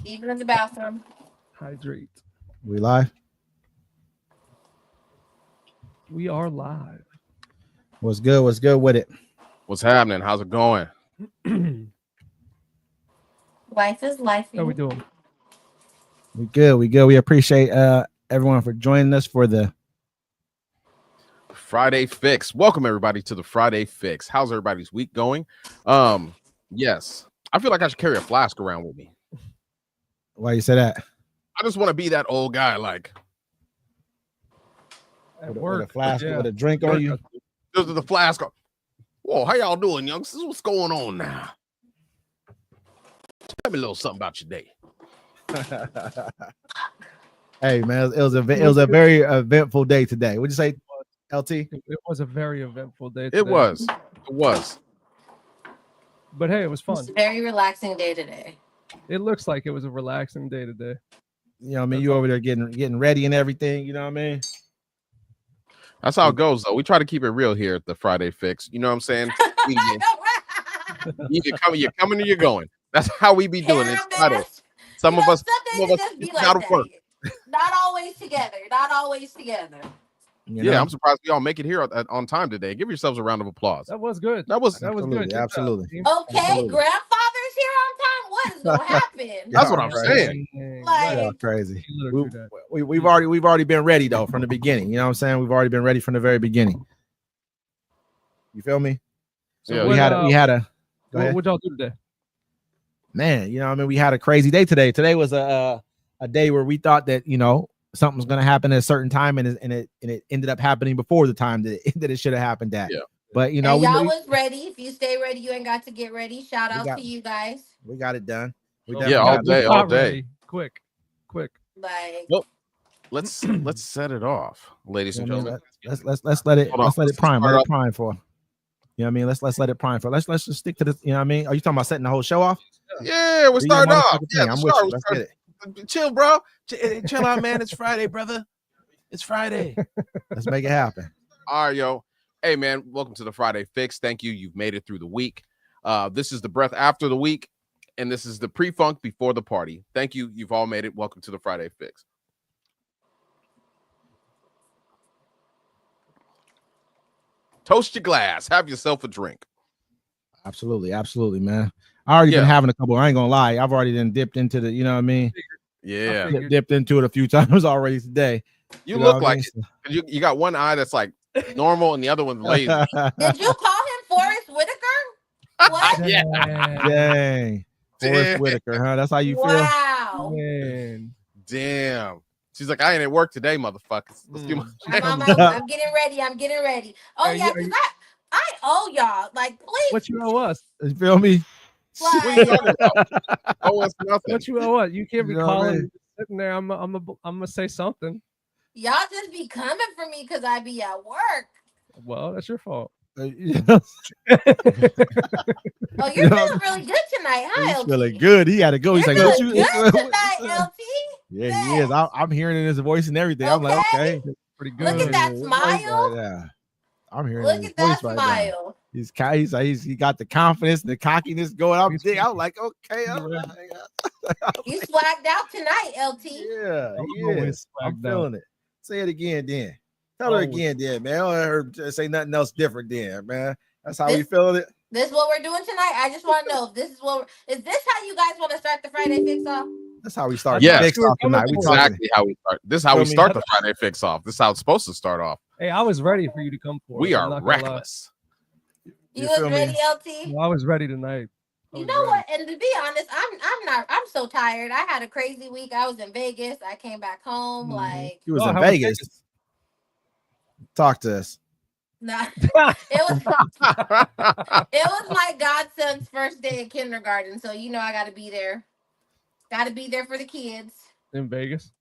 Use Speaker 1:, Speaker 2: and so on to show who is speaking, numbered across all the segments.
Speaker 1: Even in the bathroom.
Speaker 2: Hydrate.
Speaker 3: We live.
Speaker 2: We are live.
Speaker 3: What's good? What's good with it?
Speaker 4: What's happening? How's it going?
Speaker 1: Life is life.
Speaker 2: How we doing?
Speaker 3: We good. We good. We appreciate everyone for joining us for the
Speaker 4: Friday Fix. Welcome everybody to the Friday Fix. How's everybody's week going? Yes. I feel like I should carry a flask around with me.
Speaker 3: Why you say that?
Speaker 4: I just want to be that old guy, like
Speaker 2: At
Speaker 3: With
Speaker 2: work.
Speaker 3: a flask
Speaker 2: Yeah.
Speaker 3: with a drink on you.
Speaker 4: this is the flask. Whoa, how y'all doing, youngsters? What's going on now? Tell me a little something about your day.
Speaker 3: Hey man, it was a very eventful day today. Would you say, LT?
Speaker 2: It was a very eventful day today.
Speaker 4: It was.
Speaker 2: But hey, it was fun.
Speaker 1: It's a very relaxing day today.
Speaker 2: It looks like it was a relaxing day today.
Speaker 3: You know what I mean? You over there getting ready and everything, you know what I mean?
Speaker 4: That's how it goes, though. We try to keep it real here at the Friday Fix. You know what I'm saying? You're coming or you're going. That's how we be doing it. Friday. Some of us
Speaker 1: just be like that.
Speaker 4: work.
Speaker 1: Not always together. Not always together.
Speaker 3: You
Speaker 4: Yeah,
Speaker 3: know?
Speaker 4: I'm surprised we all make it here on time today. Give yourselves a round of applause.
Speaker 2: That was good.
Speaker 4: That was
Speaker 2: good.
Speaker 3: Absolutely,
Speaker 2: Good job,
Speaker 3: absolutely.
Speaker 2: team.
Speaker 1: Okay,
Speaker 3: Absolutely.
Speaker 1: grandfather's here on time. What is gonna happen?
Speaker 4: That's what
Speaker 3: Yeah,
Speaker 4: I'm
Speaker 3: right.
Speaker 4: saying.
Speaker 1: Like-
Speaker 3: Yeah, crazy.
Speaker 2: You literally do that.
Speaker 3: We've already been ready though from the beginning. You know what I'm saying? We've already been ready from the very beginning. You feel me?
Speaker 2: So
Speaker 4: Yeah.
Speaker 3: we had a go ahead.
Speaker 2: What y'all do today?
Speaker 3: Man, you know what I mean? We had a crazy day today. Today was a day where we thought that, you know, something was going to happen at a certain time and it ended up happening before the time that it should have happened at.
Speaker 4: Yeah.
Speaker 3: But you know,
Speaker 1: and y'all was ready. If you stay ready, you ain't got to get ready. Shout out to you guys.
Speaker 3: we got it done. We
Speaker 2: Oh,
Speaker 3: definitely
Speaker 4: Yeah, all
Speaker 3: got it
Speaker 4: day,
Speaker 3: done.
Speaker 4: all
Speaker 2: Not
Speaker 4: day.
Speaker 2: ready. Quick.
Speaker 1: Like
Speaker 4: Well, let's set it off, ladies and
Speaker 3: You know what I
Speaker 4: gentlemen.
Speaker 3: mean? Let's let it
Speaker 4: Hold on.
Speaker 3: let's let it
Speaker 4: Let's
Speaker 3: prime.
Speaker 4: start
Speaker 3: Let
Speaker 4: off.
Speaker 3: it prime for. You know what I mean? Let's let it prime for. Let's just stick to this. You know what I mean? Are you talking about setting the whole show off?
Speaker 4: Yeah, we're
Speaker 3: Do your
Speaker 4: starting off.
Speaker 3: motherfucking
Speaker 4: Yeah,
Speaker 3: thing. I'm with you. Let's get it.
Speaker 4: Chill, bro. Chill out, man. It's Friday, brother. It's Friday.
Speaker 3: Let's make it happen.
Speaker 4: All right, yo. Hey, man. Welcome to the Friday Fix. Thank you. You've made it through the week. This is the breath after the week, and this is the pre-funk before the party. Thank you. You've all made it. Welcome to the Friday Fix. Toast your glass. Have yourself a drink.
Speaker 3: Absolutely, man. I already been having a couple. I ain't gonna lie. I've already been dipped into the. You know what I mean?
Speaker 4: Yeah.
Speaker 3: Dipped into it a few times already today.
Speaker 4: You
Speaker 3: know
Speaker 4: look
Speaker 3: what I
Speaker 4: like
Speaker 3: mean?
Speaker 4: it. You got one eye that's like normal and the other one's lazy.
Speaker 1: did you call him Forrest Whitaker? What?
Speaker 4: Yeah.
Speaker 3: Dang. Forrest Whitaker, huh? That's how you feel?
Speaker 1: Wow.
Speaker 2: Man.
Speaker 4: Damn. She's like, I ain't at work today, motherfuckers. Let's do my
Speaker 1: I'm getting ready. I'm getting ready. Oh
Speaker 2: Are
Speaker 1: yeah,
Speaker 2: you-
Speaker 1: because I owe y'all. Like, please.
Speaker 2: What you owe us?
Speaker 3: You feel me?
Speaker 4: What are you talking about? Oh, it's nothing.
Speaker 2: What you owe us? You can't be
Speaker 3: You know what I
Speaker 2: calling
Speaker 3: mean?
Speaker 2: sitting there. I'm gonna say something.
Speaker 1: Y'all just be coming for me because I be at work.
Speaker 2: Well, that's your fault.
Speaker 3: You know,
Speaker 1: Oh, you're
Speaker 3: You know,
Speaker 1: feeling really good tonight, huh,
Speaker 3: he's
Speaker 1: LT?
Speaker 3: feeling good. He had to go. He's
Speaker 1: You're
Speaker 3: like, what
Speaker 1: feeling
Speaker 3: you?
Speaker 1: good tonight, LT.
Speaker 3: Yeah, he is. I'm hearing in his voice and everything. I'm like, okay.
Speaker 2: Pretty good.
Speaker 1: Look at that
Speaker 3: Yeah,
Speaker 1: smile.
Speaker 3: right now. I'm hearing
Speaker 1: Look
Speaker 3: his
Speaker 1: at that
Speaker 3: voice right now.
Speaker 1: smile.
Speaker 3: He got the confidence and the cockiness going. I'm like, okay.
Speaker 1: You swagged out tonight, LT.
Speaker 3: Yeah,
Speaker 2: I'm
Speaker 3: he
Speaker 2: always
Speaker 3: is. I'm
Speaker 2: swagged out.
Speaker 3: feeling it. Say it again, then. Tell her
Speaker 2: Always.
Speaker 3: again, then, man. I don't heard her say nothing else different, then, man. That's how we feeling it.
Speaker 1: This is what we're doing tonight. I just want to know if this is is this how you guys want to start the Friday Fix off?
Speaker 3: That's how we start.
Speaker 4: Yeah.
Speaker 3: the fix off tonight. We talking.
Speaker 4: Exactly how we start. This is how we
Speaker 3: Feel me?
Speaker 4: start the Friday Fix off. This is how it's supposed to start off.
Speaker 2: Hey, I was ready for you to come for.
Speaker 4: We
Speaker 2: it. I'm
Speaker 4: are
Speaker 2: not gonna lie.
Speaker 4: reckless.
Speaker 1: You
Speaker 3: feel
Speaker 1: was
Speaker 3: me?
Speaker 1: ready, LT?
Speaker 2: Well, I was ready tonight. I
Speaker 1: You
Speaker 2: was
Speaker 1: know
Speaker 2: ready.
Speaker 1: what? And to be honest, I'm so tired. I had a crazy week. I was in Vegas. I came back home.
Speaker 2: Mhm.
Speaker 1: Like,
Speaker 3: He was
Speaker 2: Oh,
Speaker 3: in
Speaker 2: how was
Speaker 3: Vegas. Talk to us.
Speaker 1: nah, it was my godson's first day of kindergarten. So you know I gotta be there. Gotta be there for the kids.
Speaker 2: In Vegas.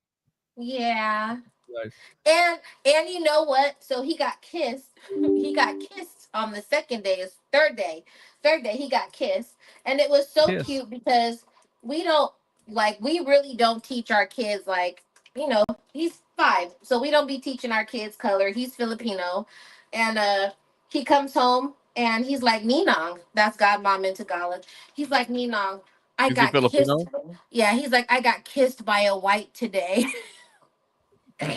Speaker 1: Yeah.
Speaker 2: Nice.
Speaker 1: And you know what? So he got kissed. He got kissed on the second day. It's third day. Third day he got kissed. And it was so
Speaker 2: Kiss.
Speaker 1: cute because we really don't teach our kids he's 5. So we don't be teaching our kids color. He's Filipino. And he comes home and he's like, Ninang. That's godmom in Tagalog. He's like, Ninang, I
Speaker 4: Is he
Speaker 1: got kissed.
Speaker 4: Filipino?
Speaker 1: Yeah, he's like, I got kissed by a white today. I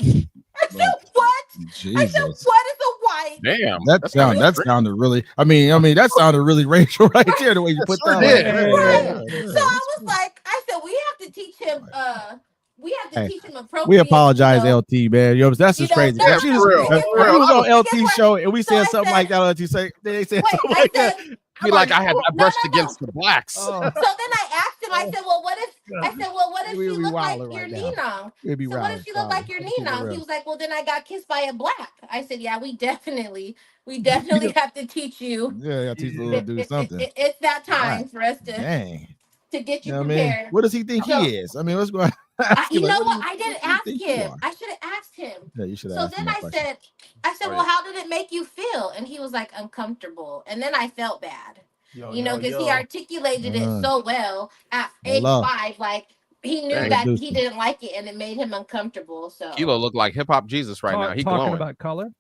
Speaker 1: said, what? I said,
Speaker 3: Jesus.
Speaker 1: what is a white?
Speaker 4: Damn,
Speaker 3: That
Speaker 4: that's kinda
Speaker 3: that
Speaker 4: strange.
Speaker 3: sounded really. I mean, that sounded really racial right there. The way you put
Speaker 4: sure
Speaker 3: that.
Speaker 4: did.
Speaker 1: Right. So I was like, I said, we have to teach him. We have to
Speaker 3: Hey,
Speaker 1: teach him appropriate.
Speaker 3: We apologize,
Speaker 1: you know,
Speaker 3: LT, man. That's just crazy.
Speaker 1: no,
Speaker 4: Yeah,
Speaker 3: If she
Speaker 1: no,
Speaker 3: was,
Speaker 4: for real.
Speaker 1: guess
Speaker 3: if
Speaker 1: what?
Speaker 3: we was on
Speaker 1: Guess
Speaker 3: LT
Speaker 1: what?
Speaker 3: show and we
Speaker 1: So I
Speaker 3: said something like that, LT say they said
Speaker 1: Wait,
Speaker 3: something
Speaker 1: I
Speaker 3: like
Speaker 1: said,
Speaker 3: that.
Speaker 4: Be like, I
Speaker 1: no,
Speaker 4: brushed
Speaker 1: no.
Speaker 4: against the blacks.
Speaker 3: Oh,
Speaker 1: So then I asked him, I said, well, what if? I said, well, what if
Speaker 3: We'd
Speaker 1: she
Speaker 3: be
Speaker 1: looked like
Speaker 3: wilding
Speaker 1: your
Speaker 3: right now.
Speaker 1: Ninong?
Speaker 3: We'd be
Speaker 1: So what if
Speaker 3: wilding,
Speaker 1: she looked like your
Speaker 3: Let's keep it
Speaker 1: Ninong? He
Speaker 3: real.
Speaker 1: was like, well, then I got kissed by a black. I said, yeah, we definitely have to teach you.
Speaker 3: Yeah, teach the little dude something.
Speaker 1: It's that time
Speaker 3: Right.
Speaker 1: for us
Speaker 3: Dang.
Speaker 1: to get you
Speaker 3: You know what I mean?
Speaker 1: prepared.
Speaker 3: What does he think
Speaker 1: So,
Speaker 3: he is? I mean, let's go ask him.
Speaker 1: you know
Speaker 3: Like,
Speaker 1: what? I didn't
Speaker 3: do you
Speaker 1: ask
Speaker 3: think you
Speaker 1: him.
Speaker 3: are?
Speaker 1: I should have asked him.
Speaker 3: Yeah, you should have
Speaker 1: So
Speaker 3: asked him
Speaker 1: then
Speaker 3: that question.
Speaker 1: I said,
Speaker 4: Oh,
Speaker 1: well,
Speaker 4: yeah.
Speaker 1: how did it make you feel? And he was like, uncomfortable. And then I felt bad, because he articulated it so well at age
Speaker 3: Hello.
Speaker 1: 5. Like he knew
Speaker 4: Dang.
Speaker 1: that he didn't like it, and it made him uncomfortable. So,
Speaker 4: Kilo look like hip hop Jesus right now. He
Speaker 2: talking
Speaker 4: glowing.
Speaker 2: about color.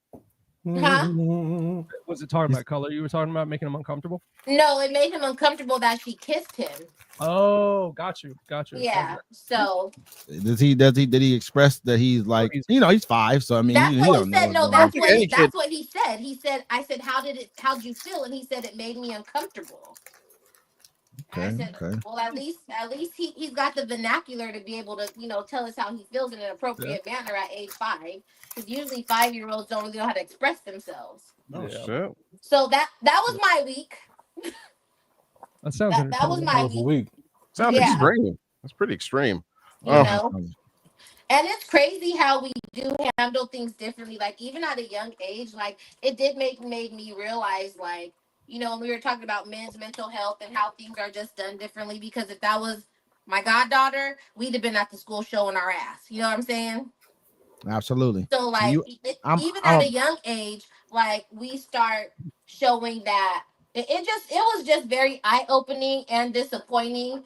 Speaker 1: huh?
Speaker 2: Was it talking about color? You were talking about making him uncomfortable.
Speaker 1: No, it made him uncomfortable that she kissed him.
Speaker 2: Oh, got you.
Speaker 1: Yeah. So
Speaker 3: Did he express that he's like, he's 5, so I mean,
Speaker 1: that's
Speaker 3: he
Speaker 1: what
Speaker 3: don't
Speaker 1: he
Speaker 3: know
Speaker 1: said.
Speaker 3: what's
Speaker 1: No,
Speaker 3: going on.
Speaker 1: that's what he said. He said, I said, how'd you feel? And he said, it made me uncomfortable.
Speaker 3: Okay,
Speaker 1: I said,
Speaker 3: okay.
Speaker 1: well, at least he's got the vernacular to be able to, tell us how he feels in an appropriate manner at age 5. Because usually 5-year-olds don't really know how to express themselves.
Speaker 4: Oh shit.
Speaker 1: So that was my week.
Speaker 2: That sounds
Speaker 1: That was my week.
Speaker 4: Sounds
Speaker 1: Yeah.
Speaker 4: extreme. That's pretty extreme.
Speaker 1: You know? And it's crazy how we do handle things differently. Like even at a young age, like it did made me realize, like, when we were talking about men's mental health and how things are just done differently. Because if that was my goddaughter, we'd have been at the school showing our ass. You know what I'm saying?
Speaker 3: Absolutely.
Speaker 1: So like even at a young age, like we start showing that it was just very eye-opening and disappointing.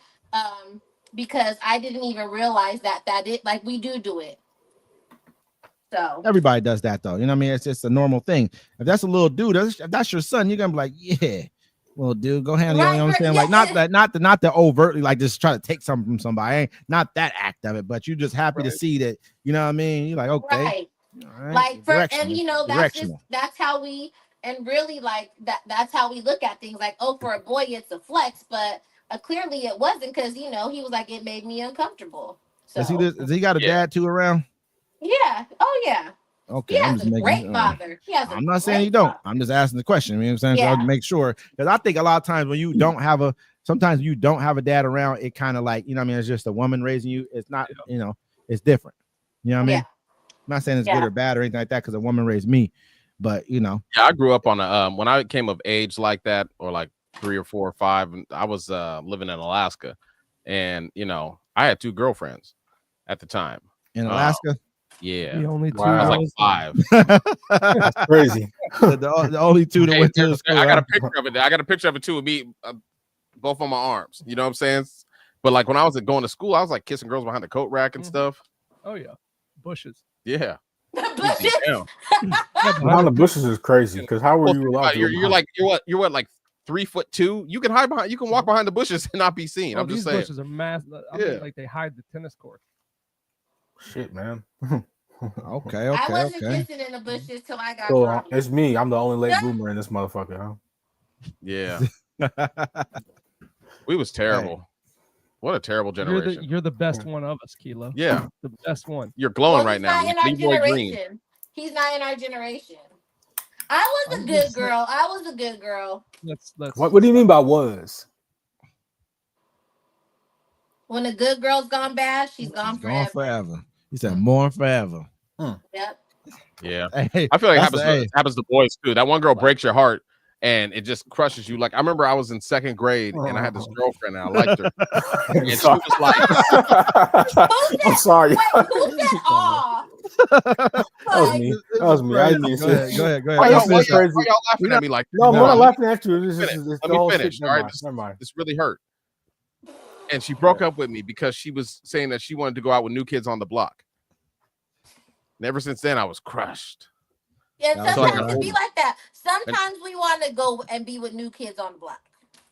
Speaker 1: Because I didn't even realize that it, like, we do it. So
Speaker 3: Everybody does that though. You know what I mean? It's just a normal thing. If that's a little dude, if that's your son, you're gonna be like, yeah, well, dude, go handle it. You know what I'm saying? Like not the overtly like just try to take something from somebody. Not that act of it, but you're just happy to see that, you know what I mean? You're like, okay.
Speaker 1: Right.
Speaker 3: Right.
Speaker 1: Like that's how we, and really like that's how we look at things. Like, oh, for a boy it's a flex, but clearly it wasn't, because he was like, it made me uncomfortable. So
Speaker 3: Does he got a dad too around?
Speaker 1: Yeah. Oh yeah.
Speaker 3: Okay,
Speaker 1: He
Speaker 3: I'm
Speaker 1: has
Speaker 3: just
Speaker 1: a great father.
Speaker 3: I'm not saying you don't. I'm just asking the question. You know what I'm saying?
Speaker 1: Yeah.
Speaker 3: So I'll make sure, because I think a lot of times when you don't have sometimes you don't have a dad around, it kind of like, what I mean, it's just a woman raising you. It's not, it's different. You know what I mean?
Speaker 1: Yeah.
Speaker 3: I'm not saying it's good or bad or anything like that, because a woman raised me, but
Speaker 4: Yeah, I grew up on a when I came of age like that, or like 3 or 4 or 5, and I was living in Alaska, and I had 2 girlfriends at the time
Speaker 3: in Alaska.
Speaker 2: The
Speaker 4: Yeah,
Speaker 2: only 2.
Speaker 4: I was like 5.
Speaker 3: That's crazy. the only 2 that went to the school.
Speaker 4: I got a picture of it. I got a picture of it too, of me both on my arms. You know what I'm saying? But like when I was going to school, I was like kissing girls behind the coat rack and stuff.
Speaker 2: Oh yeah, bushes.
Speaker 4: Yeah.
Speaker 1: Bushes.
Speaker 4: Damn.
Speaker 5: Behind the bushes is crazy, because how were you allowed to?
Speaker 4: You're what, like 3'2"? You can hide behind. You can walk behind the bushes and not be seen. I'm just saying.
Speaker 2: These bushes are massive. I mean, like they hide the tennis court.
Speaker 5: Shit, man.
Speaker 3: Okay.
Speaker 1: I wasn't kissing in the bushes till I got
Speaker 5: So
Speaker 1: grown.
Speaker 5: it's me. I'm the only late bloomer in this motherfucker, huh?
Speaker 4: Yeah. We was terrible. What a terrible generation.
Speaker 2: You're the best one of us, Kilo.
Speaker 4: Yeah.
Speaker 2: The best one.
Speaker 4: You're glowing
Speaker 1: Well,
Speaker 4: right now.
Speaker 1: He's not in our generation. He's not in our generation. I was a good girl.
Speaker 2: Let's
Speaker 5: What do you mean by was?
Speaker 1: When a good girl's gone bad, she's gone forever.
Speaker 3: He said more forever.
Speaker 1: Yep.
Speaker 4: Yeah.
Speaker 3: Hey,
Speaker 4: I feel like it happens to boys too. That one girl breaks your heart and it just crushes you. Like I remember I was in 2nd grade and I had this girlfriend and I liked her. And she was like,
Speaker 5: I'm sorry.
Speaker 1: Wait, who said aw?
Speaker 5: That was me. I didn't mean to say.
Speaker 3: Go ahead.
Speaker 4: why y'all laughing at me like
Speaker 5: No, I'm not laughing at you.
Speaker 4: Let me finish. All right.
Speaker 5: Never mind.
Speaker 4: This really hurt. And she broke up with me because she was saying that she wanted to go out with new kids on the block. And ever since then, I was crushed.
Speaker 1: Yeah, sometimes it be like that. Sometimes we want to go and be with new kids on the block.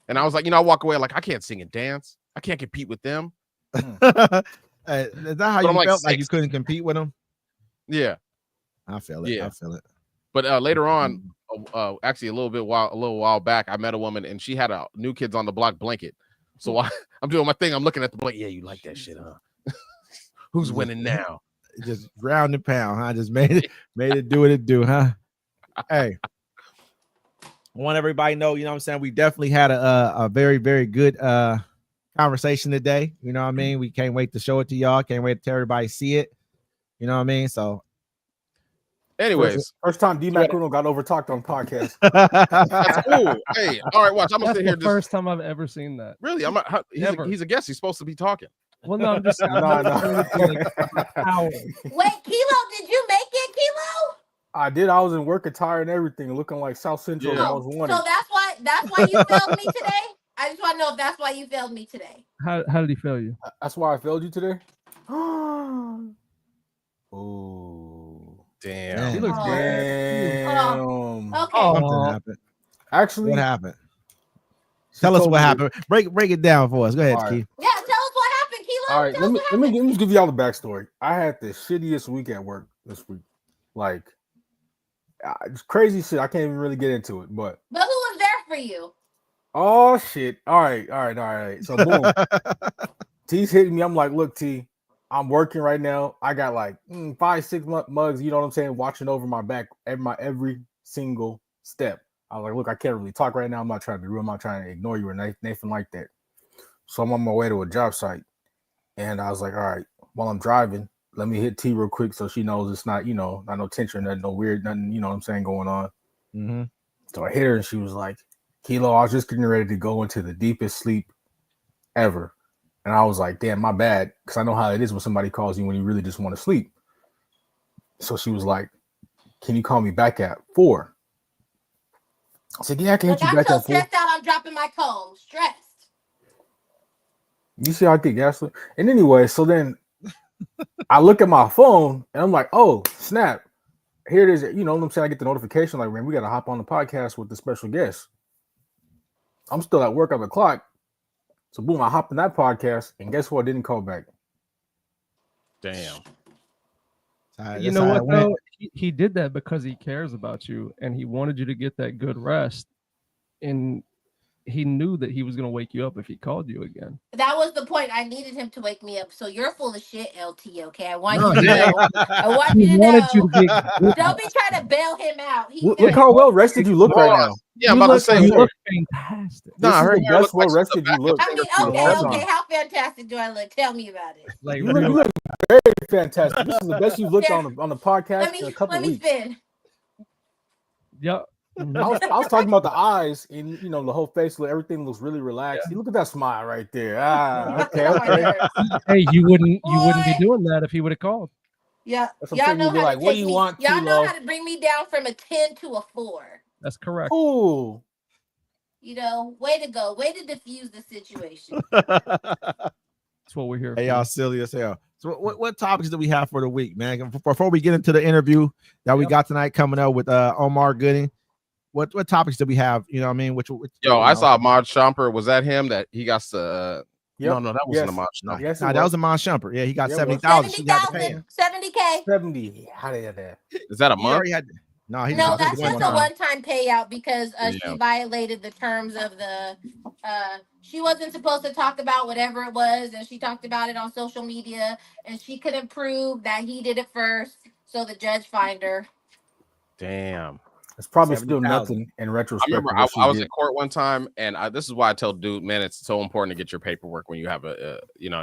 Speaker 4: And I was like, I walk away like I can't sing and dance. I can't compete with them.
Speaker 3: Is that how you
Speaker 4: I'm like
Speaker 3: felt? Like you
Speaker 4: 6.
Speaker 3: couldn't compete with them?
Speaker 4: Yeah.
Speaker 3: I feel it.
Speaker 4: Yeah.
Speaker 3: I feel it.
Speaker 4: But later on, actually a little while back, I met a woman and she had a New Kids on the Block blanket. So I'm doing my thing. I'm looking at the blanket. Yeah, you like that shit, huh? Who's winning now?
Speaker 3: Just round and pound, huh? Just made it do what it do, huh? Hey, I want everybody to know, you know what I'm saying? We definitely had a very, very good conversation today. You know what I mean? We can't wait to show it to y'all. Can't wait to tell everybody see it. You know what I mean? So
Speaker 4: anyways,
Speaker 5: first time D-Mac Bruno got overtalked on podcast.
Speaker 4: That's cool. Hey, all right, watch. I'm gonna sit here.
Speaker 2: First time I've ever seen that.
Speaker 4: Really? I'm not. He's a guest. He's supposed to be talking.
Speaker 2: Well, no, I'm just
Speaker 5: No.
Speaker 2: Wait,
Speaker 1: Kilo, did you make it, Kilo?
Speaker 5: I did. I was in work attire and everything, looking like South Central.
Speaker 4: Yeah.
Speaker 5: I was wanted.
Speaker 1: So that's why you failed me today. I just want to know if that's why you failed me today.
Speaker 2: How did he fail you?
Speaker 5: That's why I failed you today. Oh,
Speaker 4: damn!
Speaker 2: He looks
Speaker 5: damn.
Speaker 1: Okay.
Speaker 3: Something happened.
Speaker 5: Actually,
Speaker 3: what happened? Tell us what happened. Break it down for us. Go ahead, Keith.
Speaker 1: Yeah, tell us what happened, Kilo.
Speaker 5: All right, let me give y'all the backstory. I had the shittiest week at work this week. Like, it's crazy shit. I can't even really get into it, but
Speaker 1: who was there for you?
Speaker 5: Oh shit! All right. So boom, T's hitting me. I'm like, look, T, I'm working right now. I got like 5-6 mugs. You know what I'm saying? Watching over my back every single step. I was like, look, I can't really talk right now. I'm not trying to be rude. I'm not trying to ignore you or anything like that. So I'm on my way to a job site, and I was like, all right, while I'm driving, let me hit T real quick so she knows it's not, not no tension, nothing, no weird, nothing, you know what I'm saying, going on.
Speaker 3: Mm-hmm.
Speaker 5: So I hit her, and she was like, Kilo, I was just getting ready to go into the deepest sleep ever. And I was like, damn, my bad. Because I know how it is when somebody calls you when you really just want to sleep. So she was like, can you call me back at 4? I said, yeah, I can hit you back at 4.
Speaker 1: Stressed out, I'm dropping my comb. Stressed.
Speaker 5: You see how I get gaslit? And anyway, so then I look at my phone and I'm like, oh, snap. Here it is. You know what I'm saying? I get the notification like, man, we got to hop on the podcast with the special guest. I'm still at work at the clock. So boom, I hopped in that podcast, and guess what? I didn't call back.
Speaker 4: Damn.
Speaker 2: You know what though? He did that because he cares about you and he wanted you to get that good rest. And he knew that he was going to wake you up if he called you again.
Speaker 1: That was the point. I needed him to wake me up. So you're full of shit, LT. Okay, I want you to know. I want you to know. Don't be trying to bail him out.
Speaker 5: Look how well rested you look right now.
Speaker 4: Yeah, I'm about to say
Speaker 2: you look fantastic.
Speaker 5: No, I heard that's well rested you look.
Speaker 1: I mean, okay. How fantastic do I look? Tell me about it.
Speaker 2: Like
Speaker 5: you look very fantastic. This is the best you've looked on the podcast in a couple weeks.
Speaker 2: Yep.
Speaker 5: I was talking about the eyes and the whole face, everything looks really relaxed.
Speaker 2: Yeah.
Speaker 5: You look at that smile right there. Okay.
Speaker 2: Hey, you wouldn't be doing that if he would have called.
Speaker 1: Yeah, y'all know how to
Speaker 5: what do you want?
Speaker 1: Y'all know how to bring me down from a 10 to a 4.
Speaker 2: That's correct.
Speaker 5: Ooh.
Speaker 1: Way to go. Way to diffuse the situation.
Speaker 2: That's what we're here for.
Speaker 3: Hey, y'all silly as hell. So what topics do we have for the week, man? Before we get into the interview that we got tonight coming up with Omar Gooding, what topics do we have? You know what I mean?
Speaker 4: I saw Ahmad Shumper. Was that him that he got the No, that wasn't Ahmad Shumper.
Speaker 5: Yes,
Speaker 3: that was Ahmad Shumper. Yeah, he got 70,000.
Speaker 1: 70K.
Speaker 5: 70. How did that?
Speaker 4: Is that a month?
Speaker 3: No,
Speaker 1: that's just a one-time payout because she violated the terms of the she wasn't supposed to talk about whatever it was, and she talked about it on social media, and she couldn't prove that he did it first, so the judge fined her.
Speaker 4: Damn.
Speaker 5: It's probably still nothing in retrospect.
Speaker 4: I remember I was in court one time, and this is why I tell dude, man, it's so important to get your paperwork when you have you're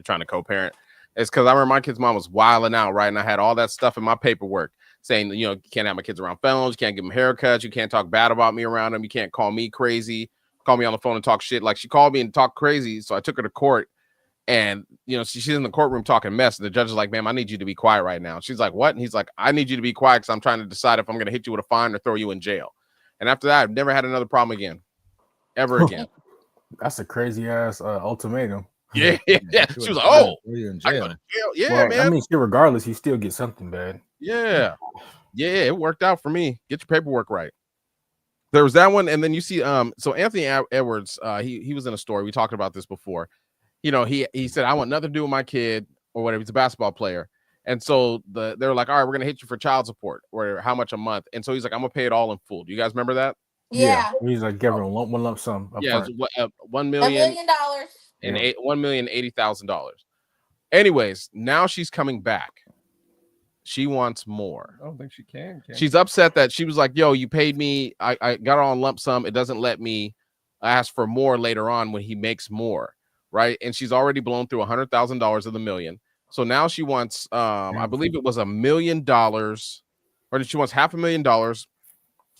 Speaker 4: trying to co-parent. It's because I remember my kid's mom was wilding out, right? And I had all that stuff in my paperwork saying, you can't have my kids around felons, you can't give them haircuts, you can't talk bad about me around them, you can't call me crazy, call me on the phone and talk shit. Like, she called me and talked crazy, so I took her to court, and she's in the courtroom talking mess, and the judge is like, ma'am, I need you to be quiet right now. She's like, what? And he's like, I need you to be quiet because I'm trying to decide if I'm going to hit you with a fine or throw you in jail. And after that, I've never had another problem again, ever again.
Speaker 5: That's a crazy ass ultimatum.
Speaker 4: Yeah. She was like, oh, I go to jail. Yeah,
Speaker 5: well,
Speaker 4: man.
Speaker 5: I mean, regardless, you still get something bad.
Speaker 4: Yeah, it worked out for me. Get your paperwork right. There was that one, and then you see, so Anthony Edwards, he was in a story. We talked about this before. he said, I want nothing to do with my kid or whatever. He's a basketball player. And so they're like, all right, we're gonna hit you for child support or how much a month. And so he's like, I'm gonna pay it all in full. Do you guys remember that?
Speaker 1: Yeah.
Speaker 5: He's like giving one lump sum up
Speaker 4: Yeah,
Speaker 5: front.
Speaker 4: it's $1
Speaker 1: $1
Speaker 4: million
Speaker 1: million.
Speaker 4: and $1,080,000. Anyways, now she's coming back. She wants more.
Speaker 2: I don't think she can.
Speaker 4: She's upset that she was like, yo, you paid me. I got it on lump sum. It doesn't let me ask for more later on when he makes more. Right. And she's already blown through $100,000 of the million. So now she wants, I believe it was $1 million, or she wants $500,000.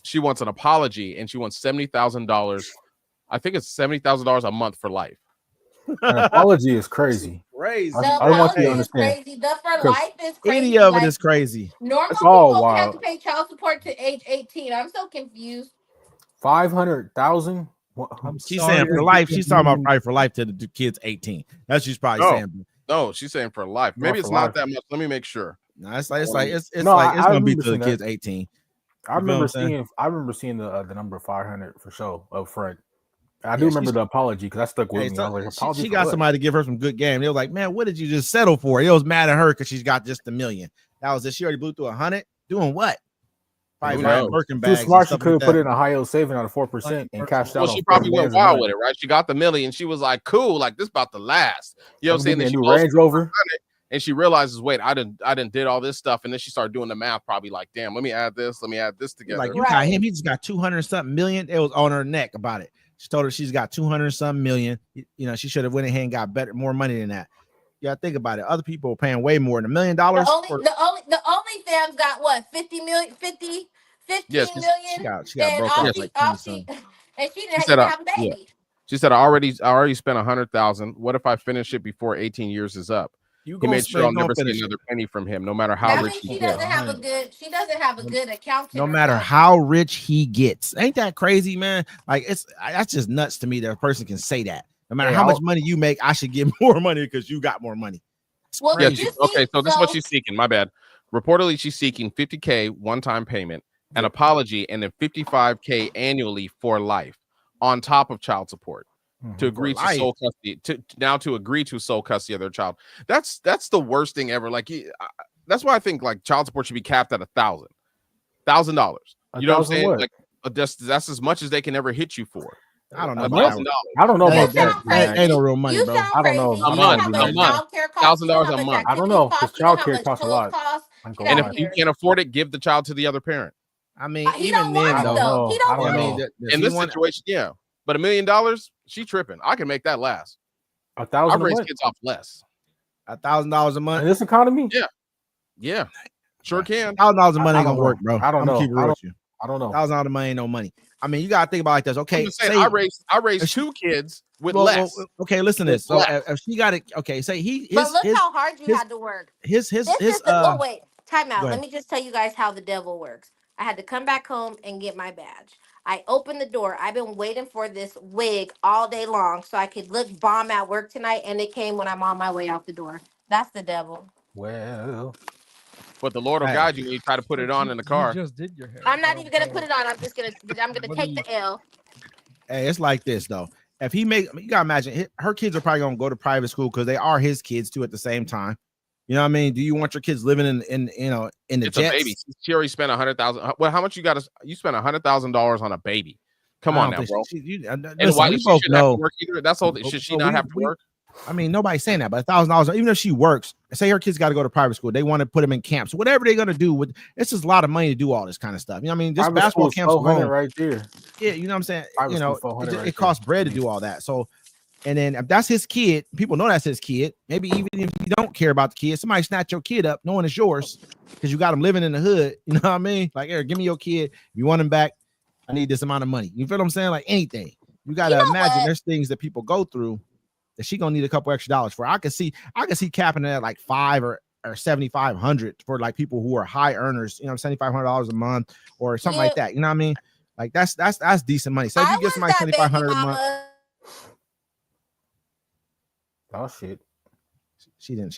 Speaker 4: She wants an apology and she wants $70,000. I think it's $70,000 a month for life.
Speaker 5: An apology is crazy.
Speaker 3: Crazy.
Speaker 1: The
Speaker 5: I don't want you to
Speaker 1: apology is
Speaker 5: understand.
Speaker 1: crazy. The for life is crazy.
Speaker 3: Any of it is crazy.
Speaker 1: Normal
Speaker 5: It's all
Speaker 1: people have
Speaker 5: wild.
Speaker 1: to pay child support to age 18. I'm so confused.
Speaker 5: 500,000.
Speaker 3: She's saying for life. She's talking about probably for life to the kids 18. That's what she's probably saying.
Speaker 4: No, she's saying for life. Maybe it's not that much. Let me make sure.
Speaker 3: No, it's it's
Speaker 5: I
Speaker 3: gonna be
Speaker 5: remember
Speaker 3: to the
Speaker 5: seeing
Speaker 3: kids
Speaker 5: that.
Speaker 3: 18.
Speaker 5: I remember seeing the number 500 for sure up front. I do
Speaker 3: Yeah,
Speaker 5: remember the apology because that stuck with me. I was like, apology
Speaker 3: she
Speaker 5: for
Speaker 3: got
Speaker 5: what?
Speaker 3: somebody to give her some good game. They were like, man, what did you just settle for? It was mad at her because she's got just $1 million. That was it. She already blew through 100. Doing what? Probably buying Birkin bags.
Speaker 5: Too smart. She could have put in a high yield saving out of 4% and cashed out.
Speaker 4: Well, she probably went wild with it, right? She got the $1 million. She was like, cool, like this about to last. You know what I'm saying? Then she
Speaker 5: goes Range Rover.
Speaker 4: And she realizes, wait, I didn't did all this stuff, and then she started doing the math. Probably like, damn, let me add this together.
Speaker 3: Like you got him, he just got 200-something million. It was on her neck about it. She told her she's got 200-something million. You know, she should have went ahead and got more money than that. You gotta think about it. Other people are paying way more than $1 million. The
Speaker 1: only fans got what 15 million.
Speaker 3: She got broke like 20
Speaker 1: and she didn't even have a baby.
Speaker 4: Yeah. She said, I already spent 100,000. What if I finish it before 18 years is up? He made sure I'll never see another penny from him, no matter how rich he gets.
Speaker 1: She doesn't have a good accountant.
Speaker 3: No matter how rich he gets. Ain't that crazy, man? Like that's just nuts to me that a person can say that. No matter how much money you make, I should get more money because you got more money.
Speaker 4: Well, yeah, okay, so this is what she's seeking. My bad. Reportedly, she's seeking $50K one-time payment, an apology, and then $55K annually for life on top of child support. To agree to sole custody, to agree to sole custody of their child. That's the worst thing ever. Like that's why I think like child support should be capped at $1,000. You know what I'm saying?
Speaker 5: What?
Speaker 4: Like that's as much as they can ever hit you for.
Speaker 3: I don't know.
Speaker 4: $1,000.
Speaker 5: I don't know about
Speaker 3: that. Ain't no real money, bro.
Speaker 5: I don't know.
Speaker 4: A month. $1,000 a month.
Speaker 5: I don't know because childcare costs a lot.
Speaker 4: And if you can't afford it, give the child to the other parent.
Speaker 3: I mean, even then, though.
Speaker 5: I mean,
Speaker 4: in this situation, yeah. But $1 million, she tripping. I can make that last.
Speaker 5: $1,000.
Speaker 4: I raise kids off less.
Speaker 3: $1,000 a month
Speaker 5: in this economy.
Speaker 4: Yeah, sure can.
Speaker 3: $1,000 a month ain't gonna work, bro.
Speaker 5: I don't know.
Speaker 3: I don't know. $1,000 a month ain't no money. I mean, you gotta think about it like this. Okay,
Speaker 4: I raised 2 kids with less.
Speaker 3: Okay, listen to this. So if she got it, okay, say
Speaker 1: but look how hard you had to work. Wait, time out. Let me just tell you guys how the devil works. I had to come back home and get my badge. I opened the door. I've been waiting for this wig all day long so I could look bomb at work tonight, and it came when I'm on my way out the door. That's the devil.
Speaker 5: Well,
Speaker 4: but the Lord will guide you when you try to put it on in the car.
Speaker 2: You just did your hair.
Speaker 1: I'm not even gonna put it on. I'm gonna take the L.
Speaker 3: Hey, it's like this though. If he you gotta imagine her kids are probably gonna go to private school because they are his kids too at the same time. You know what I mean? Do you want your kids living in the
Speaker 4: it's
Speaker 3: jets?
Speaker 4: A baby. She already spent 100,000. Well, how much you got? You spent $100,000 on a baby. Come on now, bro. And why she shouldn't have to work either? That's all. Should she not have to work?
Speaker 3: I mean, nobody's saying that, but $1,000, even if she works, say her kids got to go to private school, they want to put them in camps, whatever they're gonna do with it's just a lot of money to do all this kind of stuff. You know what I mean? This
Speaker 5: private
Speaker 3: basketball camps alone,
Speaker 5: right there.
Speaker 3: Yeah, you know what I'm saying?
Speaker 5: Private
Speaker 3: you know,
Speaker 5: it
Speaker 3: costs bread to do all that. So, and then if that's his kid, people know that's his kid. Maybe even if you don't care about the kid, somebody snatch your kid up knowing it's yours because you got him living in the hood. You know what I mean? Like, Eric, give me your kid. If you want him back, I need this amount of money. You feel what I'm saying? Like anything. You got to imagine there's things that people go through that she gonna need a couple extra dollars for. I can see capping it at like $500 or $7,500 for like people who are high earners, you know, $7,500 a month or something like that. You know what I mean? Like that's decent money. So if you get somebody $7,500 a month.
Speaker 5: Oh shit.
Speaker 3: She didn't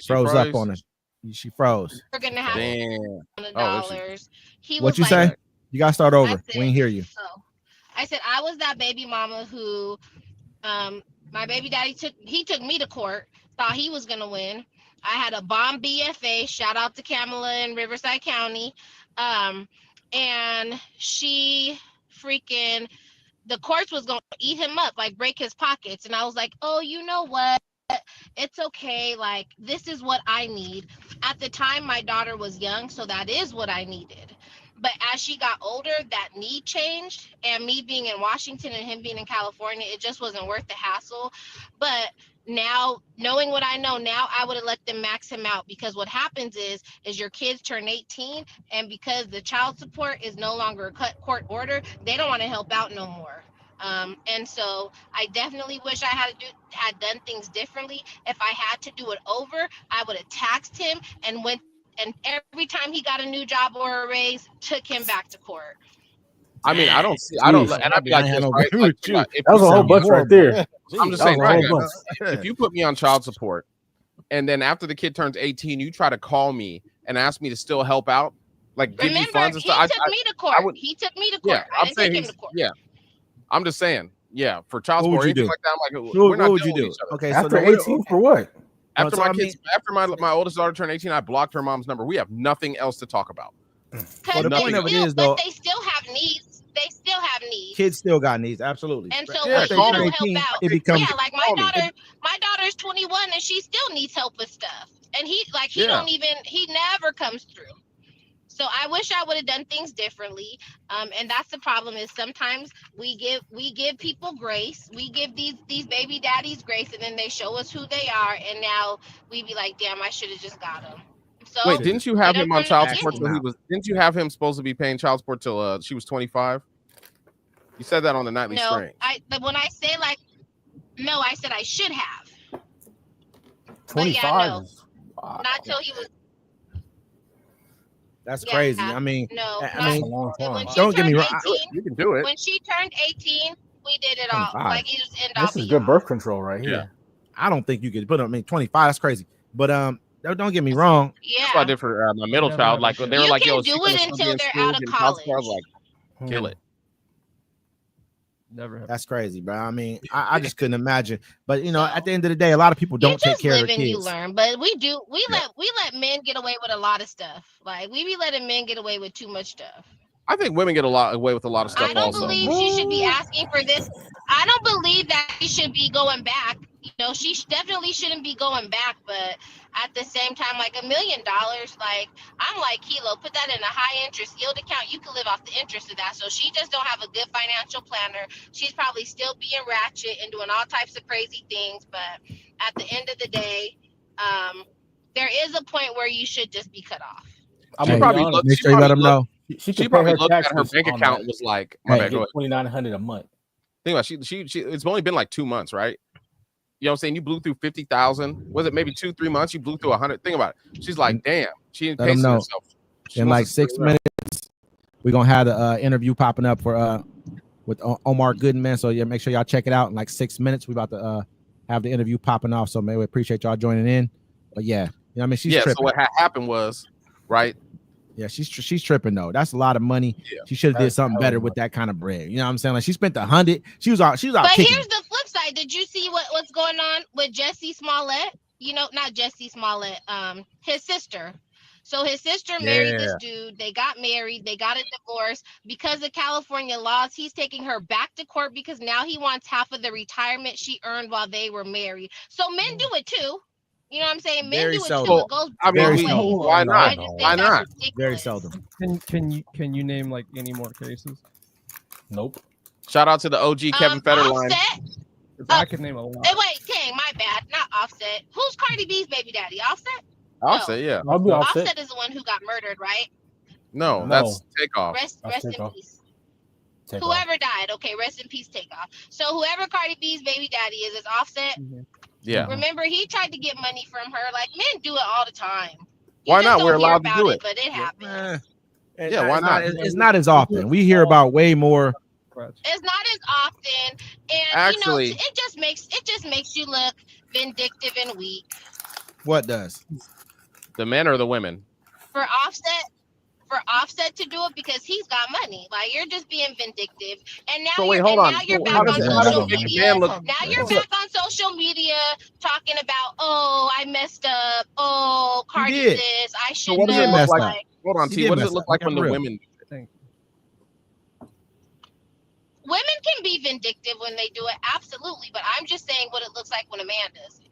Speaker 3: froze up on us. She froze.
Speaker 1: We're gonna have $100.
Speaker 3: What you say? You gotta start over. We didn't hear you.
Speaker 1: I said I was that baby mama who My baby daddy took me to court. Thought he was gonna win. I had a bomb BFA. Shout out to Kamala in Riverside County, and she freaking the courts was gonna eat him up, like break his pockets. And I was like, oh, you know what? It's okay. Like, this is what I need. At the time, my daughter was young, so that is what I needed. But as she got older, that need changed. And me being in Washington and him being in California, it just wasn't worth the hassle. But now, knowing what I know now, I would have let them max him out, because what happens is your kids turn 18, and because the child support is no longer a court order, they don't want to help out no more. And so I definitely wish I had done things differently. If I had to do it over, I would have taxed him and went, and every time he got a new job or a raise, took him back to court.
Speaker 4: I mean, I don't see,
Speaker 5: Jeez.
Speaker 4: and I'd be like, this, right? Like, if
Speaker 5: That was
Speaker 4: you
Speaker 5: a whole
Speaker 4: put me
Speaker 5: bunch
Speaker 4: on-
Speaker 5: right there.
Speaker 4: I'm just
Speaker 5: That
Speaker 4: saying,
Speaker 5: was a whole
Speaker 4: right,
Speaker 5: bunch.
Speaker 4: if you put me on child support, and then after the kid turns 18, you try to call me and ask me to still help out, like give you
Speaker 1: Remember,
Speaker 4: funds and
Speaker 1: he
Speaker 4: stuff.
Speaker 1: took me to court. He took me to court.
Speaker 4: Yeah,
Speaker 1: I
Speaker 4: I'm
Speaker 1: didn't
Speaker 4: saying
Speaker 1: take him to court.
Speaker 4: yeah. I'm just saying, yeah, for child
Speaker 3: What would
Speaker 4: support or
Speaker 3: you
Speaker 4: anything
Speaker 3: do?
Speaker 4: like that, I'm like,
Speaker 3: What,
Speaker 4: we're not
Speaker 3: what would you
Speaker 4: dealing
Speaker 3: do?
Speaker 4: with each other.
Speaker 3: Okay,
Speaker 5: After
Speaker 3: so now
Speaker 5: 18 for what?
Speaker 4: After
Speaker 3: so
Speaker 4: my
Speaker 3: I
Speaker 4: kids, after my oldest daughter turned 18, I blocked her mom's number. We have nothing else to talk about.
Speaker 1: Because
Speaker 3: the
Speaker 1: they
Speaker 3: point of it
Speaker 1: still,
Speaker 3: is, though,
Speaker 1: but they still have needs. They still have needs.
Speaker 3: kids still got needs, absolutely.
Speaker 1: And so
Speaker 4: Yeah,
Speaker 1: when you
Speaker 4: call
Speaker 1: don't
Speaker 4: me.
Speaker 1: help out,
Speaker 3: It becomes
Speaker 1: yeah, like
Speaker 4: Call me.
Speaker 1: my daughter's 21 and she still needs help with stuff. And he
Speaker 4: Yeah.
Speaker 1: don't even, he never comes through. So I wish I would have done things differently. And that's the problem, is sometimes we give people grace. We give these baby daddies grace, and then they show us who they are, and now we be like, damn, I should have just got him. So
Speaker 4: Wait, didn't you have
Speaker 1: get
Speaker 4: him
Speaker 1: him
Speaker 4: on
Speaker 1: from the
Speaker 4: child
Speaker 3: beginning.
Speaker 4: support till he was? Didn't you have him supposed to be paying child support till she was 25? You said that on the nightly
Speaker 1: No,
Speaker 4: string.
Speaker 1: but when I say like, no, I said I should have.
Speaker 5: 25
Speaker 1: no.
Speaker 5: is wow.
Speaker 1: Not till he was.
Speaker 3: That's
Speaker 1: Yeah,
Speaker 3: crazy. I mean,
Speaker 1: No,
Speaker 3: I
Speaker 5: That's
Speaker 3: mean,
Speaker 5: a long time.
Speaker 1: when she
Speaker 3: don't get me
Speaker 1: turned
Speaker 3: wrong.
Speaker 1: 18,
Speaker 4: You can do it.
Speaker 1: when she turned 18, we did it all.
Speaker 3: 25.
Speaker 1: Like, it was end all
Speaker 5: This is
Speaker 1: be
Speaker 5: good
Speaker 1: all.
Speaker 5: birth control right
Speaker 4: Yeah.
Speaker 5: here.
Speaker 3: I don't think you could put them. I mean, 25. That's crazy. But don't get me wrong.
Speaker 4: That's what I
Speaker 1: Yeah,
Speaker 4: did for my middle
Speaker 2: Never
Speaker 4: child.
Speaker 2: had
Speaker 4: Like
Speaker 2: that
Speaker 4: they were
Speaker 1: you
Speaker 4: like,
Speaker 1: can
Speaker 4: "Yo, is she
Speaker 1: do
Speaker 4: gonna
Speaker 1: it
Speaker 4: still be
Speaker 1: until
Speaker 4: in
Speaker 1: they're
Speaker 4: school
Speaker 1: out of
Speaker 4: getting child support?" I was
Speaker 1: college.
Speaker 4: like, kill it.
Speaker 2: Never have.
Speaker 3: That's crazy, bro. I mean, I just couldn't imagine. But you know, at the end of the day, a lot of people
Speaker 1: You
Speaker 3: don't take
Speaker 1: just
Speaker 3: care of
Speaker 1: live
Speaker 3: their
Speaker 1: and you
Speaker 3: kids.
Speaker 1: learn. But we
Speaker 3: Yeah.
Speaker 1: let men get away with a lot of stuff. Like, we be letting men get away with too much stuff.
Speaker 4: I think women get away with a lot of stuff
Speaker 1: I don't
Speaker 4: also.
Speaker 1: believe she should be asking for this. I don't believe that she should be going back. You know, she definitely shouldn't be going back. But at the same time, like $1 million, like, I'm like, Kilo, put that in a high interest yield account. You can live off the interest of that. So she just don't have a good financial planner. She's probably still being ratchet and doing all types of crazy things. But at the end of the day, there is a point where you should just be cut off.
Speaker 5: I'm
Speaker 4: She
Speaker 5: gonna
Speaker 4: probably
Speaker 5: be honest.
Speaker 4: looked-
Speaker 3: Make
Speaker 4: she
Speaker 3: sure you let
Speaker 4: probably
Speaker 3: them know.
Speaker 5: She
Speaker 4: She
Speaker 5: could pay
Speaker 4: probably
Speaker 5: her
Speaker 4: looked at her
Speaker 5: taxes
Speaker 4: bank
Speaker 5: on
Speaker 4: account
Speaker 5: that.
Speaker 4: and was like,
Speaker 3: Hey,
Speaker 4: "My bad, go ahead."
Speaker 5: $2,900 a month.
Speaker 4: Think about it, she it's only been like 2 months, right? You know what I'm saying? You blew through 50,000. Was it maybe 2-3 months? You blew through 100. Think about it. She's like, damn, she ain't
Speaker 3: Let 'em
Speaker 4: pacing
Speaker 3: know.
Speaker 4: herself. She
Speaker 3: In
Speaker 4: wants
Speaker 3: like
Speaker 4: to
Speaker 3: 6
Speaker 4: screw it up.
Speaker 3: minutes, we're gonna have the interview popping up for with Omar Gooding, man. So yeah, make sure y'all check it out. In like 6 minutes, we about to have the interview popping off. So man, we appreciate y'all joining in. But yeah, you know what I mean, she's
Speaker 4: Yeah.
Speaker 3: tripping.
Speaker 4: So what happened was, right?
Speaker 3: Yeah, she's tripping though. That's a lot of money.
Speaker 4: Yeah.
Speaker 3: She should have did
Speaker 5: That's
Speaker 3: something
Speaker 5: hella
Speaker 3: better
Speaker 5: money.
Speaker 3: with that kind of bread. You know what I'm saying? Like, she spent 100. She was out
Speaker 1: But
Speaker 3: kicking.
Speaker 1: here's the flip side. Did you see what's going on with Jesse Smollett? You know, not Jesse Smollett, his sister. So his sister married this dude. They got married. They got a divorce. Because of California laws, he's taking her back to court because now he wants half of the retirement she earned while they were married. So men do it too. You know what I'm saying? Men
Speaker 3: Very
Speaker 1: do it
Speaker 3: seldom.
Speaker 1: too. It goes
Speaker 4: I mean,
Speaker 1: both
Speaker 3: Very
Speaker 1: ways.
Speaker 3: seldom.
Speaker 4: why not?
Speaker 1: I just think
Speaker 4: Why
Speaker 1: that's
Speaker 4: not?
Speaker 1: ridiculous.
Speaker 3: Very seldom.
Speaker 2: Can you name like any more cases?
Speaker 5: Nope.
Speaker 4: Shout out to the OG Kevin Federline.
Speaker 1: Offset.
Speaker 2: 'Cause I could name a lot.
Speaker 1: Hey, wait, dang, my bad. Not Offset. Who's Cardi B's baby daddy? Offset?
Speaker 4: I'll
Speaker 1: No.
Speaker 4: say, yeah.
Speaker 5: I'll be offset.
Speaker 1: Offset is the one who got murdered, right?
Speaker 4: No,
Speaker 5: No.
Speaker 4: that's Takeoff.
Speaker 1: Rest
Speaker 5: That's
Speaker 1: in
Speaker 5: Takeoff.
Speaker 1: peace.
Speaker 5: Take off.
Speaker 1: Whoever died, okay, rest in peace, Takeoff. So whoever Cardi B's baby daddy is Offset.
Speaker 4: Yeah.
Speaker 1: Remember, he tried to get money from her. Like, men do it all the time. You
Speaker 4: Why
Speaker 1: just
Speaker 4: not?
Speaker 1: don't
Speaker 4: We're
Speaker 1: hear
Speaker 4: allowed to
Speaker 1: about
Speaker 4: do it.
Speaker 1: But it happens.
Speaker 4: Yeah, why not?
Speaker 3: It's not as often. We hear about way more.
Speaker 1: It's not as often, and
Speaker 4: Actually-
Speaker 1: it just makes you look vindictive and weak.
Speaker 3: What does?
Speaker 4: The men or the women?
Speaker 1: For for Offset to do it because he's got money. Like, you're just being vindictive. And now
Speaker 4: So wait,
Speaker 1: you're
Speaker 4: hold
Speaker 1: and
Speaker 4: on.
Speaker 1: now you're
Speaker 4: So
Speaker 1: back
Speaker 4: how
Speaker 1: on
Speaker 4: does
Speaker 1: social
Speaker 4: it make a
Speaker 1: media.
Speaker 4: man look?
Speaker 1: Now you're back on social media talking about, oh, I messed up. Oh, Cardi
Speaker 3: did.
Speaker 1: this. I
Speaker 4: So
Speaker 1: should
Speaker 4: what does
Speaker 3: did
Speaker 4: it look
Speaker 3: mess
Speaker 4: like?
Speaker 3: up.
Speaker 4: Hold on,
Speaker 3: She
Speaker 4: T.
Speaker 3: did
Speaker 4: What does
Speaker 3: mess
Speaker 4: it look
Speaker 3: up.
Speaker 4: like
Speaker 3: Get
Speaker 4: when the
Speaker 3: real.
Speaker 4: women?
Speaker 2: Thank
Speaker 1: women can be vindictive when they do it, absolutely. But I'm just saying what it looks like when a man does it.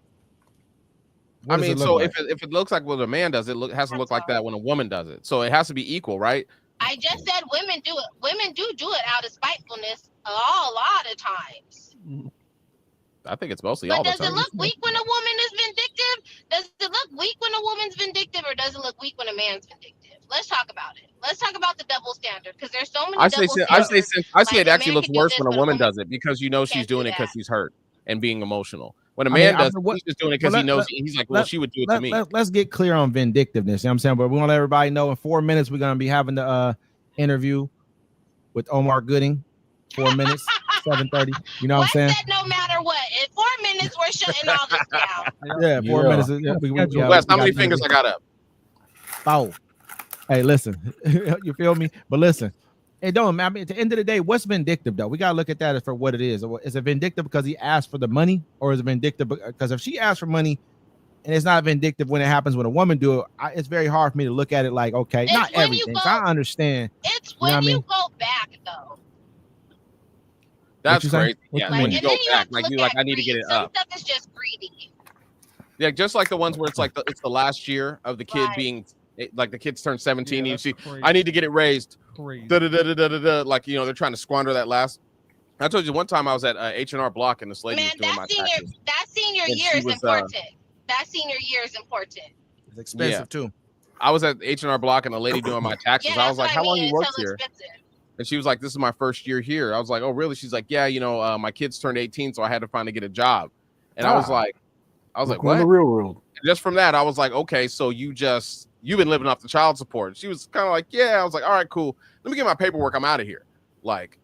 Speaker 3: What
Speaker 4: I
Speaker 3: does
Speaker 4: mean,
Speaker 3: it look
Speaker 4: so
Speaker 3: like?
Speaker 4: if it looks like what a man does, it has to look
Speaker 1: That's
Speaker 4: like
Speaker 1: all.
Speaker 4: that when a woman does it. So it has to be equal, right?
Speaker 1: I just said women do it. Women do it out of spitefulness a lot of times.
Speaker 2: you.
Speaker 4: I think it's mostly
Speaker 1: But
Speaker 4: all the
Speaker 1: does it
Speaker 4: time.
Speaker 1: look weak when a woman is vindictive? Does it look weak when a woman's vindictive, or does it look weak when a man's vindictive? Let's talk about it. Let's talk about the double standard, because there's so many double standards.
Speaker 4: I say
Speaker 1: Like,
Speaker 4: it
Speaker 1: a
Speaker 4: actually
Speaker 1: man
Speaker 4: looks
Speaker 1: can do
Speaker 4: worse
Speaker 1: this,
Speaker 4: when a
Speaker 1: but a
Speaker 4: woman
Speaker 1: woman
Speaker 4: does it because you know she's
Speaker 1: can't do
Speaker 4: doing it because
Speaker 1: that.
Speaker 4: she's hurt and being emotional. When a
Speaker 3: I mean,
Speaker 4: man does,
Speaker 3: what-
Speaker 4: he's just doing it
Speaker 3: well,
Speaker 4: because he knows.
Speaker 3: let-
Speaker 4: He's like, well,
Speaker 3: let-
Speaker 4: she would do it to me.
Speaker 3: Let's get clear on vindictiveness. You know what I'm saying? But we want to let everybody know in 4 minutes we're gonna be having the interview with Omar Gooding. 4 minutes, 7:30. You know what I'm
Speaker 1: Wes
Speaker 3: saying?
Speaker 1: said no matter what, in 4 minutes we're shutting all this down.
Speaker 3: Yeah, 4 minutes.
Speaker 4: Wes, how many fingers I got up?
Speaker 3: Oh, hey, listen, you feel me? But listen, it don't matter. At the end of the day, what's vindictive though? We gotta look at that as for what it is. Is it vindictive because he asked for the money, or is it vindictive because if she asked for money and it's not vindictive when it happens when a woman do it? It's very hard for me to look at it like, okay,
Speaker 1: It's
Speaker 3: not
Speaker 1: when
Speaker 3: everything.
Speaker 1: you
Speaker 3: So
Speaker 1: go.
Speaker 3: I understand.
Speaker 1: It's
Speaker 3: You know
Speaker 1: when
Speaker 3: what I
Speaker 1: you
Speaker 3: mean?
Speaker 1: go back though.
Speaker 4: That's
Speaker 3: you say?
Speaker 4: crazy.
Speaker 3: What
Speaker 4: Yeah,
Speaker 3: you
Speaker 4: like
Speaker 3: mean?
Speaker 4: you
Speaker 1: And
Speaker 4: go
Speaker 1: then you
Speaker 4: back,
Speaker 1: have to
Speaker 4: like
Speaker 1: look
Speaker 4: you like
Speaker 1: at
Speaker 4: I need to get
Speaker 1: greed.
Speaker 4: it
Speaker 1: Some
Speaker 4: up.
Speaker 1: stuff is just greedy.
Speaker 4: Yeah, just like the ones where it's like it's the last year of the kid
Speaker 1: Right.
Speaker 4: being like the kids turn 17
Speaker 2: Yeah,
Speaker 4: and you
Speaker 2: that's
Speaker 4: see
Speaker 2: crazy.
Speaker 4: I need to get it raised.
Speaker 2: Crazy.
Speaker 4: Like they're trying to squander that last. I told you one time I was at H&R Block and this lady
Speaker 1: Man,
Speaker 4: was doing my taxes.
Speaker 1: that senior
Speaker 4: And
Speaker 1: year
Speaker 4: she
Speaker 1: is
Speaker 4: was,
Speaker 1: important. That senior year is important.
Speaker 3: It's expensive too.
Speaker 4: I was at H&R Block and the lady doing my taxes.
Speaker 1: Yeah,
Speaker 4: I
Speaker 1: that's
Speaker 4: was like,
Speaker 1: what
Speaker 4: "How
Speaker 1: I
Speaker 4: long
Speaker 1: mean.
Speaker 4: you
Speaker 1: It's
Speaker 4: worked
Speaker 1: hella
Speaker 4: here?"
Speaker 1: expensive.
Speaker 4: And she was like, "This is my first year here." I was like, "Oh, really?" She's like, "Yeah, my kids turned 18, so I had to finally get a job." And I was like,
Speaker 5: Welcome
Speaker 4: "What?"
Speaker 5: to the real world.
Speaker 4: And just from that, I was like, "Okay, so you've been living off the child support." She was kind of like, "Yeah." I was like, "All right, cool. Let me get my paperwork. I'm out of here." Like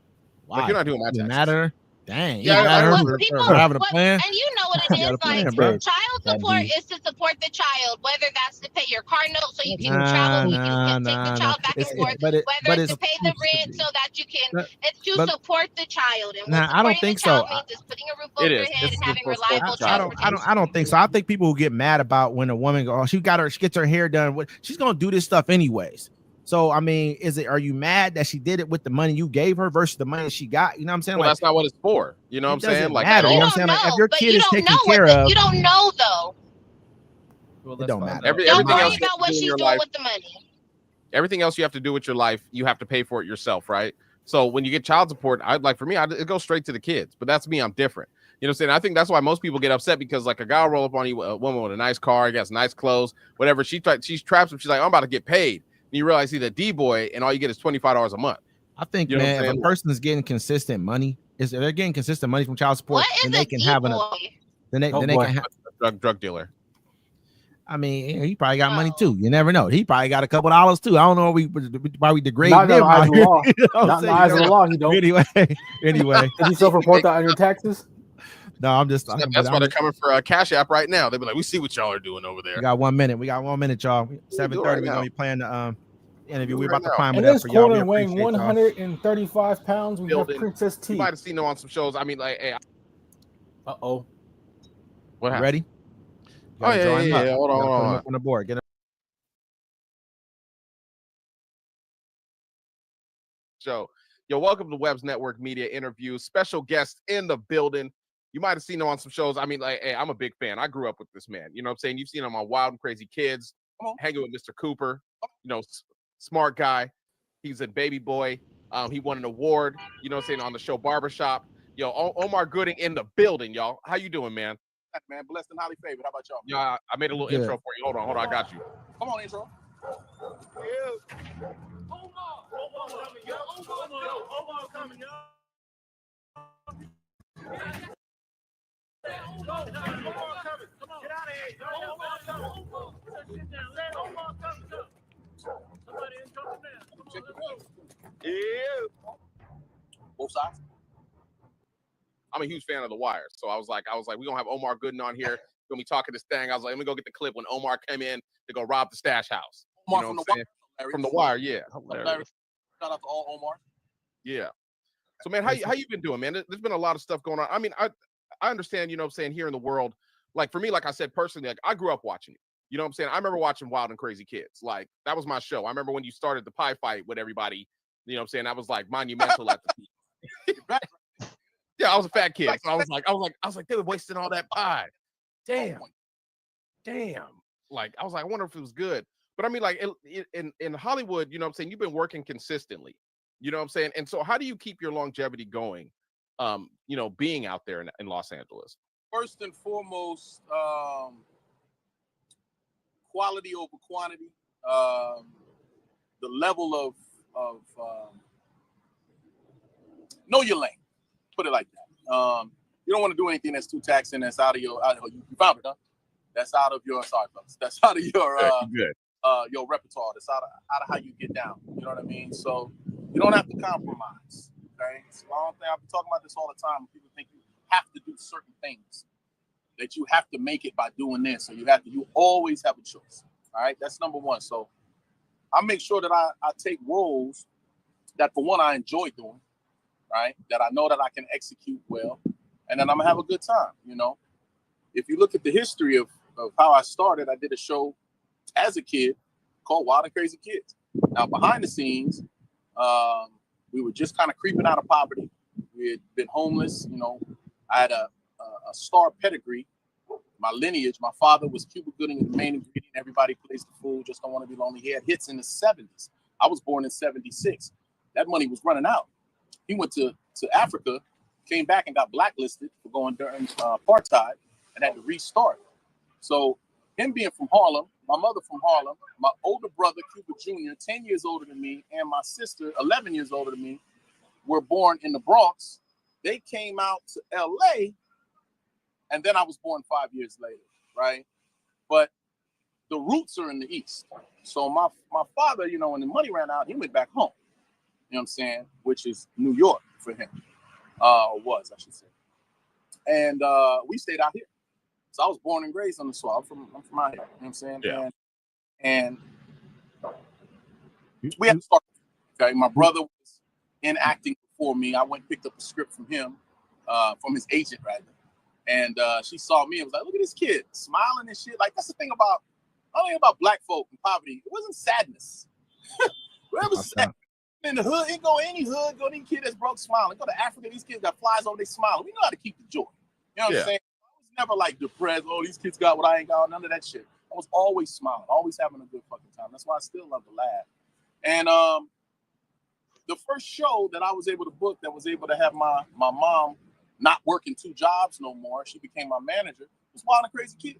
Speaker 4: you're not doing my
Speaker 3: Doesn't
Speaker 4: taxes.
Speaker 3: matter. Dang,
Speaker 4: Yeah,
Speaker 3: you
Speaker 4: I
Speaker 3: mad
Speaker 4: heard
Speaker 3: her
Speaker 1: people-
Speaker 3: for having a
Speaker 1: what-
Speaker 3: plan.
Speaker 1: And you know what it
Speaker 3: You got
Speaker 1: is.
Speaker 3: a plan,
Speaker 1: Like,
Speaker 3: bro.
Speaker 1: child support is to support the child, whether that's to pay your car note so you can travel, you can take the child back and forth, whether it's to pay the rent so that you can. It's to support the child. And what
Speaker 3: I don't
Speaker 1: supporting
Speaker 3: think
Speaker 1: the child
Speaker 3: so.
Speaker 1: means is putting a roof over your head and having reliable transportation.
Speaker 3: I don't think so. I think people will get mad about when a woman goes, oh, she gets her hair done. She's gonna do this stuff anyways. So I mean, are you mad that she did it with the money you gave her versus the money she got? You know what I'm saying?
Speaker 4: Well,
Speaker 3: Like,
Speaker 4: that's not what it's for. You know what I'm saying? Like,
Speaker 3: matter.
Speaker 4: at
Speaker 3: You know
Speaker 4: all.
Speaker 3: what I'm saying? Like, if your kid is taken care of,
Speaker 1: you don't know though.
Speaker 2: Well,
Speaker 3: it don't matter.
Speaker 4: Everything
Speaker 1: Don't worry
Speaker 4: else
Speaker 1: about what she's doing with the money.
Speaker 4: Everything else you have to do with your life, you have to pay for it yourself, right? So when you get child support, it goes straight to the kids. But that's me. I'm different. You know what I'm saying? I think that's why most people get upset because like a guy will roll up on you, a woman with a nice car, gets nice clothes, whatever. She's traps him. She's like, I'm about to get paid. And you realize he's a D boy, and all you get is $25 a month.
Speaker 3: I think, man, if a person is getting consistent money, if they're getting consistent money from child support, then they can have then they can have
Speaker 4: drug dealer.
Speaker 3: I mean, he probably got money too. You never know. He probably got a couple dollars too. I don't know why we degrade him.
Speaker 5: Not in the eyes of the law. He don't.
Speaker 3: Anyway.
Speaker 5: Did you self-report that on your taxes?
Speaker 3: No, I'm just.
Speaker 4: That's why they're coming for a Cash App right now. They'll be like, we see what y'all are doing over there.
Speaker 3: We got 1 minute. We got 1 minute, y'all. 7:30. We're gonna be playing the interview. We're about to climb it up for y'all.
Speaker 5: Corner weighing 135 pounds. We have Princess T.
Speaker 4: You might have seen them on some shows. I mean, like, hey.
Speaker 5: Uh-oh.
Speaker 4: What happened?
Speaker 3: Ready?
Speaker 4: Oh, yeah. Hold on.
Speaker 3: Put them up on the board. Get them.
Speaker 4: Show. Yo, welcome to Webb's Network Media Interview. Special guest in the building. You might have seen him on some shows. I mean, like, hey, I'm a big fan. I grew up with this man. You know what I'm saying? You've seen him on Wild and Crazy Kids, hanging with Mr. Cooper. You know, smart guy. He's a baby boy. He won an award, you know what I'm saying, on the show Barbershop. Yo, Omar Gooding in the building, y'all. How you doing, man?
Speaker 6: Man, blessed and highly favored. How about y'all?
Speaker 4: Yeah, I made a little intro for you. Hold on, I got you.
Speaker 6: Come on, intro. Omar coming, Both sides.
Speaker 4: I'm a huge fan of The Wire, so I was like, we're gonna have Omar Gooding on here. We're gonna be talking this thing. I was like, let me go get the clip when Omar came in to go rob the stash house.
Speaker 6: Omar from The Wire.
Speaker 4: from The Wire. Yeah,
Speaker 2: Hilarious.
Speaker 6: Shout out to all Omar.
Speaker 4: yeah. So, man, how you been doing, man? There's been a lot of stuff going on. I mean, I understand, you know what I'm saying, here in the world. Like, for me, like I said, personally, like, I grew up watching it. You know what I'm saying? I remember watching Wild and Crazy Kids. Like, that was my show. I remember when you started the pie fight with everybody. You know what I'm saying? That was, like, monumental at the peak. Yeah, I was a fat kid. So I was like, they were wasting all that pie. Damn. Like, I was like, I wonder if it was good. But I mean, like, in Hollywood, you know what I'm saying, you've been working consistently. You know what I'm saying? And so how do you keep your longevity going, you know, being out there in Los Angeles?
Speaker 6: First and foremost, quality over quantity. The level of know your lane. Put it like that. You don't want to do anything that's too taxing. That's out of your. You found it, huh? That's out of your. Sorry, folks. That's out of your repertoire. That's out of how you get down. You know what I mean? So you don't have to compromise. Okay. So I don't think I've been talking about this all the time. People think you have to do certain things. That you have to make it by doing this. So you always have a choice. All right. That's number one. So I make sure that I take roles that, for one, I enjoy doing. Right. That I know that I can execute well. And then I'm gonna have a good time. You know, if you look at the history of how I started, I did a show as a kid called Wild and Crazy Kids. Now, behind the scenes, we were just kind of creeping out of poverty. We had been homeless. You know, I had a star pedigree. My lineage, my father was Cuba Gooding, the main ingredient. Everybody plays the fool, just don't want to be lonely. He had hits in the 70s. I was born in 76. That money was running out. He went to Africa, came back and got blacklisted for going during apartheid and had to restart. So him being from Harlem, my mother from Harlem, my older brother, Cuba Jr., 10 years older than me, and my sister, 11 years older than me, were born in the Bronx. They came out to LA, and then I was born 5 years later, right? But the roots are in the East. So my father, you know, when the money ran out, he went back home, you know what I'm saying, which is New York for him, or was, I should say. And we stayed out here. So I was born and raised on the soil. I'm from out here, you know what I'm saying?
Speaker 4: Yeah.
Speaker 6: And we had to start. Okay, my brother was in acting before me. I went and picked up a script from him, from his agent, rather. And she saw me and was like, look at this kid smiling and shit. Like, that's the thing about, I don't think about black folk and poverty. It wasn't sadness. It was sad. In the hood, it go any hood, go any kid that's broke smiling. Go to Africa, these kids got flies over, they smiling. We know how to keep the joy. You know what I'm saying? I was never like depressed. Oh, these kids got what I ain't got. None of that shit. I was always smiling, always having a good fucking time. That's why I still love to laugh. And the first show that I was able to book that was able to have my mom not working 2 jobs no more, she became my manager, was Wild and Crazy Kids.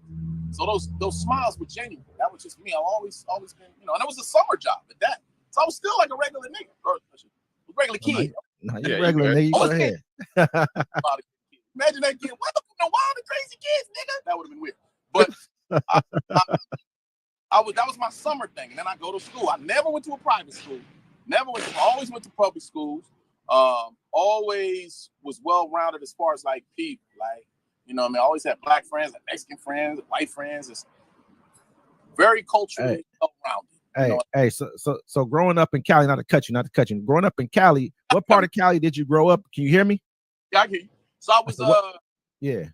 Speaker 6: So those smiles were genuine. That was just me. I've always been, you know, and it was a summer job at that. So I was still like a regular nigga, or a regular kid.
Speaker 3: No, you're regular nigga. Go ahead.
Speaker 6: Imagine that kid. Welcome to Wild and Crazy Kids, nigga. That would have been weird. But that was my summer thing. And then I go to school. I never went to a private school. Always went to public schools. Always was well-rounded as far as like people. Like, you know what I mean? I always had black friends, and Mexican friends, and white friends. It's very culturally well-rounded.
Speaker 3: So growing up in Cali, not to cut you. Growing up in Cali, what part of Cali did you grow up? Can you hear me?
Speaker 6: Yeah, I hear you. So I was
Speaker 3: yeah.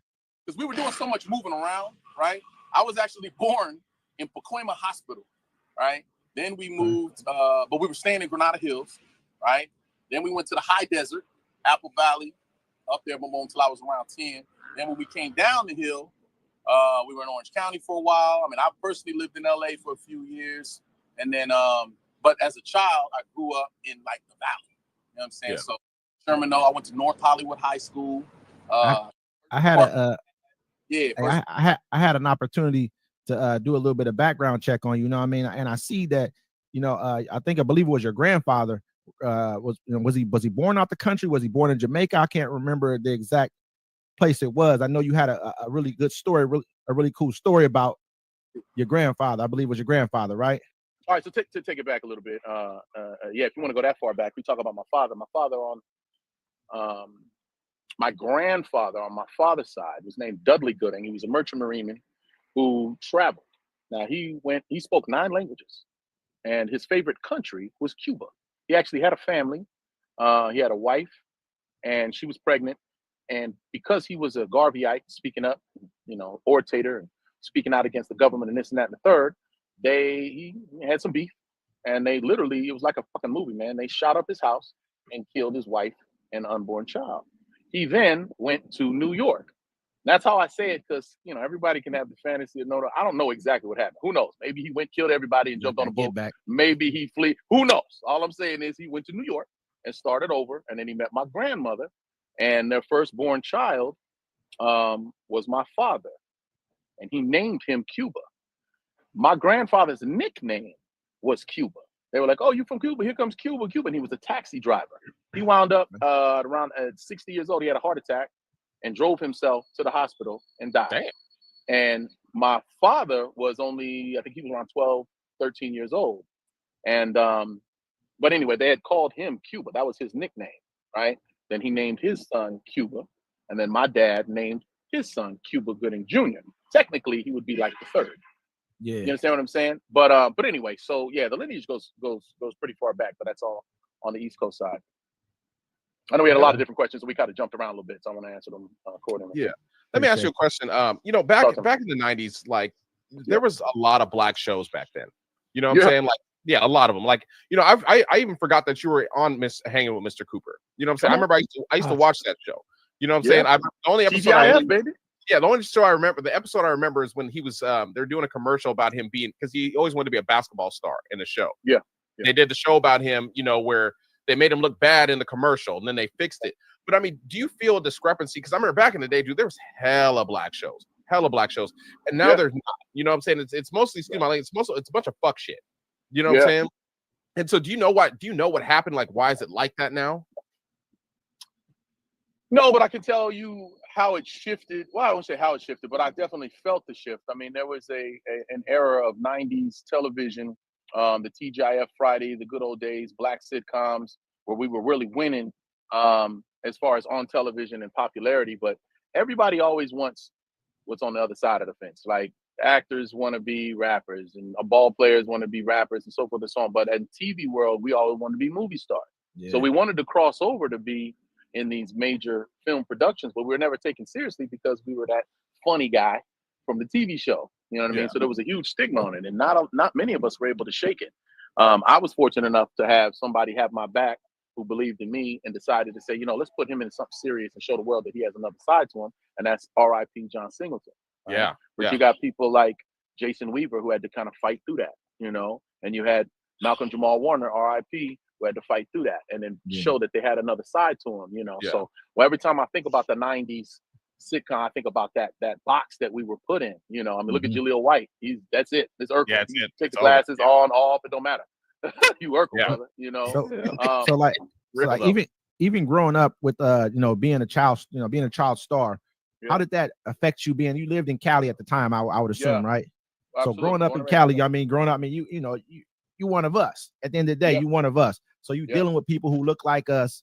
Speaker 6: Because we were doing so much moving around, right? I was actually born in Pacoima Hospital, right? Then we moved, but we were staying in Granada Hills, right? Then we went to the high desert, Apple Valley, up there until I was around 10. Then when we came down the hill, we were in Orange County for a while. I mean, I personally lived in LA for a few years. And then, but as a child, I grew up in like the valley. You know what I'm saying? Yeah. So Sherman, I went to North Hollywood High School.
Speaker 3: I had I had an opportunity to do a little bit of background check on you, know what I mean? And I see that, you know, I believe it was your grandfather. Was he born out the country? Was he born in Jamaica? I can't remember the exact place it was. I know you had a really good story, a really cool story about your grandfather. I believe it was your grandfather, right?
Speaker 6: All right, so to take it back a little bit, yeah, if you want to go that far back, we talk about my father. My father on my grandfather on my father's side was named Dudley Gooding. He was a merchant marineman who traveled. Now he spoke 9 languages. and his favorite country was Cuba. He actually had a family. He had a wife, and she was pregnant. And because he was a Garveyite, speaking up, orator, and speaking out against the government and this and that and the third, he had some beef, and they literally, it was like a fucking movie, man. They shot up his house and killed his wife and unborn child. He then went to New York. That's how I say it, because everybody can have the fantasy of no. I don't know exactly what happened. Who knows? Maybe he went, killed everybody, and jumped on a boat.
Speaker 3: Back.
Speaker 6: Maybe he flee. Who knows? All I'm saying is he went to New York and started over, and then he met my grandmother, and their firstborn child was my father, and he named him Cuba. My grandfather's nickname was Cuba. They were like, "Oh, you from Cuba? Here comes Cuba, Cuba." And he was a taxi driver. He wound up around 60 years old. He had a heart attack and drove himself to the hospital and died.
Speaker 4: Damn.
Speaker 6: And my father was only, I think he was around 12, 13 years old. And but anyway, they had called him Cuba. That was his nickname, right? Then he named his son Cuba, and then my dad named his son Cuba Gooding Jr. Technically, he would be like the third.
Speaker 3: Yeah.
Speaker 6: You understand what I'm saying? But anyway, so yeah, the lineage goes pretty far back, but that's all on the East Coast side. I know we had a lot of different questions, so we kind of jumped around a little bit, so I want to answer them accordingly.
Speaker 4: Yeah. Let me ask you a question. Back in the 90s, like there was a lot of black shows back then. You know what I'm saying? Like, yeah, a lot of them. Like, I even forgot that you were on hanging with Mr. Cooper. You know what I'm saying? I remember I used to watch that show. You know what I'm saying? The only episode the only show I remember, the episode I remember is when he was they're doing a commercial about him being, because he always wanted to be a basketball star in the show.
Speaker 6: Yeah.
Speaker 4: They did the show about him, where they made him look bad in the commercial, and then they fixed it. But I mean, do you feel a discrepancy? Because I remember back in the day, dude, there was hella black shows, and now there's not. You know what I'm saying? It's mostly, it's a bunch of fuck shit. You know what I'm saying? And so, do you know what happened? Like, why is it like that now?
Speaker 6: No, but I can tell you how it shifted. Well, I won't say how it shifted, but I definitely felt the shift. I mean, there was an era of 90s television, the TGIF Friday, the good old days, black sitcoms, where we were really winning as far as on television and popularity. But everybody always wants what's on the other side of the fence. Like, actors want to be rappers, and ball players want to be rappers, and so forth and so on. But in TV world, we always want to be movie stars. Yeah. So we wanted to cross over to be in these major film productions, but we were never taken seriously because we were that funny guy from the TV show. You know what I mean? So there was a huge stigma on it, and not many of us were able to shake it. I was fortunate enough to have somebody have my back who believed in me and decided to say, let's put him into something serious and show the world that he has another side to him, and that's R.I.P. John Singleton. Right?
Speaker 4: Yeah.
Speaker 6: But you got people like Jason Weaver who had to kind of fight through that, and you had Malcolm Jamal Warner, R.I.P., who had to fight through that and then show that they had another side to him, So every time I think about the 90s sitcom, I think about that box that we were put in, I mean, look at Jaleel White. That's it. It's Urkel.
Speaker 4: Yeah,
Speaker 6: take the glasses on, off, it don't matter. You Urkel, brother,
Speaker 3: So even growing up with being a child star, how did that affect you? You lived in Cali at the time, I would assume, right? Absolutely. So growing up in Cali, you one of us. At the end of the day, you one of us. So you dealing with people who look like us.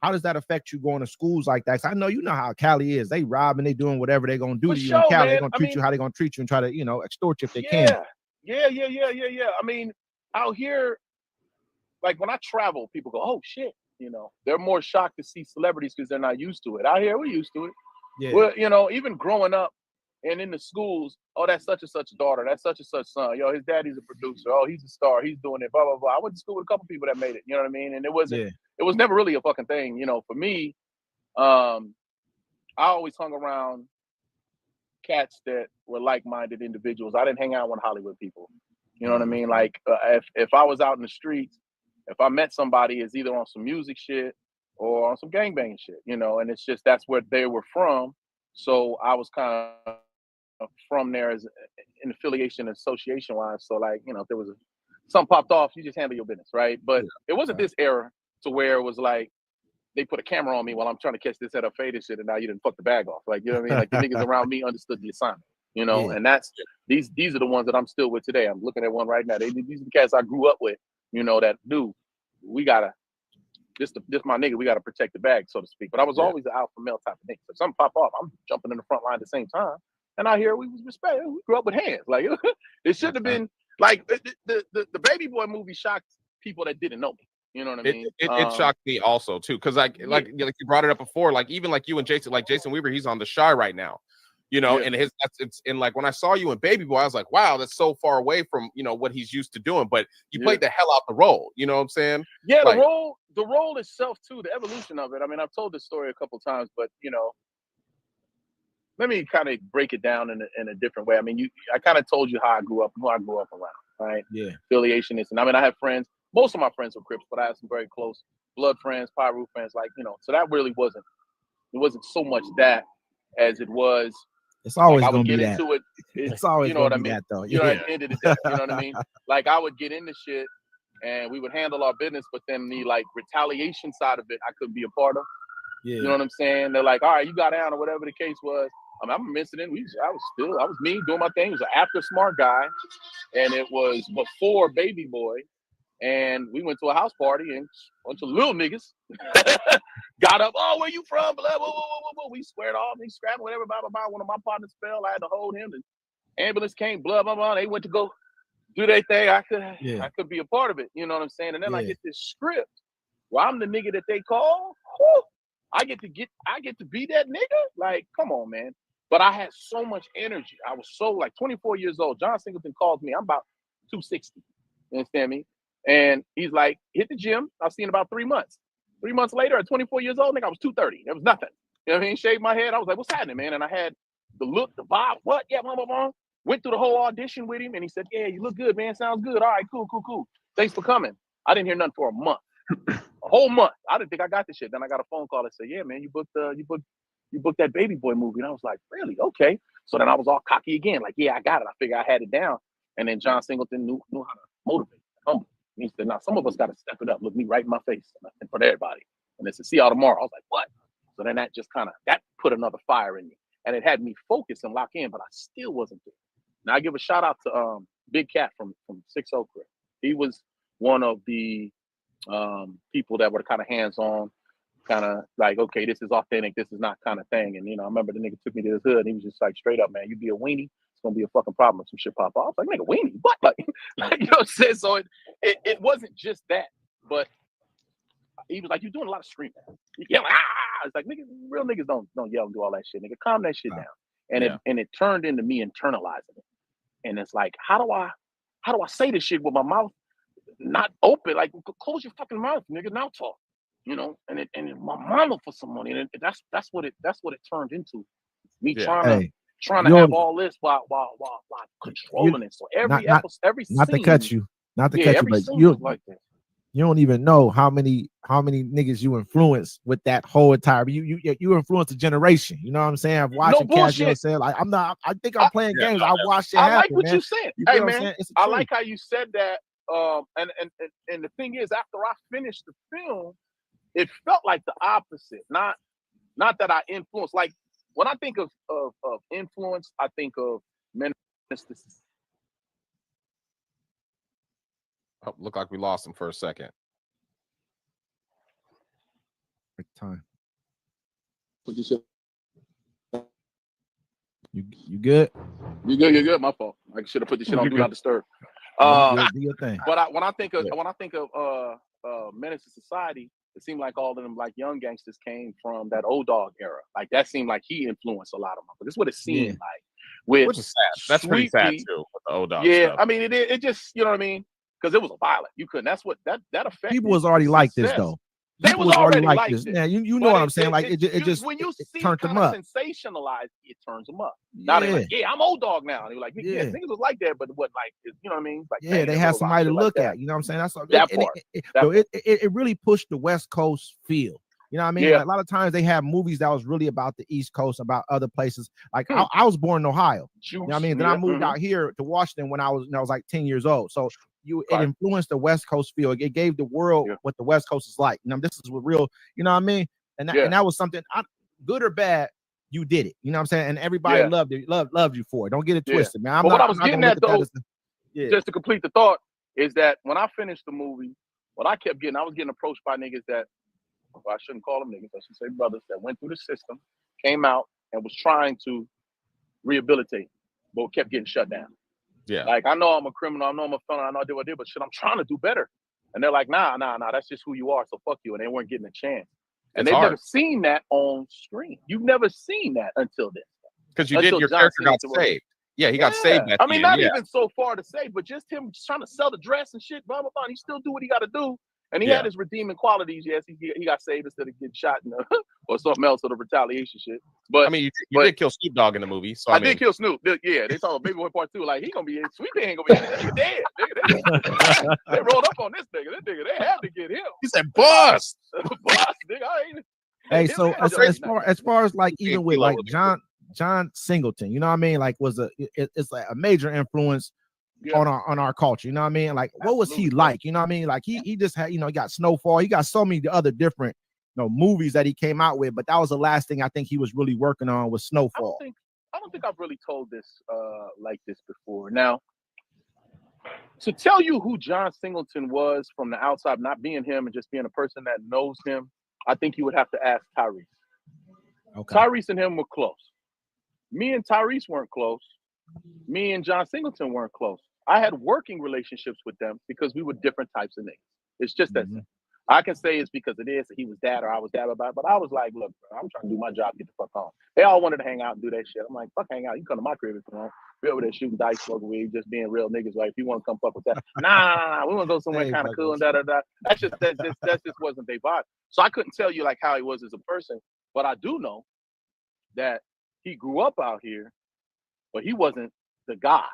Speaker 3: How does that affect you going to schools like that? 'Cause I know how Cali is. They rob and they doing whatever they're gonna do to you in Cali. They're gonna treat you how they're gonna treat you and try to extort you if they can.
Speaker 6: Yeah. I mean, out here, like when I travel, people go, "Oh shit," they're more shocked to see celebrities because they're not used to it. Out here, we're used to it. Yeah. Well, even growing up and in the schools, oh, that's such and such daughter, that's such and such son. Yo, his daddy's a producer. Oh, he's a star. He's doing it. Blah blah blah. I went to school with a couple people that made it. You know what I mean? And it was never really a fucking thing. For me, I always hung around cats that were like-minded individuals. I didn't hang out with Hollywood people. You know what I mean? Like if I was out in the streets, if I met somebody, it's either on some music shit or on some gangbanging shit. And it's just that's where they were from. So I was kind of from there as an affiliation association wise. So like, if there was something popped off, you just handle your business, right? But it wasn't this era to where it was like they put a camera on me while I'm trying to catch this at a faded shit, and now you didn't fuck the bag off. Like, you know what I mean? Like the niggas around me understood the assignment, and that's these are the ones that I'm still with today. I'm looking at one right now. These are the cats I grew up with, that dude, we gotta this my nigga, we gotta protect the bag, so to speak. But I was always an alpha male type of nigga. So if something pop off, I'm jumping in the front line at the same time. And out here we was respect. We grew up with hands. Like it shouldn't have been Like the Baby Boy movie shocked people that didn't know me. You know what I mean?
Speaker 4: It shocked me also too, because like you brought it up before, like even like you and Jason, like Jason Weaver, he's on The Chi right now, you know, and it's like when I saw you in Baby Boy, I was like, wow, that's so far away from what he's used to doing, but you played the hell out the role. You know what I'm saying?
Speaker 6: Yeah,
Speaker 4: like,
Speaker 6: the role itself too, the evolution of it. I mean, I've told this story a couple times, but let me kind of break it down in a different way. I mean, I kind of told you how I grew up, who I grew up around, right?
Speaker 3: Yeah.
Speaker 6: Affiliation is, and I mean, I have friends. Most of my friends were Crips, but I have some very close blood friends, Pyru friends, like so that really wasn't. It wasn't so much that as it was.
Speaker 3: It's always
Speaker 6: like I would
Speaker 3: gonna
Speaker 6: get
Speaker 3: be that.
Speaker 6: into it.
Speaker 3: It's always
Speaker 6: what I
Speaker 3: be
Speaker 6: mean?
Speaker 3: that though.
Speaker 6: At the end of the day, you know what I mean? Like I would get into shit and we would handle our business, but then the like retaliation side of it, I couldn't be a part of.
Speaker 3: Yeah.
Speaker 6: You know what I'm saying? They're like, all right, you got down or whatever the case was. I mean, I'm missing it. I was me doing my thing. It was an after Smart Guy, and it was before Baby Boy. And we went to a house party, and a bunch of little niggas got up. Oh, where you from? Blah, blah, blah, blah, blah. We squared off. We scrambled, whatever, blah, blah, blah. One of my partners fell. I had to hold him. And ambulance came, blah, blah, blah. They went to go do their thing. I could be a part of it. You know what I'm saying? And then I get this script where I'm the nigga that they call. Whew, I get to be that nigga. Like, come on, man. But I had so much energy. I was so like 24 years old. John Singleton calls me. I'm about 260. You understand me? And he's like, hit the gym. I'll see you in about 3 months. 3 months later, at 24 years old, I think I was 230. There was nothing. You know what I mean? Shaved my head. I was like, what's happening, man? And I had the look, the vibe. What? Yeah, blah, blah, blah. Went through the whole audition with him. And he said, yeah, you look good, man. Sounds good. All right, cool. Thanks for coming. I didn't hear nothing for a month. A whole month. I didn't think I got this shit. Then I got a phone call that said, yeah, man, you booked that Baby Boy movie. And I was like, really? Okay. So then I was all cocky again. Like, yeah, I got it. I figured I had it down. And then John Singleton knew how to motivate. Humble. He said, now some of us got to step it up. Look me right in my face in front of everybody. And they said, see y'all tomorrow. I was like, what? So then that just that put another fire in me. And it had me focus and lock in, but I still wasn't there. Now I give a shout out to Big Cat from 6 Oak Crib. He was one of the people that were kind of hands-on, kind of like, okay, this is authentic, this is not kind of thing. And I remember the nigga took me to his hood and he was just like, straight up, man, you be a weenie, it's gonna be a fucking problem if some shit pop off. I was like, nigga, weenie, what? Like you know what I'm saying? So it wasn't just that, but he was like, you're doing a lot of screaming. You yell, ah! It's like, nigga, real niggas don't yell and do all that shit, nigga. Calm that shit down. And it turned into me internalizing it. And it's like, how do I say this shit with my mouth not open? Like, close your fucking mouth, nigga. Now talk. And my mama for some money. And that's what it turned into. Me trying to have all this while controlling it. So every episode, every scene.
Speaker 3: Not to cut you, but you like that. You don't even know how many niggas you influence with that whole entire. You influence a generation. You know what I'm saying? I've watched Casio say like I think I'm playing games. I watched it happen.
Speaker 6: I like what you're saying. Hey man, I like how you said that. And the thing is, after I finished the film, it felt like the opposite. Not that I influenced. Like when I think of influence, I think of ministers.
Speaker 4: Oh, look like we lost him for a second.
Speaker 3: Time.
Speaker 6: You
Speaker 3: good?
Speaker 6: You good. My fault. I should have put this shit on Do Not Disturb.
Speaker 3: Do your thing.
Speaker 6: But when I think of Menace to Society, it seemed like all of them like young gangsters came from that old dog era. Like that seemed like he influenced a lot of them. But this is what it seemed like. Which is sad.
Speaker 4: That's pretty sad too. With the old dog.
Speaker 6: Yeah,
Speaker 4: stuff.
Speaker 6: I mean it just you know what I mean. Because it was violent. You couldn't. That's what that affected.
Speaker 3: People was already like this though.
Speaker 6: They was already like this.
Speaker 3: Yeah, you know what I'm saying? Like it just
Speaker 6: when you see
Speaker 3: turned them up.
Speaker 6: Sensationalized, it turns them up. Now they're like, yeah, I'm old dog now. And they're like, yeah, niggas was like that, but what like you know what I mean? Like,
Speaker 3: yeah, they had somebody to look at. You know what I'm saying? That's
Speaker 6: that part.
Speaker 3: It really pushed the West Coast feel. You know what I mean?
Speaker 6: Yeah.
Speaker 3: Like, a lot of times they have movies that was really about the East Coast, about other places. Like I was born in Ohio. You know what I mean? Then I moved out here to Washington when I was like 10 years old. So it influenced the West Coast feel. It gave the world what the West Coast is like. This is what real, you know what I mean? And that was something, good or bad, you did it. You know what I'm saying? And everybody loved it, loved you for it. Don't get it twisted, man.
Speaker 6: What I was getting at though, just to complete the thought, is that when I finished the movie, what I kept getting, I was getting approached by niggas that, well, I shouldn't call them niggas, I should say brothers that went through the system, came out and was trying to rehabilitate, but kept getting shut down.
Speaker 4: Yeah.
Speaker 6: Like, I know I'm a criminal, I know I'm a felon, I know I did what I did, but shit, I'm trying to do better. And they're like, nah, that's just who you are. So fuck you. And they weren't getting a chance. And they've never seen that on screen. You've never seen that until this.
Speaker 4: Because your character got saved. Yeah, he got saved.
Speaker 6: I mean, not even so far to say, but just him trying to sell the dress and shit, blah, blah, blah. He still do what he got to do. And he had his redeeming qualities. Yes, he got saved instead of getting shot or something else or the retaliation shit. But
Speaker 4: I mean, you did kill Snoop Dogg in the movie. So I
Speaker 6: did kill Snoop. Yeah, they saw a Baby Boy Part 2. Like, he gonna be in. Sweet Pea ain't gonna be in. He dead. Nigga, they rolled up on this nigga. This nigga, they had to get him.
Speaker 4: He said, "Bust,
Speaker 6: bust, nigga." I ain't.
Speaker 3: Hey, so as far as like even with like John Singleton, you know what I mean? Like it's like a major influence on our culture, you know what I mean? Like what was he like? You know what I mean? Like he just had, he got Snowfall, he got so many other different movies that he came out with, but that was the last thing I think he was really working on was Snowfall.
Speaker 6: I don't think I've really told this like this before. Now, to tell you who John Singleton was from the outside, not being him and just being a person that knows him, I think you would have to ask Tyrese. Okay. Tyrese and him were close. Me and Tyrese weren't close. Me and John Singleton weren't close. I had working relationships with them because we were different types of niggas. It's just that simple. I can say it's because it is that he was dad or I was dad, but I was like, look, bro, I'm trying to do my job, get the fuck home. They all wanted to hang out and do that shit. I'm like, fuck hang out. You come to my crib if you want. Be over there shooting dice, smoking weed, just being real niggas. Like, if you want to come fuck with that, nah, we want to go somewhere kind of cool and da. That just wasn't their vibe. So I couldn't tell you like how he was as a person, but I do know that he grew up out here, but he wasn't the guy.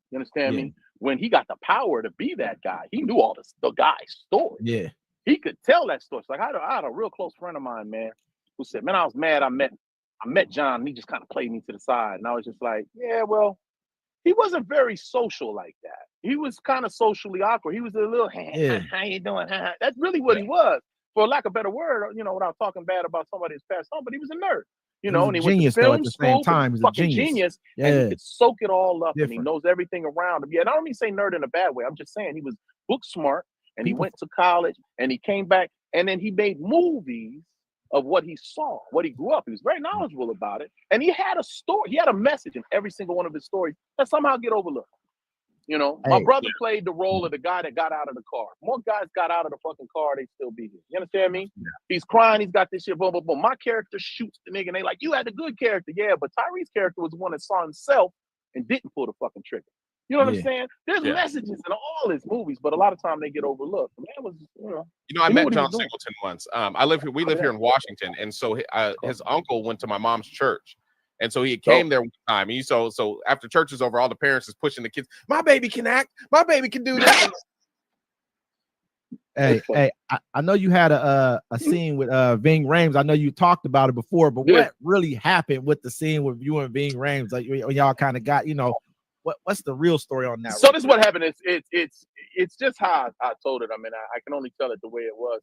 Speaker 6: You understand me? When he got the power to be that guy, he knew all the guy's story.
Speaker 3: Yeah.
Speaker 6: He could tell that story. Like I had a real close friend of mine, man, who said, man, I was mad. I met John and he just kind of played me to the side. And I was just like, yeah, well, he wasn't very social like that. He was kind of socially awkward. He was a little, how you doing? That's really what he was. For lack of a better word, without talking bad about somebody that's passed on, but he was a nerd. And he went to film school, he's a fucking genius, and he could soak it all up, and he knows everything around him. Yeah, and I don't mean say nerd in a bad way. I'm just saying he was book smart, and he went to college, and he came back, and then he made movies of what he saw, what he grew up. He was very knowledgeable about it, and he had a story. He had a message in every single one of his stories that somehow get overlooked. My brother played the role of the guy that got out of the car. More guys got out of the fucking car, they still be here. You understand me? Yeah. He's crying, he's got this shit, boom, boom, boom. My character shoots the nigga, and they like, you had a good character. Yeah, but Tyrese's character was the one that saw himself and didn't pull the fucking trigger. You know what I'm saying? There's messages in all his movies, but a lot of time they get overlooked. The man was,
Speaker 4: I met John Singleton once. We live here in Washington, and so his uncle went to my mom's church. And so he came there one time. So after church is over, all the parents is pushing the kids. My baby can act. My baby can do that.
Speaker 3: Hey, I know you had a scene with Ving Rhames. I know you talked about it before, but what really happened with the scene with you and Ving Rhames? Like y'all kind of got, what's the real story on that?
Speaker 6: So this is what happened. It's just how I told it. I mean, I can only tell it the way it was.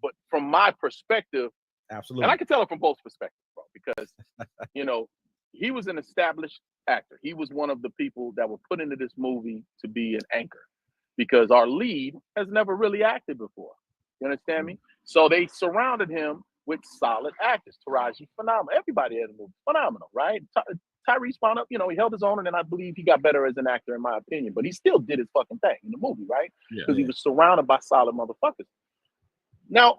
Speaker 6: But from my perspective,
Speaker 3: absolutely,
Speaker 6: and I can tell it from both perspectives, bro, because he was an established actor. He was one of the people that were put into this movie to be an anchor, because our lead has never really acted before. You understand me? So they surrounded him with solid actors. Taraji, phenomenal. Everybody in the movie, phenomenal, right? Tyrese found up, he held his own, and then I believe he got better as an actor, in my opinion. But he still did his fucking thing in the movie, right? Because he was surrounded by solid motherfuckers. Now,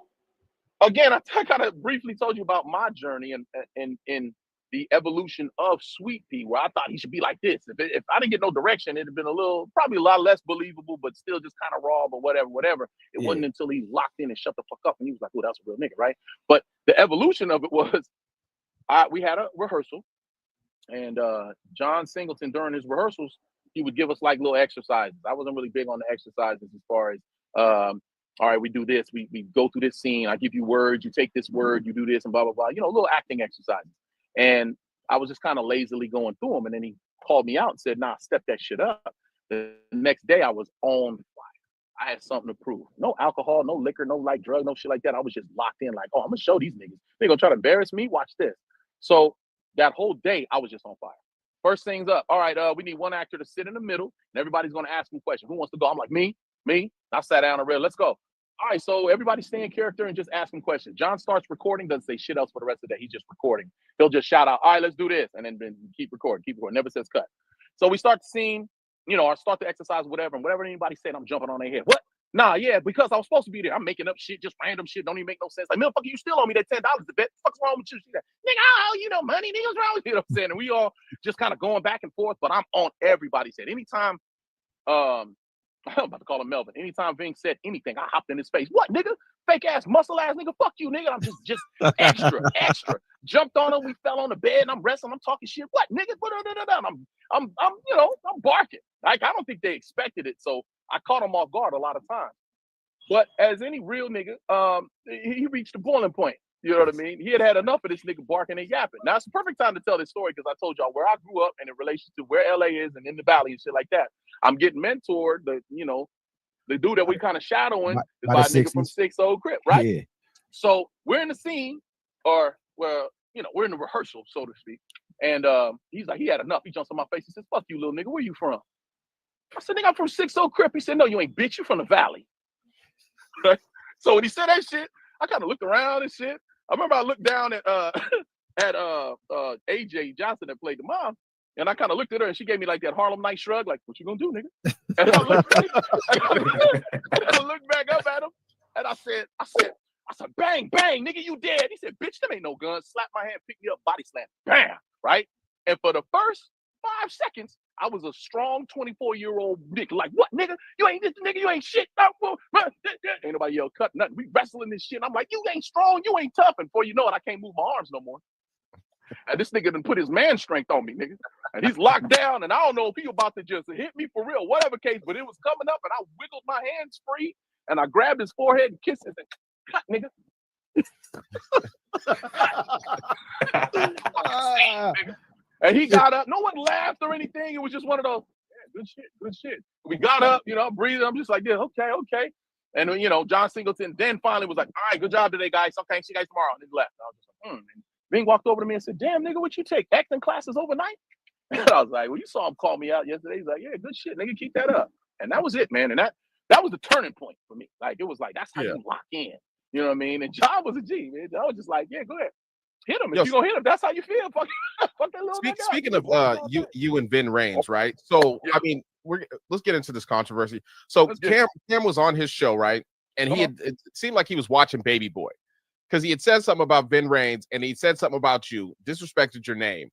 Speaker 6: again, I kind of briefly told you about my journey in the evolution of Sweet Pea, where I thought he should be like this. If I didn't get no direction, it'd have been probably a lot less believable, but still just kind of raw, but whatever. It wasn't until he locked in and shut the fuck up, and he was like, oh, that's a real nigga, right? But the evolution of it was, we had a rehearsal, and John Singleton, during his rehearsals, he would give us like little exercises. I wasn't really big on the exercises as far as, all right, we do this, we go through this scene, I give you words, you take this word, you do this, and blah, blah, blah, little acting exercises. And I was just kind of lazily going through them. And then he called me out and said, nah, step that shit up. The next day I was on fire. I had something to prove. No alcohol, no liquor, no light drug, no shit like that. I was just locked in like, oh, I'm going to show these niggas. They're going to try to embarrass me. Watch this. So that whole day I was just on fire. First things up. All right, we need one actor to sit in the middle, and everybody's going to ask him questions. Who wants to go? I'm like, me. I sat down and read, let's go. All right, so everybody stay in character and just ask him questions. John starts recording, doesn't say shit else for the rest of the day. He's just recording. He'll just shout out, all right, let's do this. And then keep recording. Never says cut. So we start the scene. or start to exercise, whatever, and whatever anybody said, I'm jumping on their head. What? Nah, yeah, because I was supposed to be there. I'm making up shit, just random shit, don't even make no sense. Like, motherfucker, you still owe me that $10 to bet. What's wrong with you? She like, nigga, I owe you no money. Nigga, what's wrong with you? You know what I'm saying? And we all just kind of going back and forth, but I'm on everybody's head. Anytime, I'm about to call him Melvin. Anytime Ving said anything, I hopped in his face. What, nigga? Fake ass, muscle ass nigga. Fuck you, nigga. I'm just extra. Jumped on him. We fell on the bed and I'm wrestling. I'm talking shit. What, nigga? I'm barking. Like, I don't think they expected it. So I caught him off guard a lot of times. But as any real nigga, he reached the boiling point. You know what I mean? He had enough of this nigga barking and yapping. Now, it's the perfect time to tell this story because I told y'all where I grew up and in relation to where LA is and in the valley and shit like that. I'm getting mentored, the dude that we kind of shadowing is by a nigga from 6-0 Crip, right? Yeah. So we're in the scene, or we're in the rehearsal, so to speak. And he's like, he had enough. He jumps on my face and says, fuck you, little nigga. Where you from? I said, nigga, I'm from 6-0 Crip. He said, no, you ain't, bitch. You from the valley. Right? So when he said that shit, I kind of looked around and shit. I remember I looked down at AJ Johnson that played the mom, and I kind of looked at her and she gave me like that Harlem Night shrug, like, what you gonna do, nigga? And I looked back up at him and I said, bang, bang, nigga, you dead. He said, bitch, them ain't no gun. Slapped my hand, picked me up, body slam, bam, right? And for the first 5 seconds, I was a strong 24-year-old nigga. Like, what, nigga? You ain't this nigga. You ain't shit. Ain't nobody yell cut nothing. We wrestling this shit. And I'm like, you ain't strong. You ain't tough. And before you know it, I can't move my arms no more. And this nigga done put his man strength on me, nigga. And he's locked down. And I don't know if he about to just hit me for real, whatever case. But it was coming up, and I wiggled my hands free, and I grabbed his forehead and kissed him. And cut, nigga. And he got up. No one laughed or anything. It was just one of those, yeah, good shit. We got up, breathing. I'm just like, yeah, okay. And, John Singleton then finally was like, all right, good job today, guys. Okay, see you guys tomorrow. And he left. I was just like, And Bing walked over to me and said, damn, nigga, what you take? Acting classes overnight? And I was like, well, you saw him call me out yesterday. He's like, yeah, good shit, nigga, keep that up. And that was it, man. And that was the turning point for me. Like, it was like, that's how you lock in. You know what I mean? And John was a G, man. I was just like, yeah, go ahead. Hit him. If you're going to hit him, that's how you feel. Fuck that little nigga.
Speaker 4: Speaking of you and Vin Raines, right? So, I mean, let's get into this controversy. So Cam was on his show, right? And it seemed like he was watching Baby Boy because he had said something about Vin Raines and he said something about you, disrespected your name.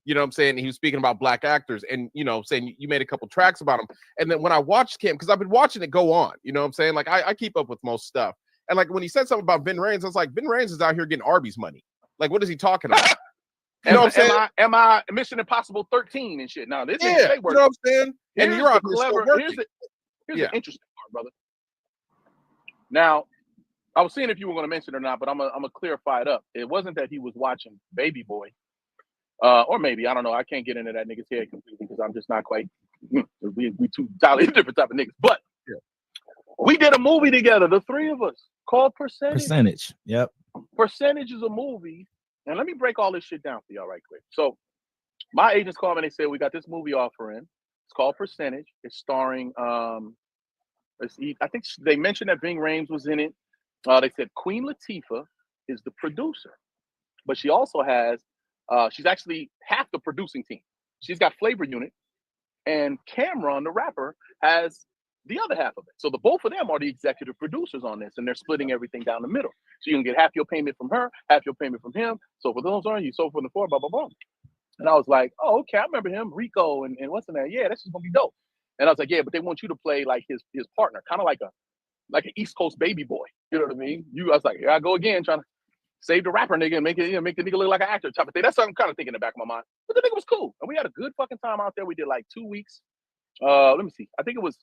Speaker 4: You know what I'm saying? He was speaking about black actors and, saying you made a couple tracks about him. And then when I watched Cam, because I've been watching it go on, you know what I'm saying? Like, I keep up with most stuff. And like when he said something about Vin Raines, I was like, Vin Raines is out here getting Arby's money. Like, what is he talking about? You know what I'm saying?
Speaker 6: Am I Mission Impossible 13 and shit? Now, this is
Speaker 4: you know what I'm saying? And you're out
Speaker 6: clever. Here's the interesting part, brother. Now, I was seeing if you were going to mention it or not, but I'm gonna clarify it up. It wasn't that he was watching Baby Boy, or maybe I don't know. I can't get into that nigga's head completely because I'm just not quite. We two entirely different type of niggas, but we did a movie together, the three of us, called Percentage.
Speaker 3: Yep.
Speaker 6: Percentage is a movie, and let me break all this shit down for y'all right quick. So, my agents called me and they said we got this movie offer in. It's called Percentage. It's starring I think they mentioned that Ving Rhames was in it. They said Queen Latifah is the producer, but she also has she's actually half the producing team. She's got Flavor Unit, and Cameron, the rapper, has the other half of it. So the both of them are the executive producers on this, and they're splitting everything down the middle. So you can get half your payment from her, half your payment from him. So for those on you, so for the four, blah, blah, blah. And I was like, oh, okay, I remember him, Rico, and what's in there? Yeah, that's just gonna be dope. And I was like, yeah, but they want you to play like his partner, kind of like an East Coast Baby Boy. You know what I mean? I was like, here I go again, trying to save the rapper nigga and make the nigga look like an actor type of thing. That's what I'm kind of thinking in the back of my mind. But the nigga was cool. And we had a good fucking time out there. We did like 2 weeks. Let me see. I think it was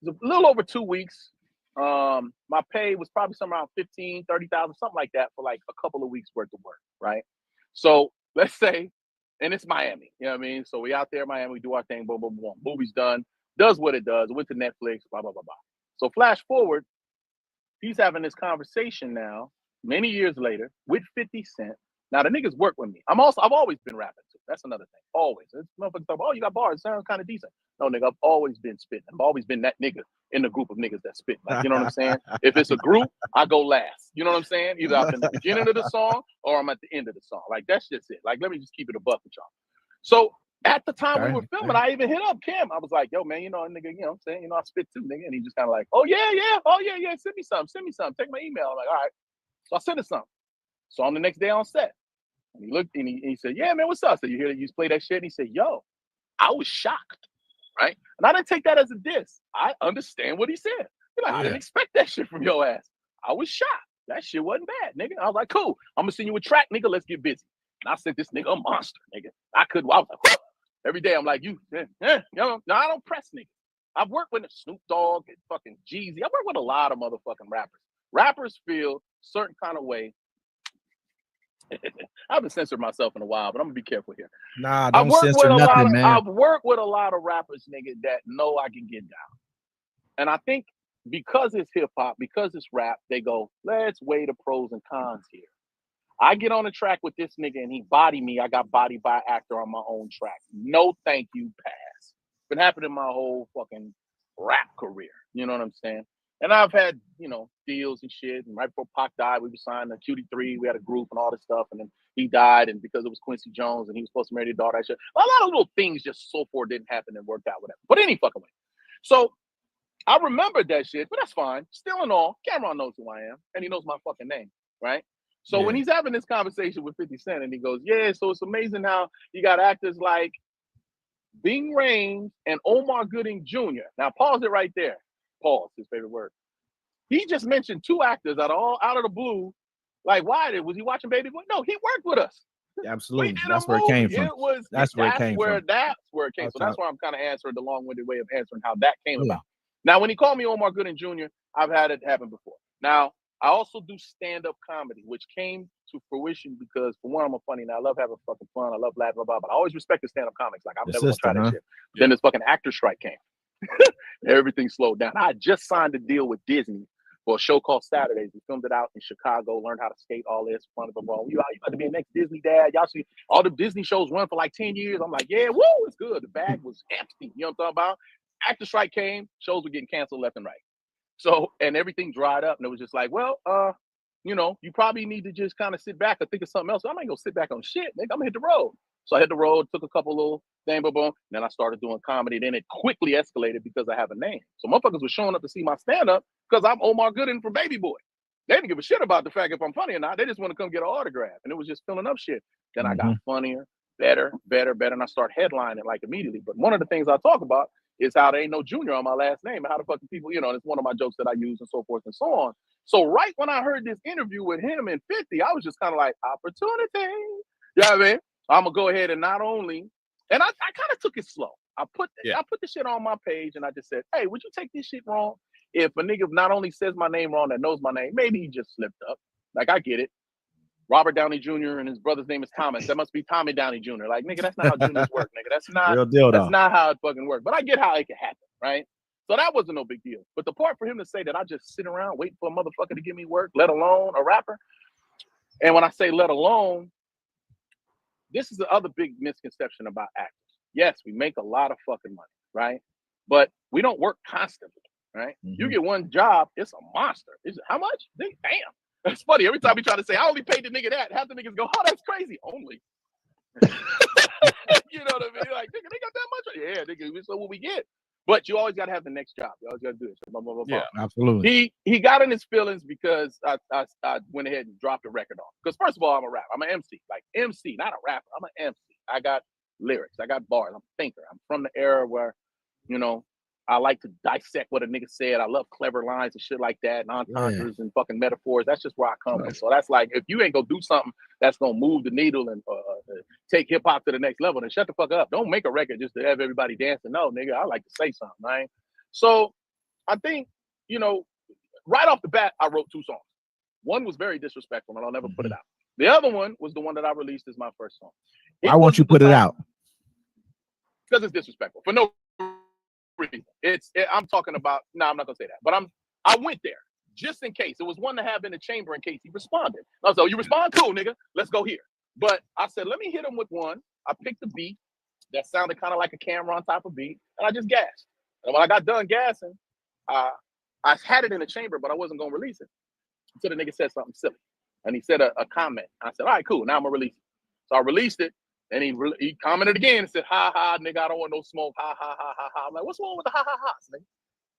Speaker 6: a little over 2 weeks. My pay was probably somewhere around 15, 30,000, something like that for like a couple of weeks worth of work, right? So let's say, and it's Miami, you know what I mean? So we out there in Miami, we do our thing, boom, boom, boom. Movie's done, does what it does, went to Netflix, blah, blah, blah, blah. So flash forward, he's having this conversation now, many years later, with 50 Cent. Now the niggas work with me. I've always been rapping too. That's another thing. Always. Motherfuckers talk about, oh, you got bars, sounds kind of decent. No, nigga, I've always been spitting. I've always been that nigga in the group of niggas that spit. Like, you know what I'm saying? If it's a group, I go last. You know what I'm saying? Either I'm in the beginning of the song or I'm at the end of the song. Like, that's just it. Like, let me just keep it a buck with y'all. So At the time we were filming, I even hit up Cam. I was like, yo, man, nigga, what I'm saying, I spit too, nigga. And he just kind of like, oh, yeah. Send me some. Take my email. I'm like, all right. So I sent him something. So on the next day on set, and he looked and he said, yeah, man, what's up? So you hear that you play that shit? And he said, yo, I was shocked, right? And I didn't take that as a diss. I understand what he said. I didn't expect that shit from your ass. I was shocked. That shit wasn't bad, nigga. I was like, cool. I'm gonna send you a track, nigga. Let's get busy. And I sent this nigga a monster, nigga. I was like, every day I'm like, no, I don't press niggas. I've worked with Snoop Dogg and fucking Jeezy. I've worked with a lot of motherfucking rappers. Rappers feel certain kind of way. I haven't censored myself in a while, but I'm gonna be careful here.
Speaker 3: Nah, don't censor nothing, man.
Speaker 6: I've worked with a lot of rappers, nigga, that know I can get down. And I think because it's hip hop, because it's rap, they go, let's weigh the pros and cons here. I get on the track with this nigga and he body me. I got bodied by an actor on my own track. No, thank you, pass. Been happening my whole fucking rap career. You know what I'm saying? And I've had, deals and shit. And right before Pac died, we were signed to QD3. We had a group and all this stuff. And then he died. And because it was Quincy Jones and he was supposed to marry his daughter, that shit. A lot of little things just so forth didn't happen and worked out, whatever. But any fucking way. So I remembered that shit, but that's fine. Still in all, Cameron knows who I am. And he knows my fucking name, right? So when he's having this conversation with 50 Cent and he goes, yeah, so it's amazing how you got actors like Bing Rames and Omar Gooding Jr. Now pause it right there. Pause, his favorite word. He just mentioned two actors out of the blue. Like, why? Was he watching Baby Boy? No, he worked with us.
Speaker 3: Absolutely. That's where it came from. That's where it came from.
Speaker 6: So that's why I'm kind of answering the long-winded way of answering how that came about. Now, when he called me Omar Gooding Jr., I've had it happen before. Now, I also do stand-up comedy, which came to fruition because, for one, I'm a funny. Now, I love having fucking fun. I love laughing, blah, blah, but I always respected stand-up comics. Like, I'm never going to try that shit. But then this fucking actor strike came. Everything slowed down. I just signed a deal with Disney for a show called Saturdays. We filmed it out in Chicago, learned how to skate, all this, fun, blah, blah. You about to be a next Disney dad. Y'all see all the Disney shows run for like 10 years. I'm like, yeah, woo, it's good. The bag was empty. You know what I'm talking about? Actor strike came. Shows were getting canceled left and right. So, and everything dried up. And it was just like, well, you probably need to just kind of sit back or think of something else. So I ain't gonna sit back on shit, nigga. I'm gonna hit the road. So I hit the road, took a couple little thing, boom. Then I started doing comedy. Then it quickly escalated because I have a name. So motherfuckers were showing up to see my stand-up because I'm Omar Gooding from Baby Boy. They didn't give a shit about the fact if I'm funny or not. They just want to come get an autograph. And it was just filling up shit. Then I got funnier, better. And I start headlining like immediately. But one of the things I talk about is how there ain't no junior on my last name and how the fucking people, it's one of my jokes that I use and so forth and so on. So right when I heard this interview with him and 50, I was just kind of like, opportunity. You know what I mean? I'm gonna go ahead and not only, and I kind of took it slow. I put the shit on my page and I just said, hey, would you take this shit wrong? If a nigga not only says my name wrong, that knows my name, maybe he just slipped up. Like, I get it. Robert Downey Jr. and his brother's name is Thomas. That must be Tommy Downey Jr. Like, nigga, that's not how juniors work, nigga. That's not real deal, that's not how it fucking works. But I get how it can happen, right? So that wasn't no big deal. But the part for him to say that I just sit around waiting for a motherfucker to give me work, let alone a rapper. And when I say let alone, this is the other big misconception about actors. Yes, we make a lot of fucking money, right? But we don't work constantly, right? You get one job, it's a monster. How much? Damn. That's funny. Every time we try to say, I only paid the nigga that, half the niggas go, oh, that's crazy. Only. You know what I mean? Like, nigga, they got that much. Yeah, nigga, so what we get. But you always got to have the next job. You always got to do it. Blah, blah, blah, blah.
Speaker 3: Yeah, absolutely.
Speaker 6: He got in his feelings because I went ahead and dropped a record on. Because first of all, I'm a rapper. I'm an MC. Like, MC, not a rapper. I'm an MC. I got lyrics. I got bars. I'm a thinker. I'm from the era where, I like to dissect what a nigga said. I love clever lines and shit like that, and entendres and fucking metaphors. That's just where I come from. So that's like, if you ain't gonna do something that's gonna move the needle and take hip hop to the next level, then shut the fuck up. Don't make a record just to have everybody dancing. No, nigga, I like to say something, right? So I think, right off the bat, I wrote 2 songs. One was very disrespectful, and I'll never put it out. The other one was the one that I released as my first song.
Speaker 3: Why won't you put it out?
Speaker 6: Because it's disrespectful for no reason. I'm talking about. No, I'm not gonna say that. But I went there just in case. It was one to have in the chamber in case he responded. I was like, you respond, cool, nigga. Let's go here. But I said, let me hit him with one. I picked a beat that sounded kind of like a Cameron type of beat, and I just gassed. And when I got done gassing, I had it in the chamber, but I wasn't gonna release it until the nigga said something silly, and he said a comment. I said, all right, cool. Now I'm gonna release it. So I released it. And he commented again and said, ha ha, nigga, I don't want no smoke. Ha ha ha ha ha. I'm like, what's wrong with the ha ha ha, nigga?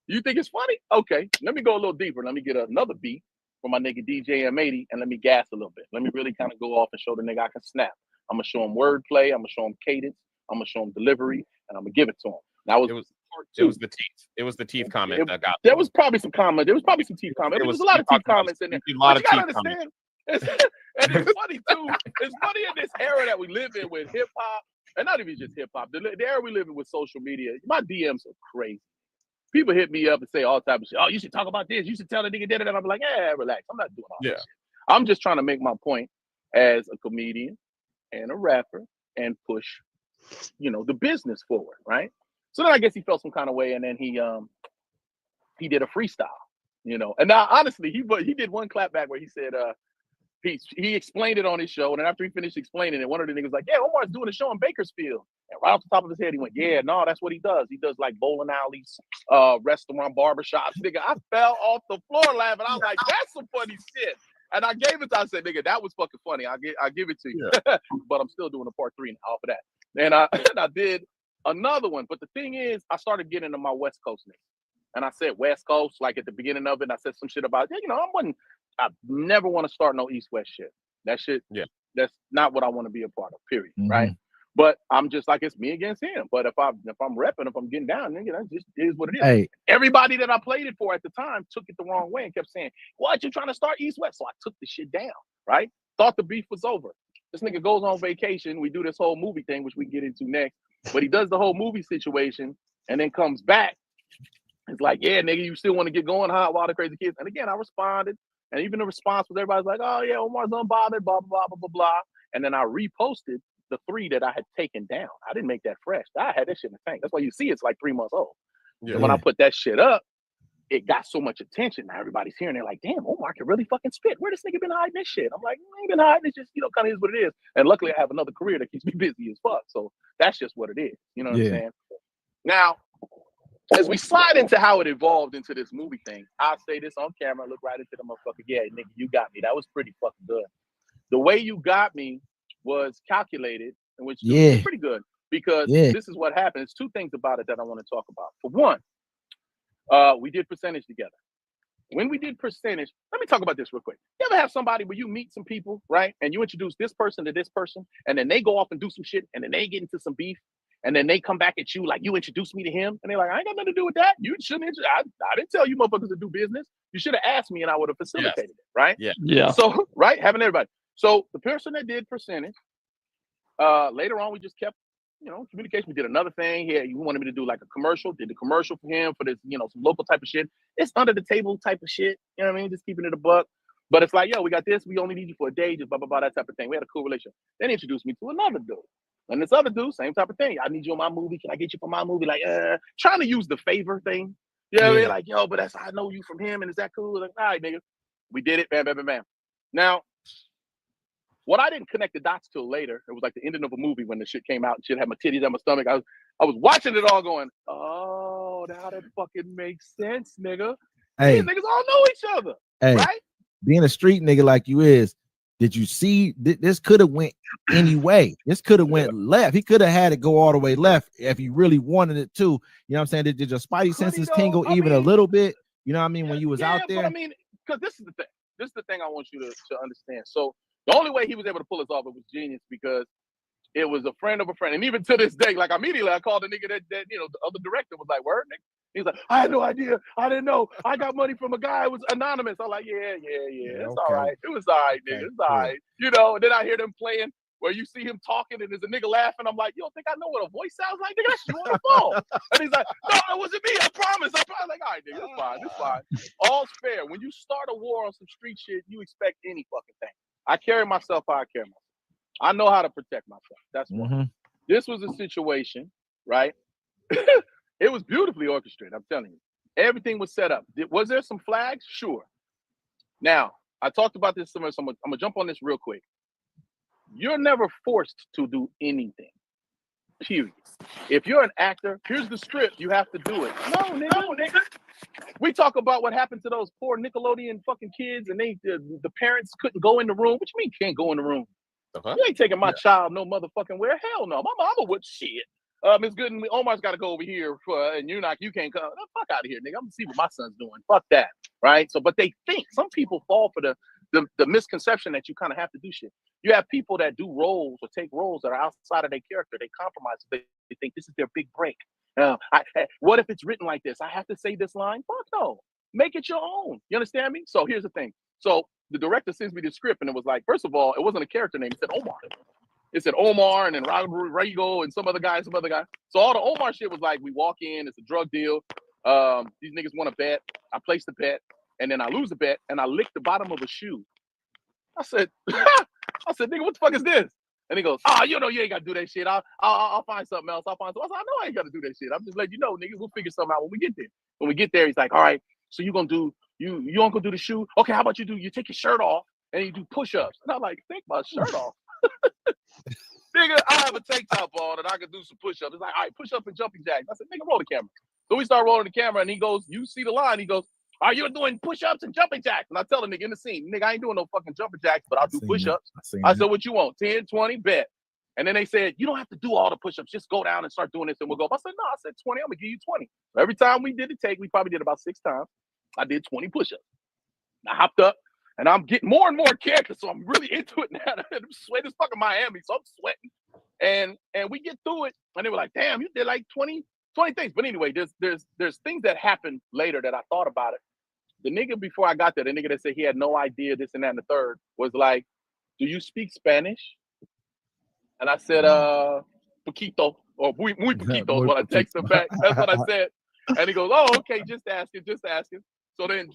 Speaker 6: You think it's funny? Okay, let me go a little deeper. Let me get another beat for my nigga DJ M80 and let me gas a little bit. Let me really kind of go off and show the nigga I can snap. I'm gonna show him wordplay. I'm gonna show him cadence. I'm gonna show him delivery, and I'm gonna give it to him. Now it was the teeth.
Speaker 4: It was the teeth comment that got.
Speaker 6: There was probably some comment. There was probably some teeth comments. There was a lot of teeth comments in there.
Speaker 4: A lot of teeth
Speaker 6: understand. And it's funny too. It's funny in this era that we live in with hip hop, and not even just hip hop. The era we live in with social media. My DMs are crazy. People hit me up and say all type of shit. Oh, you should talk about this. You should tell the nigga that. And I'm like, yeah, relax. I'm not doing all that shit. I'm just trying to make my point as a comedian and a rapper and push, the business forward, right? So then I guess he felt some kind of way, and then he did a freestyle, And now honestly, he did one clap back where he said he explained it on his show, and then after he finished explaining it, one of the niggas was like, yeah, Omar's doing a show in Bakersfield. And right off the top of his head, he went, yeah, no, that's what he does. He does like bowling alleys, restaurant, barbershops. Nigga, I fell off the floor laughing. I was like, that's some funny shit. And I gave it to, I said, nigga, that was fucking funny. I give it to you. Yeah. But I'm still doing a part 3 now off of that. And I did another one. But the thing is, I started getting into my West Coastness. And I said West Coast, like at the beginning of it, and I said some shit about, I never want to start no East-West shit. That shit, that's not what I want to be a part of, period, right? But I'm just like, it's me against him. But if I'm repping, if I'm getting down, nigga, that just is what it is.
Speaker 3: Hey.
Speaker 6: Everybody that I played it for at the time took it the wrong way and kept saying, what, you trying to start East-West? So I took the shit down, right? Thought the beef was over. This nigga goes on vacation. We do this whole movie thing, which we get into next. But he does the whole movie situation and then comes back. It's like, yeah, nigga, you still want to get going, huh? Wild and Crazy Kids. And again, I responded. And even the response was everybody's like, oh, yeah, Omar's unbothered, blah, blah, blah, blah, blah, blah. And then I reposted the 3 that I had taken down. I didn't make that fresh. I had that shit in the tank. That's why you see it's like 3 months old. Yeah. And when I put that shit up, it got so much attention. Now everybody's hearing it like, damn, Omar can really fucking spit. Where this nigga been hiding this shit? I'm like, I ain't been hiding. It's just, kind of is what it is. And luckily I have another career that keeps me busy as fuck. So that's just what it is. You know what I'm saying? Now, as we slide into how it evolved into this movie thing, I'll say this on camera, look right into the motherfucker. Yeah, nigga, you got me. That was pretty fucking good. The way you got me was calculated, and which is pretty good because this is what happened. There's 2 things about it that I want to talk about. For one, we did percentage together. When we did percentage, let me talk about this real quick. You ever have somebody where you meet some people, right? And you introduce this person to this person, and then they go off and do some shit, and then they get into some beef. And then they come back at you like, you introduced me to him. And they're like, I ain't got nothing to do with that. You shouldn't. I didn't tell you motherfuckers to do business. You should have asked me and I would have facilitated it, right?
Speaker 2: Yeah.
Speaker 6: So, right, having everybody. So the person that did percentage, later on, we just kept, communication. We did another thing. He wanted me to do like a commercial. Did the commercial for him for this, some local type of shit. It's under the table type of shit. You know what I mean? Just keeping it a buck. But it's like, yo, we got this. We only need you for a day. Just blah, blah, blah, that type of thing. We had a cool relationship. Then he introduced me to another dude. And this other dude, same type of thing. I need you in my movie. Can I get you for my movie? Like, trying to use the favor thing. You know what I mean? Like, yo, but I know you from him, and is that cool? Like, all right, nigga. We did it. Bam, bam, bam, bam. Now, what I didn't connect the dots till later, it was like the ending of a movie when the shit came out and shit had my titties on my stomach. I was watching it all going, oh, now that fucking makes sense, nigga.
Speaker 3: Hey.
Speaker 6: These niggas all know each other, right?
Speaker 3: Being a street nigga like you is, did you see this could have went any way? This could have went left. He could have had it go all the way left if he really wanted it to. You know what I'm saying? Did your spidey senses tingle even a little bit? You know what I mean? When you was out there?
Speaker 6: But I mean, because this is the thing. This is the thing I want you to understand. So the only way he was able to pull us off, it was genius because it was a friend of a friend. And even to this day, like immediately I called the nigga that the other director was like, word, nigga. He's like, I had no idea. I didn't know. I got money from a guy who was anonymous. I'm like, yeah. It's all right. It was all right, nigga. It's all right. And then I hear them playing where you see him talking and there's a nigga laughing. I'm like, you don't think I know what a voice sounds like? Nigga, that's you on the phone. And he's like, no, it wasn't me. I promise. Like, all right, nigga, it's fine. All's fair. When you start a war on some street shit, you expect any fucking thing. I carry myself how I carry myself. I know how to protect myself. That's one. This was a situation, right? It was beautifully orchestrated, I'm telling you. Everything was set up. Was there some flags? Sure. Now, I talked about this somewhere, so I'm going to jump on this real quick. You're never forced to do anything, period. If you're an actor, here's the script. You have to do it. No, nigga. We talk about what happened to those poor Nickelodeon fucking kids, and the parents couldn't go in the room. What you mean can't go in the room? You ain't taking my child no motherfucking where. Hell no. My mama would shit. Miss Gooden, Omar's got to go over here and you can't come. The fuck out of here, nigga. I'm gonna see what my son's doing. Fuck that, right? So, but they think some people fall for the misconception that you kind of have to do shit. You have people that do roles or take roles that are outside of their character. They compromise. They think this is their big break. What if it's written like this? I have to say this line. Fuck no. Make it your own. You understand me? So here's the thing. So the director sends me the script, and it was like, first of all, it wasn't a character name. It said Omar. It said Omar and then Robert Rago and some other guy. So all the Omar shit was like, we walk in, it's a drug deal. These niggas want to bet. I place the bet, and then I lose the bet, and I lick the bottom of a shoe. I said, nigga, what the fuck is this? And he goes, you ain't got to do that shit. I'll find something else. I said, I know I ain't got to do that shit. I'm just letting you know, nigga, we'll figure something out when we get there. When we get there, he's like, all right, so you aren't gonna do the shoe? Okay, how about you take your shirt off and you do push-ups? And I'm like, take my shirt off. Nigga, I have a tank top on and I can do some push-ups. It's like, all right, push-up and jumping jacks. I said, nigga, roll the camera. So we start rolling the camera and he goes, you see the line. He goes, are you doing push-ups and jumping jacks? And I tell the nigga in the scene, nigga, I ain't doing no fucking jumping jacks, but I'll do push-ups. I said, what you want? 10, 20, bet. And then they said, you don't have to do all the push-ups. Just go down and start doing this and we'll go. I said, no, I said 20. I'm going to give you 20. So every time we did the take, we probably did about 6 times. I did 20 push-ups. I hopped up. And I'm getting more and more character, so I'm really into it now. I'm sweating. It's fucking Miami, so I'm sweating. And we get through it, and they were like, damn, you did like 20 things. But anyway, there's things that happened later that I thought about it. The nigga before I got there, the nigga that said he had no idea this and that and the third, was like, do you speak Spanish? And I said, poquito, or muy poquito is what I texted him back. That's what I said. And he goes, oh, okay, just asking. So then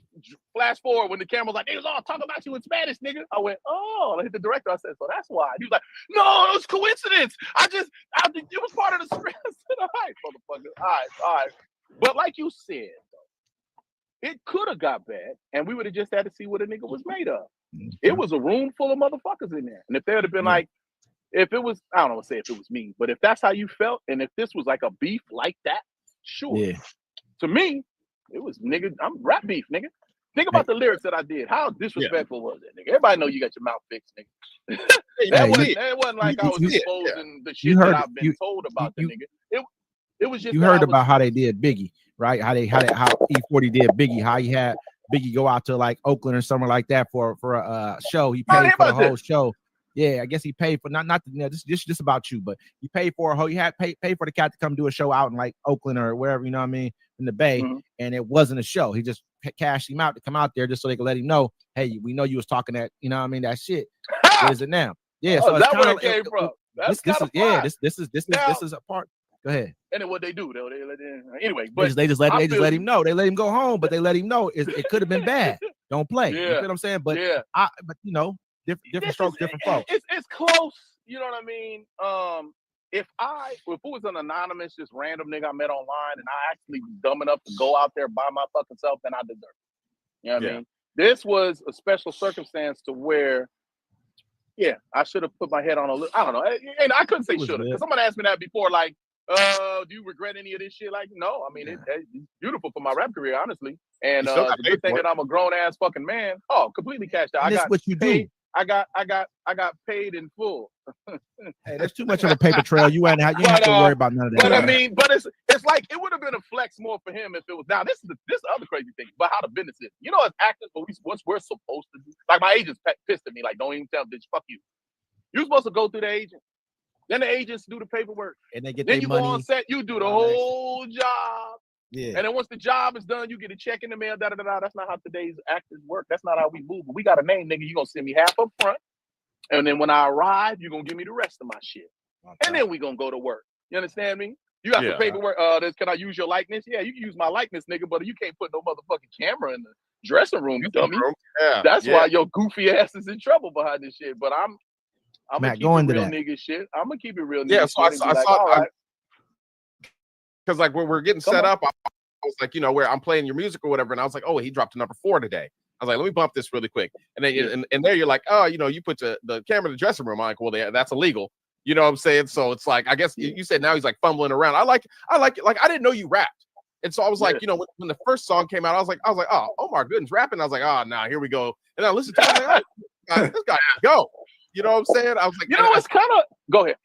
Speaker 6: flash forward when the camera's like, they was all talking about you in Spanish, nigga. I went, oh, I hit the director. I said, so that's why. He was like, no, it was coincidence. It was part of the script. I said, all right, motherfucker. All right. But like you said, though, it could have got bad, and we would have just had to see what a nigga was made of. It was a room full of motherfuckers in there. And if they would have been like, if it was, I don't know what to say if it was me, but if that's how you felt, and if this was like a beef like that, sure. Yeah. To me, it was nigga, I'm rap beef, nigga. Think about the lyrics that I did. How disrespectful was that, nigga? Everybody know you got your mouth fixed, nigga. That wasn't like I was exposing the shit that I've been told about the nigga. It was just
Speaker 3: you heard about how they did Biggie, right? How E40 did Biggie, how he had Biggie go out to like Oakland or somewhere like that for a show. He paid for the whole show. Yeah, I guess he paid for not this just about you, but he paid for a whole. He had paid for the cat to come do a show out in like Oakland or wherever, you know what I mean, in the Bay, and it wasn't a show. He just cashed him out to come out there just so they could let him know, hey, we know you was talking that, you know what I mean, that shit. What is it now? Yeah, so it's kind of came from. This is a part. Go ahead.
Speaker 6: And then what they do, though, anyway,
Speaker 3: but they just let him know. They let him go home, but they let him know it could have been bad. Don't play.
Speaker 6: Yeah.
Speaker 3: You know what I'm saying? But but you know. Different strokes, different folks.
Speaker 6: It's close, you know what I mean? If it was an anonymous, just random nigga I met online, and I actually was dumb enough to go out there by my fucking self, then I deserve it. You know what I mean? This was a special circumstance to where, I should have put my head on a little. I don't know, and I couldn't say should have, because someone asked me that before, like, do you regret any of this shit? Like, no, I mean, it's beautiful for my rap career, honestly. And the good thing that I'm a grown ass fucking man. Oh, completely cashed out.
Speaker 3: That's what you do.
Speaker 6: I got paid in full.
Speaker 3: Hey, there's too much of a paper trail. You ain't have to worry about none of that.
Speaker 6: But I mean, but it's like it would have been a flex more for him if it was. Now this is the other crazy thing about how the business is. You know, as actors, what we're supposed to do. Like my agent's pissed at me. Like, don't even tell bitch, fuck you. You're supposed to go through the agent. Then the agents do the paperwork.
Speaker 3: And they get
Speaker 6: then
Speaker 3: their money.
Speaker 6: Go on set. You do the whole job.
Speaker 3: Yeah.
Speaker 6: And then once the job is done, you get a check in the mail. That's not how today's actors work. That's not how we move. But we got a name, nigga. You gonna send me half up front. And then when I arrive, you're gonna give me the rest of my shit. Okay. And then we gonna go to work. You understand me? You got the paperwork. Can I use your likeness? Yeah, you can use my likeness, nigga, but you can't put no motherfucking camera in the dressing room, you dummy. Yeah. That's why your goofy ass is in trouble behind this shit. But I'm
Speaker 3: Matt,
Speaker 6: gonna keep it real nigga shit. I'm gonna keep it real nigga
Speaker 4: shit.
Speaker 6: So I
Speaker 4: saw because like when we're getting set up, I was like, you know, where I'm playing your music or whatever, and I was like, oh, he dropped to number 4 today. I was like, let me bump this really quick. And then and there you're like, oh, you know, you put the camera in the dressing room. I'm like, well, that's illegal. You know what I'm saying? So it's like, I guess you said now he's like fumbling around. I like it. Like I didn't know you rapped. And so I was like, you know, when the first song came out, I was like, oh, Omar Gooding's rapping. I was like, oh, nah, here we go. And I listened to it, I was like, oh, this guy go. You know what I'm saying? I was like,
Speaker 6: you know, it's kind of. Go ahead.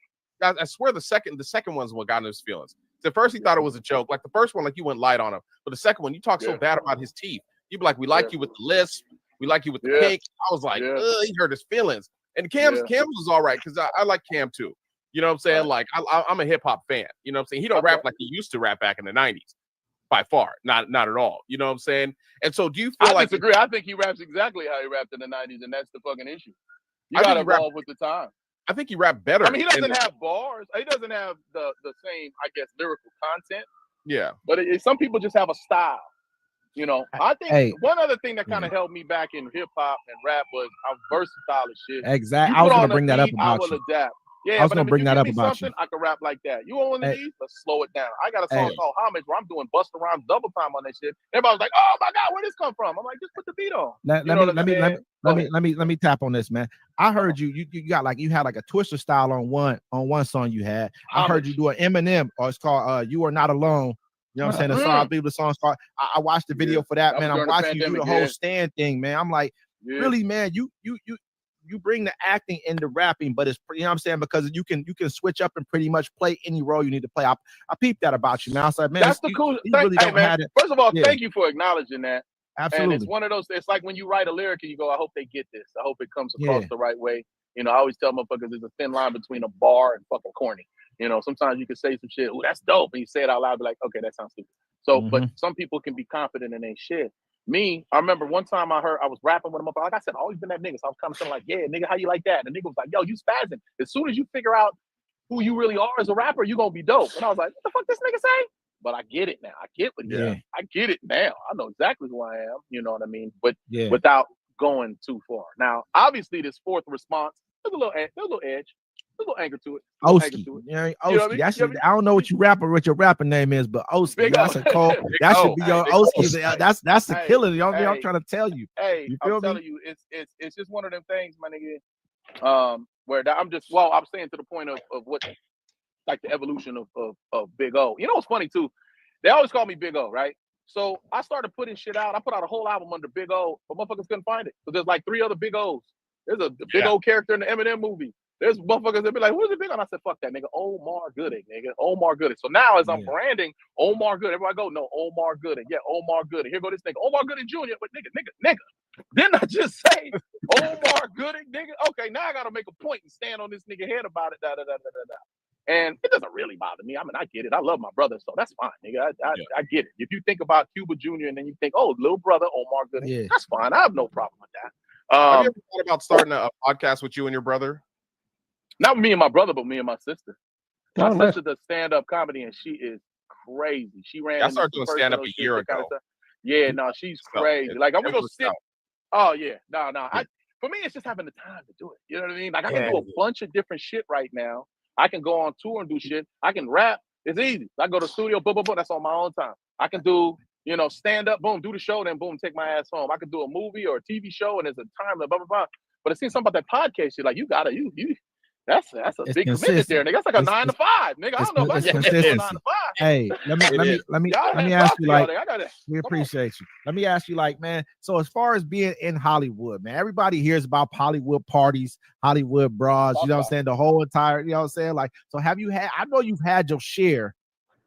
Speaker 4: I swear the second one's what got in his feelings. The first he thought it was a joke. Like the first one, like you went light on him, but the second one, you talk so bad about his teeth. You'd be like, we like you with the lisp, we like you with the pink. I was like, he hurt his feelings. And Cam's was all right because I like Cam too. You know what I'm saying? Like I'm a hip hop fan. You know what I'm saying? He don't rap like he used to rap back in the 90s. By far, not at all. You know what I'm saying? And so, do you feel
Speaker 6: I disagree? I think he raps exactly how he rapped in the 90s, and that's the fucking issue. You got to evolve with the time.
Speaker 4: I think he rapped better.
Speaker 6: I mean, he doesn't have bars. He doesn't have the same, I guess, lyrical content.
Speaker 4: Yeah.
Speaker 6: But some people just have a style. You know, I think one other thing that kind of held me back in hip hop and rap was I'm versatile as shit.
Speaker 3: Exactly. I was going to bring that up about
Speaker 6: I will
Speaker 3: you.
Speaker 6: adapt. Yeah,
Speaker 3: I was going to bring that up about you.
Speaker 6: I can rap like that. You want one of these? Let's slow it down. I got a song called Homage where I'm doing Busta Rhymes double time on that shit. Everybody's like, "Oh my god, where this come from?" I'm like, just put the beat on.
Speaker 3: Let me tap on this, man. I heard you got like you had like a Twister style on one song you had. I heard you do an Eminem, or it's called "You Are Not Alone." You know what I'm saying? The song, I believe the song's called. I watched the video for that, man. I'm watching you do the whole stand thing, man. I'm like, really, man, you bring the acting into rapping, but it's, you know what I'm saying, because you can switch up and pretty much play any role you need to play. I peeped that about you, man. I was like, man,
Speaker 6: that's the cool thing.
Speaker 3: Really
Speaker 6: hey, man, first of all, thank you for acknowledging that.
Speaker 3: Absolutely.
Speaker 6: And it's one of those, it's like when you write a lyric and you go, I hope they get this. I hope it comes across the right way. You know, I always tell motherfuckers there's a thin line between a bar and fucking corny. You know, sometimes you can say some shit, oh, that's dope. And you say it out loud, be like, okay, that sounds stupid. So, but some people can be confident in their shit. Me, I remember one time I was rapping with him. Like I said, I've always been that nigga. So I was kind of saying like, yeah, nigga, how you like that? And the nigga was like, yo, you spazzing. As soon as you figure out who you really are as a rapper, you're going to be dope. And I was like, what the fuck this nigga say? But I get it now. I get what I get it now. I know exactly who I am. You know what I mean? But without going too far. Now, obviously, this fourth response, there's a little edge. There's a little anger to it.
Speaker 3: Oski. Yeah, Oski. That should, I don't know what your rapper name is, but Oski. That's a call. That should be your Oski. That's the killer. You know what I mean? I'm trying to tell you.
Speaker 6: Hey, I'm telling you, it's just one of them things, my nigga. Where I'm saying to the point of what, like the evolution of Big O. You know what's funny too? They always call me Big O, right? So I started putting shit out. I put out a whole album under Big O, but motherfuckers couldn't find it. So there's like 3 other Big O's. There's a Big O character in the Eminem movie. There's motherfuckers that be like, who's the big one? I said, fuck that nigga. Omar Gooding, nigga. Omar Gooding. So now as I'm branding Omar Gooding, everybody go, no, Omar Gooding. Yeah, Omar Gooding. Here go this nigga. Omar Gooding Jr. But nigga. Didn't I just say Omar Gooding, nigga? Okay, now I gotta make a point and stand on this nigga head about it. And it doesn't really bother me. I mean, I get it. I love my brother, so that's fine, nigga. I get it. If you think about Cuba Jr. and then you think, oh, little brother Omar Gooding, that's fine. I have no problem with that.
Speaker 4: Have you ever thought about starting a podcast with you and your brother?
Speaker 6: Not me and my brother, but me and my sister. My sister does stand-up comedy, and she is crazy. She ran.
Speaker 4: I started doing stand-up a year ago.
Speaker 6: Yeah, no, she's crazy. Like I'm gonna go sit. Oh yeah, no. For me, it's just having the time to do it. You know what I mean? Like I can do a bunch of different shit right now. I can go on tour and do shit. I can rap. It's easy. I go to the studio, boom. That's on my own time. I can do, stand up, boom, do the show, then boom, take my ass home. I can do a movie or a TV show, and there's a time, blah blah blah. But it seems something about that podcast shit. Like you gotta. That's a big commitment there, nigga. That's like a 9 to 5, nigga. I don't know about that. 9 to 5.
Speaker 3: Hey, let me ask you, like, we appreciate you. Let me ask you, like, man, so as far as being in Hollywood, man, everybody hears about Hollywood parties, Hollywood bras, you know what I'm saying? The whole entire, you know what I'm saying? Like, so have you had, I know you've had your share,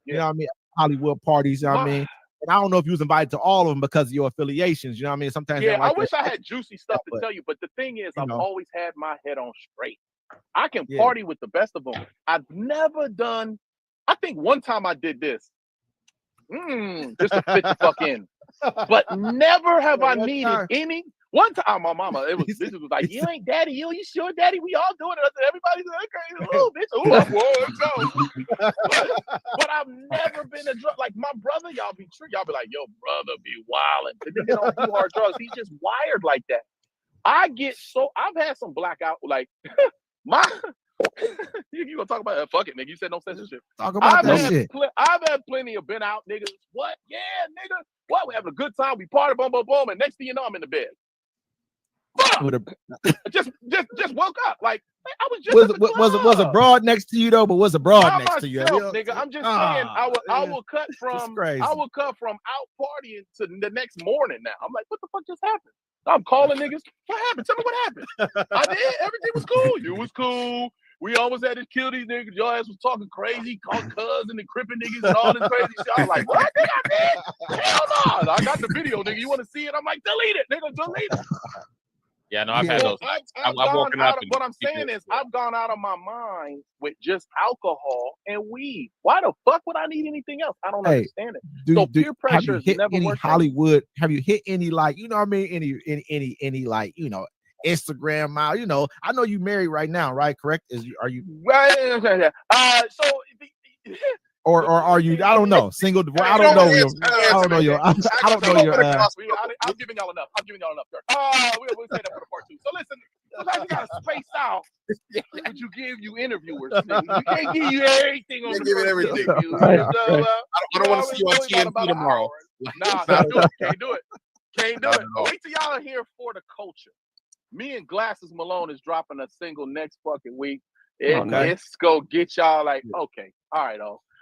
Speaker 3: you know what I mean, Hollywood parties, you know what I mean? And I don't know if you was invited to all of them because of your affiliations, you know what I mean? Sometimes
Speaker 6: I wish I had juicy stuff to tell you, but the thing is, I've always had my head on straight. I can party with the best of them. I've never done, I think one time I did this. Just to fit the fuck in. But never have I needed any. One time my mama, this was like, you ain't daddy, you sure daddy? We all doing it. Everybody's like, okay, bitch. But I've never been a drug. Like my brother, y'all be like, yo, brother be wildin'. He don't do hard drugs. He's just wired like that. I've had some blackout, like, you gonna talk about that? Fuck it, nigga. You said no censorship.
Speaker 3: Talk about that shit.
Speaker 6: I've had plenty of been out niggas. What? Yeah, nigga. What? We having a good time. We party, boom, and next thing you know, I'm in the bed. just woke up. Like I was just.
Speaker 3: Was a broad next to you though? But was a broad next to you,
Speaker 6: nigga? I'm just saying. I will cut from out partying to the next morning. Now I'm like, what the fuck just happened? I'm calling niggas. What happened? Tell me what happened. I did. Everything was cool. You was cool. We almost had to kill these niggas. Your ass was talking crazy, called cousin and crippin' niggas and all this crazy shit. I was like, what? Nigga, I did? Hell no. I got the video, nigga. You want to see it? I'm like, delete it, nigga. Delete it.
Speaker 4: Yeah, no, I've had those.
Speaker 6: I've gone out of, what I'm saying is, I've gone out of my mind with just alcohol and weed. Why the fuck would I need anything else? I don't understand it. So peer pressure is never
Speaker 3: any
Speaker 6: worth
Speaker 3: Hollywood. Have you hit any, like, you know what I mean? Any like, you know, Instagram mile? You know, I know you married right now, right? Correct? Are you?
Speaker 6: So.
Speaker 3: Or are you? I don't know. Single. Well, I don't know. I don't know your. I don't know your.
Speaker 6: I'm giving y'all enough. We'll say that for the part two. So listen, sometimes you gotta space out what you give you interviewers. You can't give you everything on the first
Speaker 4: everything.
Speaker 6: interview.
Speaker 4: I don't want to see you on TNT tomorrow.
Speaker 6: Nah, can't do it. Can't do it. Wait till y'all are here for the culture. Me and Glasses Malone is dropping a single next fucking week. It's go get y'all like, okay, all right,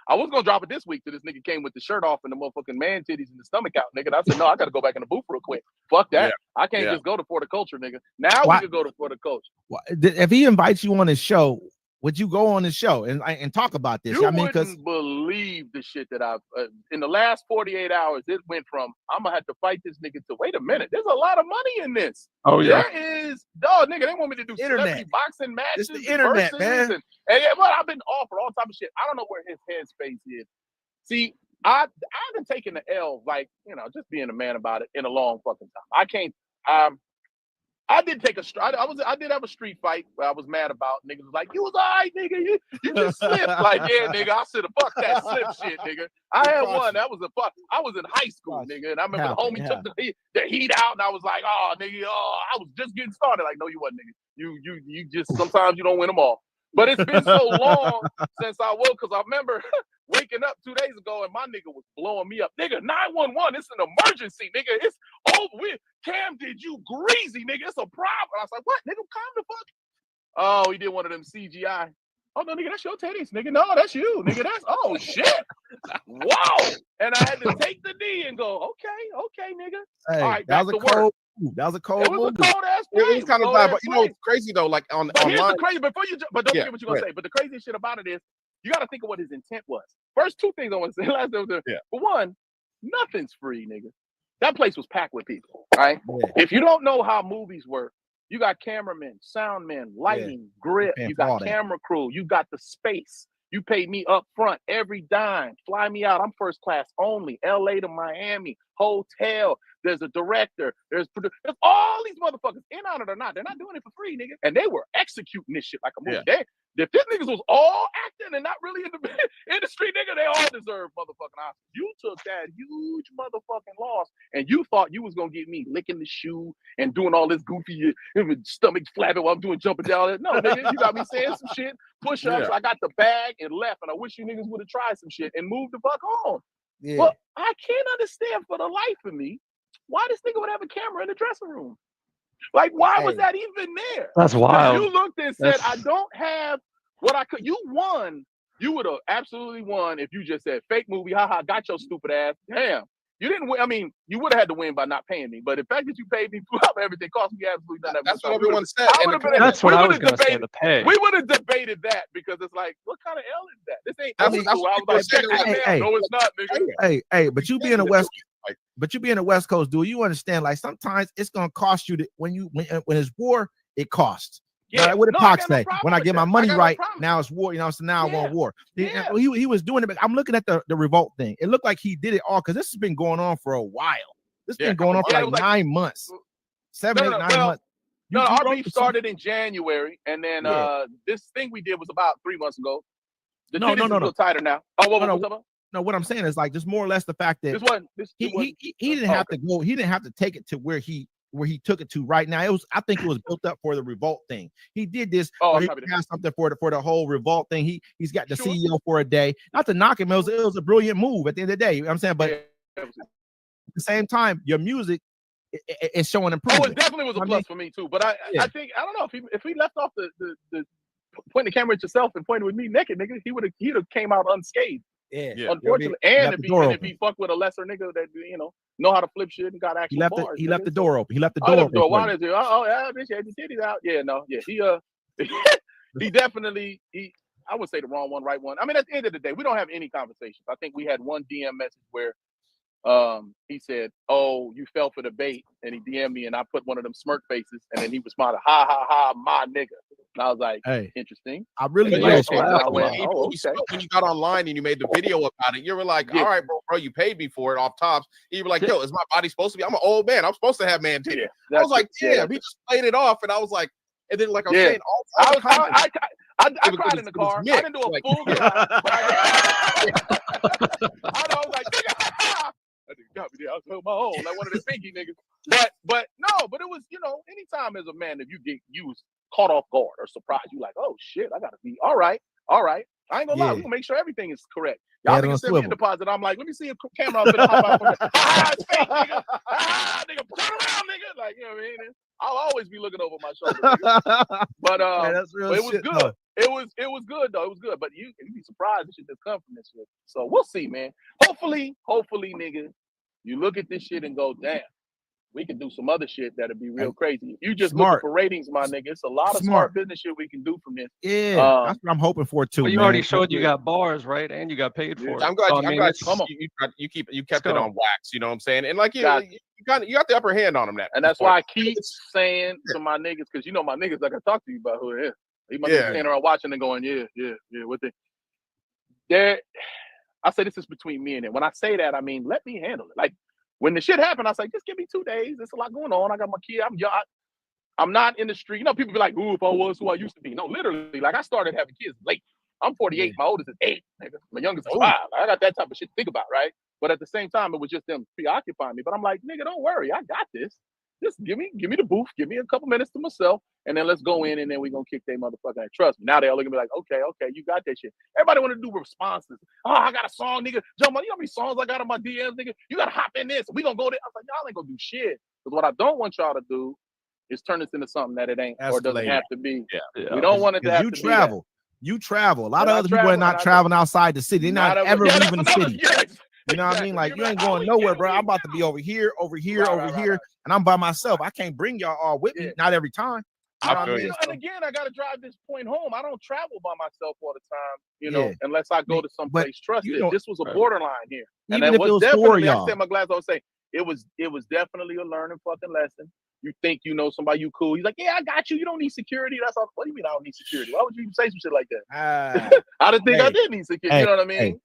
Speaker 6: I was gonna drop it this week till this nigga came with the shirt off and the motherfucking man titties and the stomach out, nigga. And I said, no, I gotta go back in the booth real quick. Fuck that. I can't just go to For the Culture, nigga. Now we can go to For the Culture.
Speaker 3: If he invites you on his show, would you go on the show and talk about this?
Speaker 6: You wouldn't believe the shit that I've in the last 48 hours. It went from I'm gonna have to fight this nigga to wait a minute. There's a lot of money in this.
Speaker 2: Oh yeah,
Speaker 6: there is. Dog, nigga, they want me to do celebrity boxing matches.
Speaker 3: It's the internet, man.
Speaker 6: And but I've been offered all type of shit. I don't know where his headspace is. See, I've been taking the L, like, you know, just being a man about it in a long fucking time. I can't. I did take I did have a street fight where I was mad about. Niggas was like, you was all right, nigga. You just slipped. Like, yeah, nigga, I should have fucked that slip shit, nigga. I had one. That was a fuck. I was in high school, nigga. And I remember the homie took the heat out, and I was like, oh, nigga, I was just getting started. Like, no, you wasn't, nigga. You just, sometimes you don't win them all. But it's been so long since I woke, because I remember waking up 2 days ago and my nigga was blowing me up. Nigga, 911, it's an emergency, nigga. It's over with. Cam did you greasy, nigga. It's a problem. I was like, what? Nigga, calm the fuck. Oh, he did one of them CGI. Oh, no, nigga, that's your titties, nigga. No, that's you, nigga. That's, oh, shit. Wow. And I had to take the knee and go, okay, nigga.
Speaker 3: Hey,
Speaker 6: all right,
Speaker 3: that was a cold. That was a cold.
Speaker 6: It was a cold ass play.
Speaker 4: It was kind of bad, but you know what's crazy though? Like online.
Speaker 6: Here's the crazy. Before you, but don't forget what you're gonna say. But the crazy shit about it is, you got to think of what his intent was. First two things I want to say. Last thing, for one, nothing's free, nigga. That place was packed with people. Right? Yeah. If you don't know how movies work, you got cameramen, sound men, lighting, grip. You got camera crew. You got the space. You paid me up front every dime. Fly me out. I'm first class only. LA to Miami. Hotel. There's a director. There's all these motherfuckers, in on it or not. They're not doing it for free, nigga. And they were executing this shit like a movie. Yeah. If these niggas was all acting and not really in the industry, nigga, they all deserve motherfucking Oscars. You took that huge motherfucking loss and you thought you was gonna get me licking the shoe and doing all this goofy stomach flapping while I'm doing jumping down. No, nigga, you got me saying some shit, push ups. I got the bag and left, and I wish you niggas would have tried some shit and moved the fuck on. Yeah. But I can't understand for the life of me why this nigga would have a camera in the dressing room. Like, why was that even there?
Speaker 2: That's wild.
Speaker 6: You looked and said, I don't have what I could. You won. You would have absolutely won if you just said, fake movie, haha, got your stupid ass. Damn. You didn't win. I mean, you would have had to win by not paying me. But the fact that you paid me for everything cost me absolutely nothing.
Speaker 4: That's what everyone said.
Speaker 2: That's what I was going to say, the pay.
Speaker 6: We would have debated that because it's like, what kind of L is that? This ain't. I was like, no, it's not, nigga.
Speaker 3: Hey, but you being a West Coast dude, you understand? Like sometimes it's gonna cost you when it's war, it costs. Yeah, right? What did Pac say? When I get my money right, now it's war. You know, so now I want war. Yeah. He was doing it, but I'm looking at the revolt thing. It looked like he did it all because this has been going on for a while. This has been going on for like 9 months, 9 months.
Speaker 6: No, our beef started in January, and then this thing we did was about 3 months ago. The no, a little tighter now. Oh, what was up about?
Speaker 3: No, what I'm saying is like just more or less the fact that he didn't have to go. He didn't have to take it to where he took it to right now. I think it was built up for the revolt thing. He did this. He got something for the whole revolt thing. He's got the CEO for a day. Not to knock him, it was a brilliant move at the end of the day. You know what I'm saying, but at the same time, your music is showing improvement.
Speaker 6: Oh, it definitely was a plus for me too. But I think I don't know if he left off the pointing the camera at yourself and pointed with me naked, nigga, he'd have came out unscathed.
Speaker 3: Yeah.
Speaker 6: Unfortunately, and if he fuck with a lesser nigga that know how to flip shit and got actual bars,
Speaker 3: he left the door open. He left the door open.
Speaker 6: Why is it? Oh yeah, bitch, had your titties out. Yeah, no, yeah, he definitely I would say the wrong one, right one. I mean, at the end of the day, we don't have any conversations. I think we had one DM message where he said, "Oh, you fell for the bait," and he DM'd me, and I put one of them smirk faces, and then he responded, "Ha ha ha, my nigga." And I was like,
Speaker 3: "Hey,
Speaker 6: interesting."
Speaker 3: I really
Speaker 4: like
Speaker 6: when
Speaker 4: you got online and you made the video about it, you were like, "All right, bro, you paid me for it off tops." You were like, "Yo, is my body supposed to be? I'm an old man. I'm supposed to have man titty." I was like, "Yeah." He just played it off, and I was like, and then like I was saying, I
Speaker 6: cried in the car. I didn't do a full cry. I was like, "Nigga." I got me there. I was on my own, like one of the pinky niggas. But it was, anytime as a man, if you was caught off guard or surprised, you like, oh shit, I gotta be all right. I ain't gonna lie, we gonna make sure everything is correct. Y'all niggas send me a deposit. I'm like, let me see a camera up in the hop out from there. It's fake, nigga. Nigga, turn around, nigga. Like, you know what I mean? I'll always be looking over my shoulder, nigga. But but it was good. Though. It was good though. It was good. But you'd be surprised the shit that's come from this shit. So we'll see, man. Hopefully, nigga, you look at this shit and go, damn, we can do some other shit that'll be real crazy. If you just look for ratings, my nigga, it's a lot of smart business shit we can do from this.
Speaker 3: Yeah, that's what I'm hoping for too.
Speaker 2: Well, you already showed you got bars, right? And you got paid for it.
Speaker 4: I'm glad you kept it on wax. You know what I'm saying? And like you got the upper hand on them that.
Speaker 6: And that's why I keep saying to my niggas, because my niggas, like I talk to you about who it is. My niggas standing around watching and going, yeah. What I say this is between me and them. When I say that, I mean let me handle it. Like when the shit happened, I was like, just give me 2 days. There's a lot going on. I got my kid. I'm young. I'm not in the street. People be like, ooh, if I was who I used to be. No, literally, like I started having kids late. I'm 48. My oldest is 8. Nigga. My youngest is 5. I got that type of shit to think about, right? But at the same time, it was just them preoccupying me. But I'm like, nigga, don't worry. I got this. Just give me the booth. Give me a couple minutes to myself. And then let's go in and then we're going to kick their motherfucker. Trust me. Now they're looking at me like, okay, you got that shit. Everybody want to do responses. Oh, I got a song, nigga. Jump on. You know how many songs I got on my DMs, nigga? You got to hop in this. We going to go there. I was like, y'all ain't going to do shit. Because what I don't want y'all to do is turn this into something that it ain't or doesn't have to be. Yeah. We don't want it to have to
Speaker 3: travel.
Speaker 6: Be
Speaker 3: You travel. A lot of other people are not traveling outside the city. They're not ever leaving the city.
Speaker 6: Yes.
Speaker 3: You know what I mean? Like you ain't going nowhere, bro. I'm about to be over here, and I'm by myself. I can't bring y'all all with me. Not every time.
Speaker 6: And again, I gotta drive this point home. I don't travel by myself all the time, unless I go to some place trusted. This was a borderline here, and it was definitely. I said my glass. I was saying it was definitely a learning fucking lesson. You think you know somebody, you cool. He's like, yeah, I got you. You don't need security. That's all. What do you mean I don't need security? Why would you even say some shit like that? I didn't think I did need security. You know what I mean?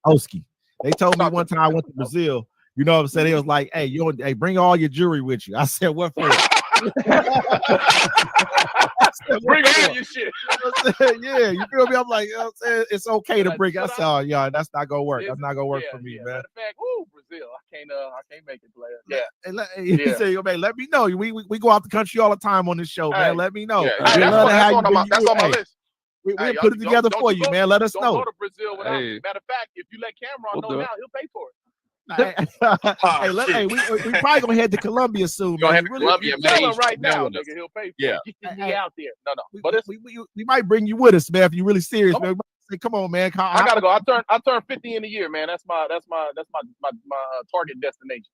Speaker 3: Oski. They told me one time I went to Brazil. You know what I'm saying? They was like, hey, bring all your jewelry with you. I said, what for?
Speaker 6: Bring all your shit.
Speaker 3: Yeah, you feel me? I'm like, you know what I'm saying? It's okay to bring. I said, that's not gonna work. That's not gonna work for me, man.
Speaker 6: Matter of fact, Brazil, I can't make it, player.
Speaker 3: He said, man, let me know. We go out the country all the time on this show, man. Let me know.
Speaker 6: That's on my list.
Speaker 3: We put it together for you, man. Let us know.
Speaker 6: Don't go to Brazil without me. Matter of fact, if you let Cameron know now, he'll pay for it.
Speaker 3: We probably gonna head to Colombia soon.
Speaker 6: Go ahead to Colombia, man. Right now, nigga, he'll pay for it. Get me out there. No.
Speaker 3: But we might bring you with us, man. If you're really serious, man. Say, come on, man.
Speaker 6: I gotta go. I turn 50 in a year, man. That's my target destination.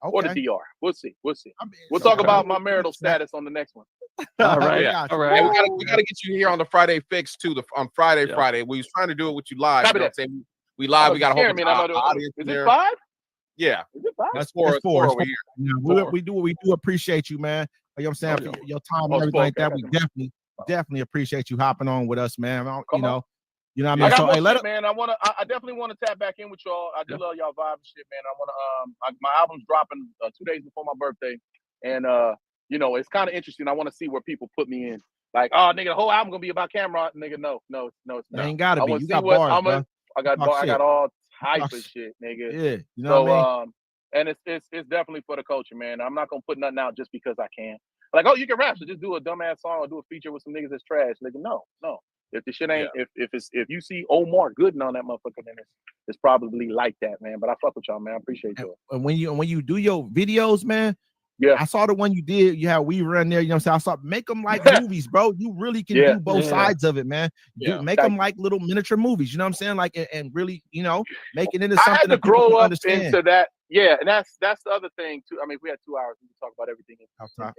Speaker 6: Okay. Or the DR. We'll see. We'll talk about my marital status on the next one.
Speaker 2: All right. All right.
Speaker 4: We gotta get you here on the Friday Fix too. On Friday. We was trying to do it with you live. You know we live. We got a whole audience.
Speaker 6: Is it 5?
Speaker 4: Yeah.
Speaker 6: Is it 5?
Speaker 3: That's 4 over here. Yeah, we do appreciate you, man. You know what I'm saying? For your time and everything like that. We definitely appreciate you hopping on with us, man. You know what I mean?
Speaker 6: I got man. I definitely want to tap back in with y'all. I do love y'all vibe and shit, man. I want to my album's dropping 2 days before my birthday, and it's kind of interesting. I want to see where people put me in. Like, oh, nigga, the whole album gonna be about Cameron. Nigga, no, it's not.
Speaker 3: It ain't gotta be. You got bars, bro.
Speaker 6: I got all type of shit, nigga.
Speaker 3: Yeah, you know what I mean?
Speaker 6: And it's definitely for the culture, man. I'm not gonna put nothing out just because I can. Like, oh, you can rap, so just do a dumbass song or do a feature with some niggas that's trash. Nigga, no. If the shit ain't, if you see Omar Gooding on that motherfucker, then it's probably like that, man. But I fuck with y'all, man. I appreciate you.
Speaker 3: And when you do your videos, man,
Speaker 7: Yeah.
Speaker 3: I saw the one you did. You had Weaver in there. You know what I'm saying? Make them like movies, bro. You really can do both sides of it, man. Make them like little miniature movies. You know what I'm saying? Like, and really, make it into something
Speaker 7: I had to
Speaker 3: that people
Speaker 7: grow
Speaker 3: can
Speaker 7: up
Speaker 3: understand.
Speaker 7: into that. Yeah, and that's the other thing too. I mean, if we had 2 hours, we could talk about everything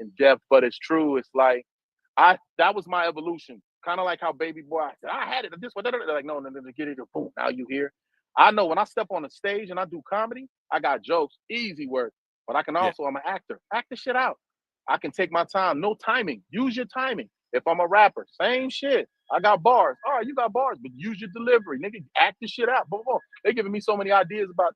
Speaker 7: in depth, but it's true. It's like that was my evolution. Kind of like how Baby Boy, I said, I had it this one. They're like, no, get it. Boom, now you here. I know when I step on the stage and I do comedy, I got jokes, easy work. But I can also, I'm an actor. Act the shit out. I can take my time. No timing. Use your timing. If I'm a rapper, same shit. I got bars. All right, you got bars, but use your delivery. Nigga, act the shit out. Boom, boom. They're giving me so many ideas about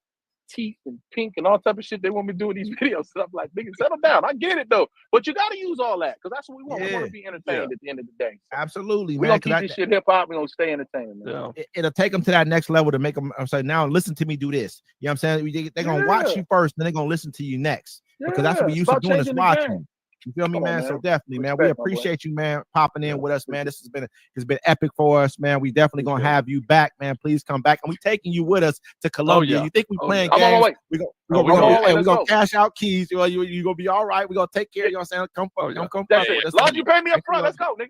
Speaker 7: teeth and pink and all type of shit they want me to do in these videos. So I'm like, nigga, settle down. I get it though. But you got to use all that because that's what we want. We want to be entertained at the end of the day. So
Speaker 3: absolutely,
Speaker 7: we're
Speaker 3: man.
Speaker 7: We're going to keep this shit hip-hop. We're going to stay entertained. Man.
Speaker 3: It'll take them to that next level to make them say, now listen to me do this. You know what I'm saying? They're going to watch you first, then they're going to listen to you next. Because that's what we used to doing is watching. You feel me, man? So definitely, man, we appreciate you, man, popping in with us, man. This has been epic for us, man. We definitely gonna have you back, man. Please come back, and we taking you with us to Colombia. You think we playing games? We're gonna cash out keys. You gonna be all right. We're gonna take care of you. Know what I'm saying, come with us.
Speaker 7: As long as you pay me up front, let's go, nigga.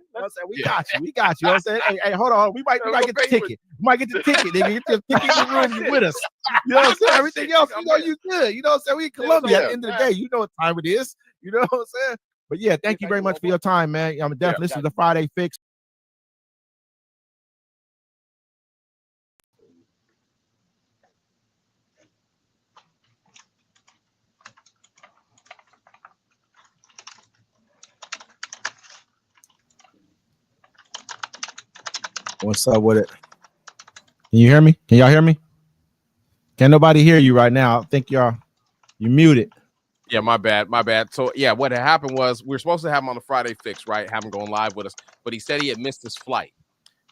Speaker 3: We got you. We got you. You know what I'm saying? Hey, hold on. We might get the ticket. We might get the ticket, nigga. Get the ticket in the room. You with us? You know what I'm saying? Everything else, you good. You know what I'm saying? We in Colombia. At the end of the day, you know what time it is. You know what I'm saying? But yeah, thank you very much for your time, man. I'm definitely listening to the Friday Fix. What's up with it? Can you hear me? Can y'all hear me? Can nobody hear you right now? I think you muted.
Speaker 4: Yeah, my bad. So yeah, what had happened was we were supposed to have him on the Friday Fix, right? Have him going live with us, but he said he had missed his flight.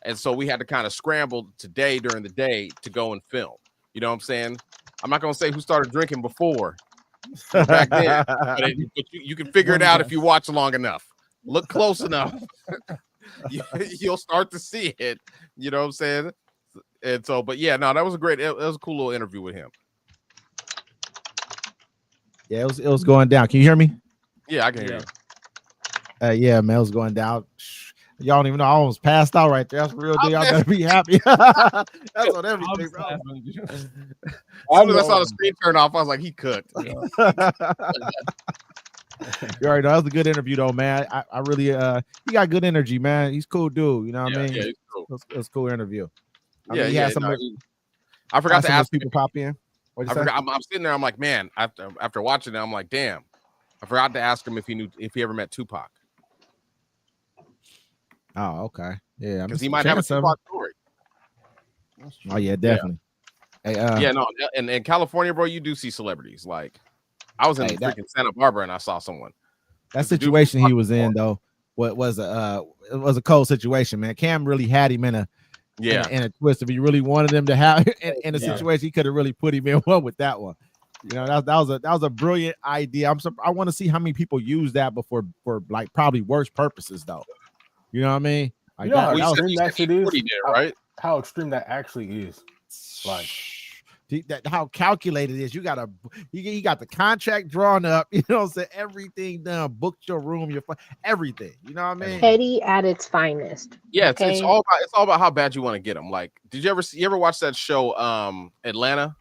Speaker 4: And so we had to kind of scramble today during the day to go and film. You know what I'm saying? I'm not going to say who started drinking before back then, but you can figure it out if you watch long enough. Look close enough. You'll start to see it. You know what I'm saying? And so, but yeah, no, that was a cool little interview with him.
Speaker 3: Yeah, it was going down. Can you hear me?
Speaker 4: Yeah, I can hear
Speaker 3: you. Yeah, man, it was going down. Y'all don't even know. I almost passed out right there. That's real deal. Y'all better be happy. That's what everything, bro.
Speaker 4: As soon as I saw the screen turn off, I was like, he cooked.
Speaker 3: You already know that was a good interview, though, man. I really he got good energy, man. He's a cool dude. You know what I mean?
Speaker 4: Yeah, he's cool.
Speaker 3: It was a cool interview.
Speaker 4: I forgot to ask
Speaker 3: people pop in.
Speaker 4: I'm sitting there. I'm like, man. After watching it, I'm like, damn. I forgot to ask him if he ever met Tupac.
Speaker 3: Oh, okay. Yeah,
Speaker 4: because he might have a Tupac story.
Speaker 3: Oh yeah, definitely.
Speaker 4: Yeah. Hey, no, in California, bro, you do see celebrities. Like, I was in freaking Santa Barbara and I saw someone.
Speaker 3: That situation he was in, though, it was a cold situation, man. Cam really had him in a twist. If he really wanted him to have in a situation, he could have really put him in one with that one. You know, that was a brilliant idea. I want to see how many people use that before for like probably worse purposes, though. You know what I mean? Like
Speaker 5: you know how extreme that shit is,
Speaker 4: right?
Speaker 5: How extreme that actually is. Like
Speaker 3: how calculated it is. You got the contract drawn up. You know what I'm saying? Everything done. Booked your room, everything. You know what I mean?
Speaker 8: Petty at its finest.
Speaker 4: Yeah, okay? it's all about how bad you want to get them. Like, did you ever watch that show Atlanta?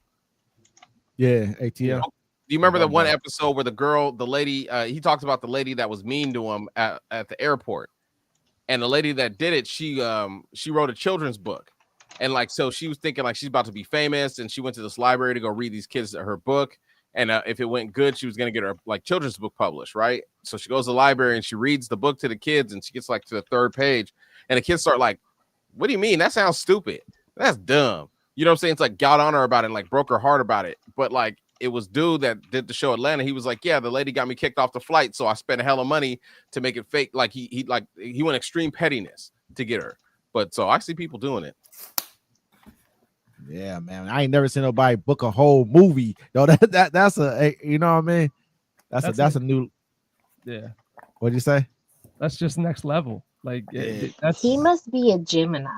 Speaker 3: Yeah, ATL.
Speaker 4: Do you remember the one episode where the lady, he talks about the lady that was mean to him at the airport, and the lady that did it, she wrote a children's book, and like so she was thinking like she's about to be famous, and she went to this library to go read these kids her book, and if it went good, she was gonna get her like children's book published, right? So she goes to the library and she reads the book to the kids, and she gets like to the third page, and the kids start like, "What do you mean? That sounds stupid. That's dumb." You know what I'm saying? It's like got on her about it and like broke her heart about it. But like it was dude that did the show Atlanta. He was like, yeah, the lady got me kicked off the flight. So I spent a hell of money to make it fake. Like he went extreme pettiness to get her. But so I see people doing it.
Speaker 3: Yeah, man. I ain't never seen nobody book a whole movie. Yo, that's a you know what I mean? That's a new.
Speaker 2: Yeah.
Speaker 3: What'd you say?
Speaker 2: That's just next level. Like
Speaker 8: he must be a Gemini.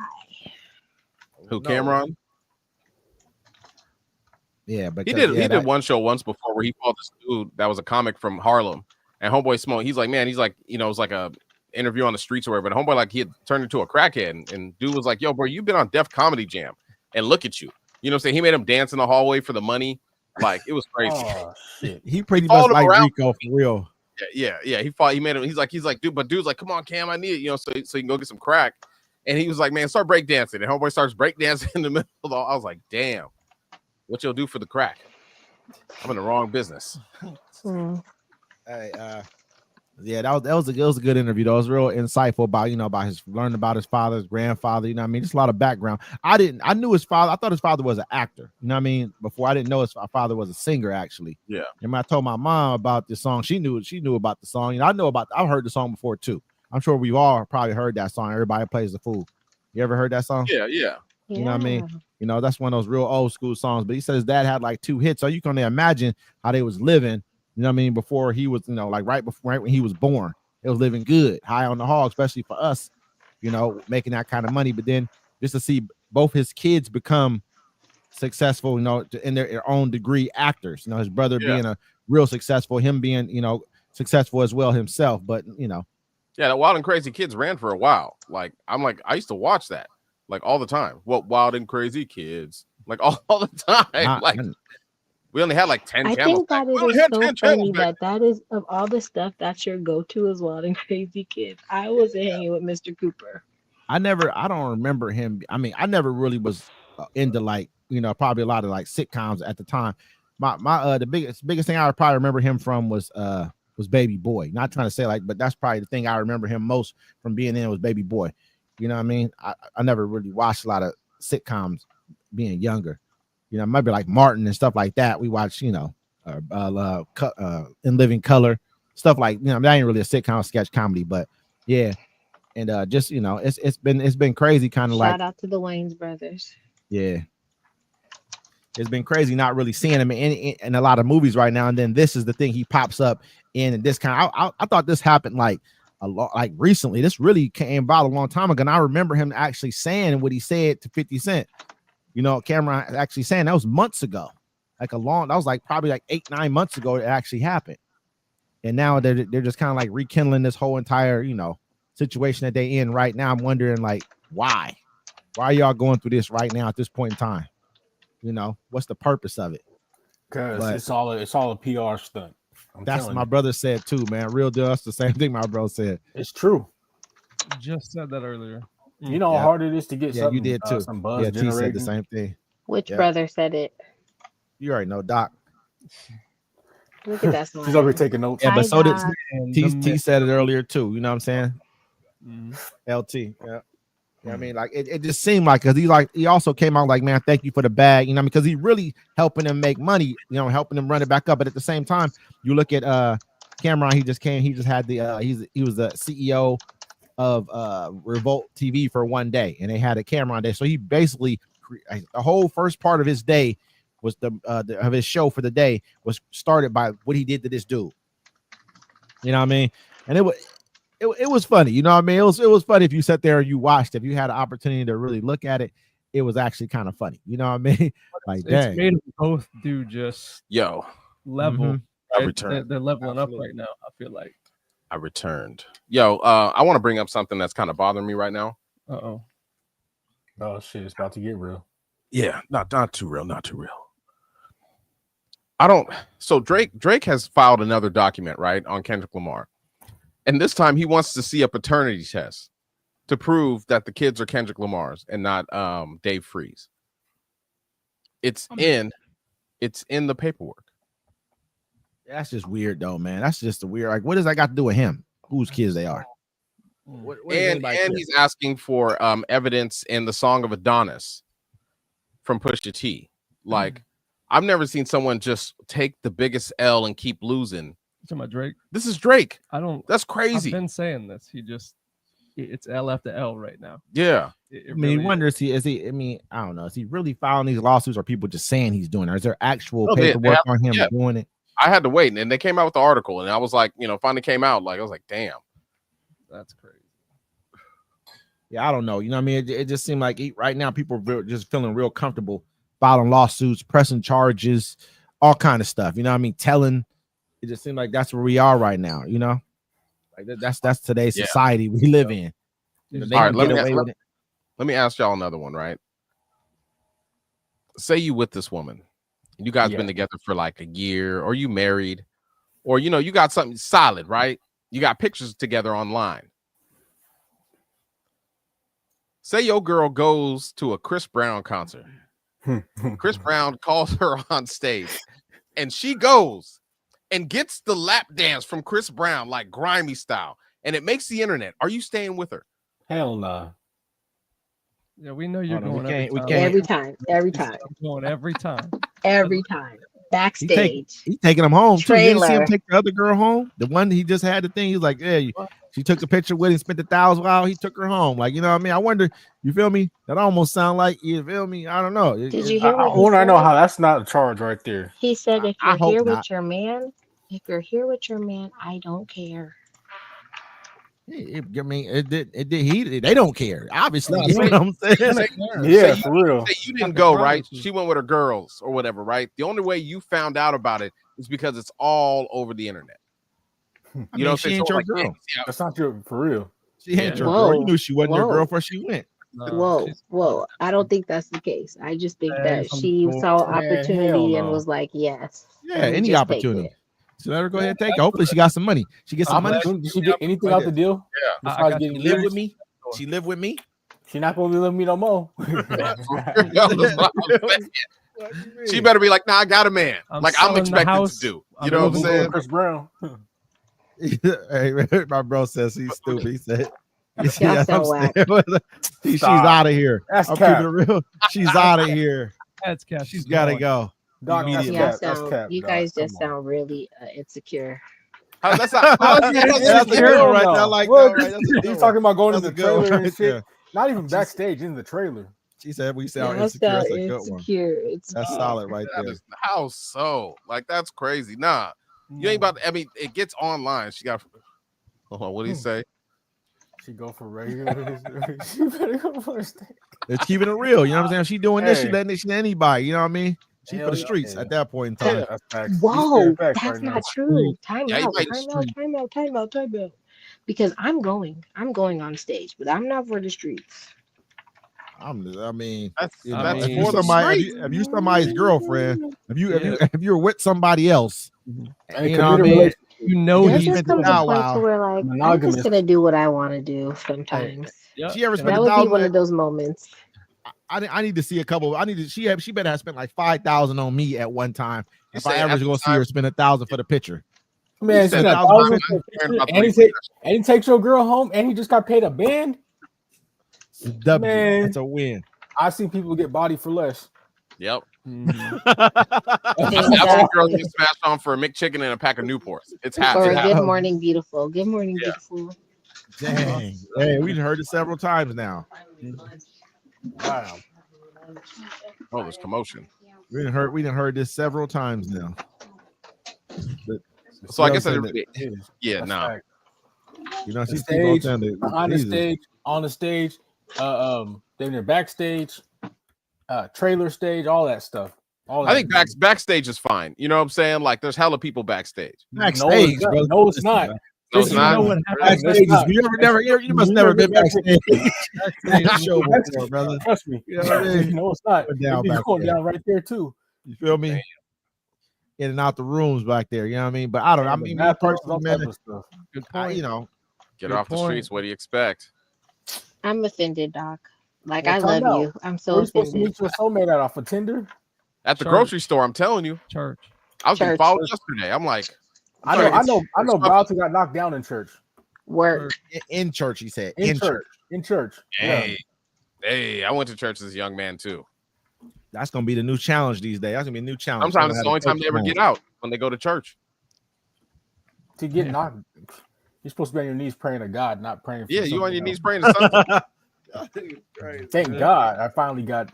Speaker 4: Who, Cameron?
Speaker 3: Yeah, but
Speaker 4: he did one show once before where he called this dude that was a comic from Harlem, and homeboy smoked. He's like, man, he's like, you know, it was like a interview on the streets or whatever. But homeboy, like, he had turned into a crackhead, and dude was like, yo, bro, you've been on Def Comedy Jam, and look at you. You know what I'm saying? He made him dance in the hallway for the money. Like, it was crazy.
Speaker 5: Oh shit.
Speaker 3: He pretty much like Rico for real.
Speaker 4: Yeah. He made him. He's like, dude, but dude's like, come on, Cam, I need it, you know, so you can go get some crack. And he was like, man, start breakdancing. And homeboy starts breakdancing in the middle of I was like, damn, what you'll do for the crack? I'm in the wrong business.
Speaker 3: Hey, yeah, that was a good interview. That was real insightful about, you know, learning about his father, his grandfather. You know what I mean? Just a lot of background. I knew his father. I thought his father was an actor. You know what I mean? Before I didn't know his father was a singer, actually.
Speaker 4: Yeah.
Speaker 3: And when I told my mom about this song, she knew about the song. You know, I've heard the song before too. I'm sure we've all probably heard that song. Everybody Plays the Fool. You ever heard that song?
Speaker 4: Yeah.
Speaker 3: You know what I mean? You know, that's one of those real old school songs. But he said his dad had like 2 hits. So you can imagine how they was living, you know what I mean, before he was, you know, like right when he was born. It was living good, high on the hog, especially for us, you know, making that kind of money. But then just to see both his kids become successful, you know, in their own degree actors, you know, his brother being a real successful, him being, you know, successful as well himself. But, you know.
Speaker 4: Yeah, that Wild and Crazy Kids ran for a while. Like, I used to watch that like all the time. What Wild and Crazy Kids, like all the time. We only had like 10 channels.
Speaker 8: I think that it is so funny that is, of all the stuff, that's your go-to is Wild and Crazy Kids. I wasn't hanging with Mr. Cooper.
Speaker 3: I don't remember him. I mean, I never really was into like, you know, probably a lot of like sitcoms at the time. The biggest thing I would probably remember him from was Baby Boy. Not trying to say like, but that's probably the thing I remember him most from being in was Baby Boy. You know what I mean? I never really watched a lot of sitcoms being younger. You know, maybe like Martin and stuff like that. We watch, you know, In Living Color, stuff like, you know, that ain't really a sitcom, sketch comedy, but yeah. And just, you know, it's been crazy, kind of like.
Speaker 8: Shout out to the Wayans brothers.
Speaker 3: Yeah, it's been crazy not really seeing him in a lot of movies right now. And then this is the thing, he pops up in, and this kind of, I thought this happened like a lot, like recently. This really came about a long time ago, and I remember him actually saying what he said to 50 Cent. You know, Cameron actually saying that was months ago, that was like probably like 8-9 months ago it actually happened. And now they're just kind of like rekindling this whole entire, you know, situation that they in right now. I'm wondering like, why are y'all going through this right now at this point in time? You know, what's the purpose of it?
Speaker 5: Because it's all a PR stunt.
Speaker 3: That's what my brother said too, man. Real deal. That's the same thing my bro said.
Speaker 5: It's true.
Speaker 2: Just said that earlier.
Speaker 5: You know how hard it is to get something.
Speaker 3: You did too.
Speaker 5: Some buzz
Speaker 3: T said the same thing.
Speaker 8: Which brother said it?
Speaker 3: You already know, Doc.
Speaker 8: Look at that.
Speaker 5: She's over here taking notes.
Speaker 3: Yeah, but so did T said it earlier too. You know what I'm saying? LT. Yeah. You know what I mean? Like it just seemed like, because he also came out like, man, thank you for the bag, you know, because he really helping them make money, you know, helping them run it back up. But at the same time, you look at Cameron, he just had the he was the CEO of Revolt TV for one day, and they had a Cameron day. So he basically the whole first part of his day was of his show for the day was started by what he did to this dude. You know what I mean? And it was funny, you know what I mean? It was funny if you sat there and you watched. If you had an opportunity to really look at it, it was actually kind of funny. You know what I mean? Like, dang.
Speaker 2: Made them both do just level.
Speaker 4: I returned.
Speaker 2: They're leveling up right now, I feel like.
Speaker 4: I returned. I want to bring up something that's kind of bothering me right now.
Speaker 5: Oh shit, it's about to get real.
Speaker 4: Yeah, not too real, not too real. So Drake has filed another document, right, on Kendrick Lamar. And this time he wants to see a paternity test to prove that the kids are Kendrick Lamar's and not Dave Freeze. It's in the paperwork.
Speaker 3: That's just weird though, man. That's just a weird, like, what does that got to do with him? Whose kids they are?
Speaker 4: And he's asking for evidence in the Song of Adonis from Pusha T. Like, I've never seen someone just take the biggest L and keep losing.
Speaker 2: You talking about Drake?
Speaker 4: This is Drake.
Speaker 2: That's
Speaker 4: crazy.
Speaker 2: I've been saying this. It's L after L right now.
Speaker 4: Yeah.
Speaker 3: I mean, really wonder is he, I mean, I don't know. Is he really filing these lawsuits, or people just saying he's doing it? Or is there actual paperwork on him doing it?
Speaker 4: I had to wait, and they came out with the article, and I was like, finally came out. Like, I was like, damn.
Speaker 2: That's crazy.
Speaker 3: Yeah, I don't know. You know what I mean? It just seemed like right now people are just feeling real comfortable filing lawsuits, pressing charges, all kind of stuff. You know what I mean? Telling. It just seems like that's where we are right now. You know, like that's today's society we live in. You know, they
Speaker 4: all
Speaker 3: can
Speaker 4: right,
Speaker 3: get away with it.
Speaker 4: Let me ask y'all another one, right? Say you with this woman, and you guys been together for like a year, or you married, or you know, you got something solid, right? You got pictures together online. Say your girl goes to a Chris Brown concert. Chris Brown calls her on stage, and she goes and gets the lap dance from Chris Brown, like grimy style, and it makes the internet. Are you staying with her?
Speaker 5: Hell no.
Speaker 2: Yeah, we know you're going
Speaker 8: every time. Every time.
Speaker 2: Going every time.
Speaker 8: Every time. Backstage.
Speaker 3: He's taking them home too. You didn't see him
Speaker 8: Trailer.
Speaker 3: take the other girl home. The one he just had the thing. He was like, yeah, she took the picture with him, spent $1,000 while he took her home. Like, you know what I mean? I wonder, you feel me? That almost sound like, you feel me? I don't know.
Speaker 8: Did you hear what
Speaker 5: I want to know how that's not a charge right there.
Speaker 8: He said, if
Speaker 3: I
Speaker 8: you're
Speaker 3: hope
Speaker 8: here
Speaker 3: not.
Speaker 8: with your man, I don't care.
Speaker 3: I mean, they don't care. Obviously, you know what I'm saying?
Speaker 5: Yeah, for real.
Speaker 4: Say you didn't go, right? She went with her girls or whatever, right? The only way you found out about it is because it's all over the internet. You know,
Speaker 3: she ain't your girl.
Speaker 5: That's not your for real.
Speaker 3: She ain't your girl. You knew she wasn't your girl before she went.
Speaker 8: Whoa. I don't think that's the case. I just think that she saw opportunity and was like, yes.
Speaker 3: Yeah, any opportunity. So let her go ahead and take it. Hopefully she got some money. She gets some money.
Speaker 5: Did she get anything out the deal?
Speaker 3: Yeah. She live with me. She live with me.
Speaker 5: She not gonna live with me no more.
Speaker 4: She better be like, nah, I got a man. Like I'm expected to do. You know what I'm saying?
Speaker 5: Chris Brown.
Speaker 3: Hey, my bro says he's stupid. He said, she's
Speaker 5: out
Speaker 3: of here.
Speaker 5: That's
Speaker 3: I'm
Speaker 5: cap.
Speaker 3: keeping it real. She's out of here.
Speaker 2: That's cap.
Speaker 3: She's gotta go.
Speaker 5: Dog,
Speaker 8: you guys just sound really insecure.
Speaker 4: That's a
Speaker 3: good one right there. Like
Speaker 5: he's talking about going to the trailer and shit. Not even backstage, in the trailer.
Speaker 3: She said we sound insecure. That's a good one. That's solid right there.
Speaker 4: How so? Like that's crazy. Nah, you ain't about to, I mean, it gets online. She got hold on, what did he say?
Speaker 5: She go for regular. She better go for a steak.
Speaker 3: It's keeping it real. You know what I'm saying? She doing this, she letting this to anybody. You know what I mean? She for the streets at that point in time.
Speaker 8: Whoa, that's not true. Time out. Because I'm going on stage, but I'm not for the streets.
Speaker 3: I mean,
Speaker 4: that's
Speaker 3: if you're somebody's girlfriend, if you're with somebody else, you know what I mean?
Speaker 2: You know
Speaker 8: he's just comes a point where like I'm just gonna do what I want to do sometimes.
Speaker 3: She ever spent
Speaker 8: that would be one of those moments.
Speaker 3: I need to see a couple. She better have spent like $5,000 on me at one time. If I ever go see her spend $1,000 for the picture.
Speaker 5: Man, and he takes your girl home, and he just got paid a band.
Speaker 3: It's a W. Man, it's a win.
Speaker 5: I've seen people get body for less.
Speaker 4: Yep. I've girls get smashed on for a McChicken and a pack of Newports. It's happening.
Speaker 8: Or Good Morning Beautiful. Good Morning Beautiful.
Speaker 3: Dang. Hey, we've heard it several times now.
Speaker 5: Wow.
Speaker 4: Oh, there's commotion.
Speaker 3: We didn't heard this several times now. But
Speaker 4: so I guess everybody, nah.
Speaker 3: You know, she's
Speaker 5: stage, behind the stage, on the stage, then they're backstage, trailer stage, all that stuff.
Speaker 4: I think backstage is fine. You know what I'm saying? Like there's hella people backstage.
Speaker 3: Backstage, bro.
Speaker 5: No, it's not.
Speaker 4: No, it's not.
Speaker 3: You must never been backstage. Show before, brother.
Speaker 5: Trust me.
Speaker 3: You know what I mean?
Speaker 5: No, it's not. Going down right there too.
Speaker 3: You feel me? Damn. In and out the rooms back there. You know what I mean? But I don't know. I mean, me personally, man,
Speaker 2: good point.
Speaker 3: You know,
Speaker 4: get off the streets. What do you expect?
Speaker 8: I'm offended, Doc. Like I love you. I'm so offended.
Speaker 5: Supposed to meet your soulmate out off a Tinder
Speaker 4: at the grocery store. I'm telling you,
Speaker 2: church.
Speaker 4: I was getting followed yesterday. I'm like,
Speaker 5: I know. Broughton got knocked down in church.
Speaker 8: Work
Speaker 3: in church. He said
Speaker 5: in church.
Speaker 4: Hey, I went to church as a young man too.
Speaker 3: That's gonna be the new challenge these days. That's gonna be a new challenge.
Speaker 4: Sometimes it's the only time they ever get out when they go to church.
Speaker 5: To get knocked, you're supposed to be on your knees praying to God, not praying. For
Speaker 4: you on your knees praying to something.
Speaker 5: Thank God, I finally got.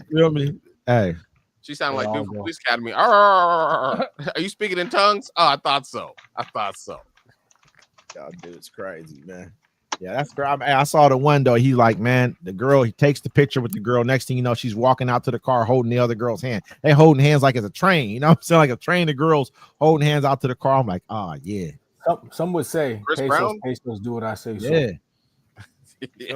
Speaker 3: You know me? Hey,
Speaker 4: she sounded like dude from Police Academy. Are you speaking in tongues? Oh, I thought so.
Speaker 3: Y'all dude, it's crazy, man. Yeah, that's great. I saw the one though. He's like, man, the girl. He takes the picture with the girl. Next thing you know, she's walking out to the car holding the other girl's hand. They holding hands like it's a train. You know, what I'm saying, like a train of girls holding hands out to the car. I'm like, oh yeah.
Speaker 5: Some would say,
Speaker 4: Chris
Speaker 5: pesos,
Speaker 4: Brown?
Speaker 5: pesos, do what I say.
Speaker 3: Yeah.
Speaker 4: Yeah.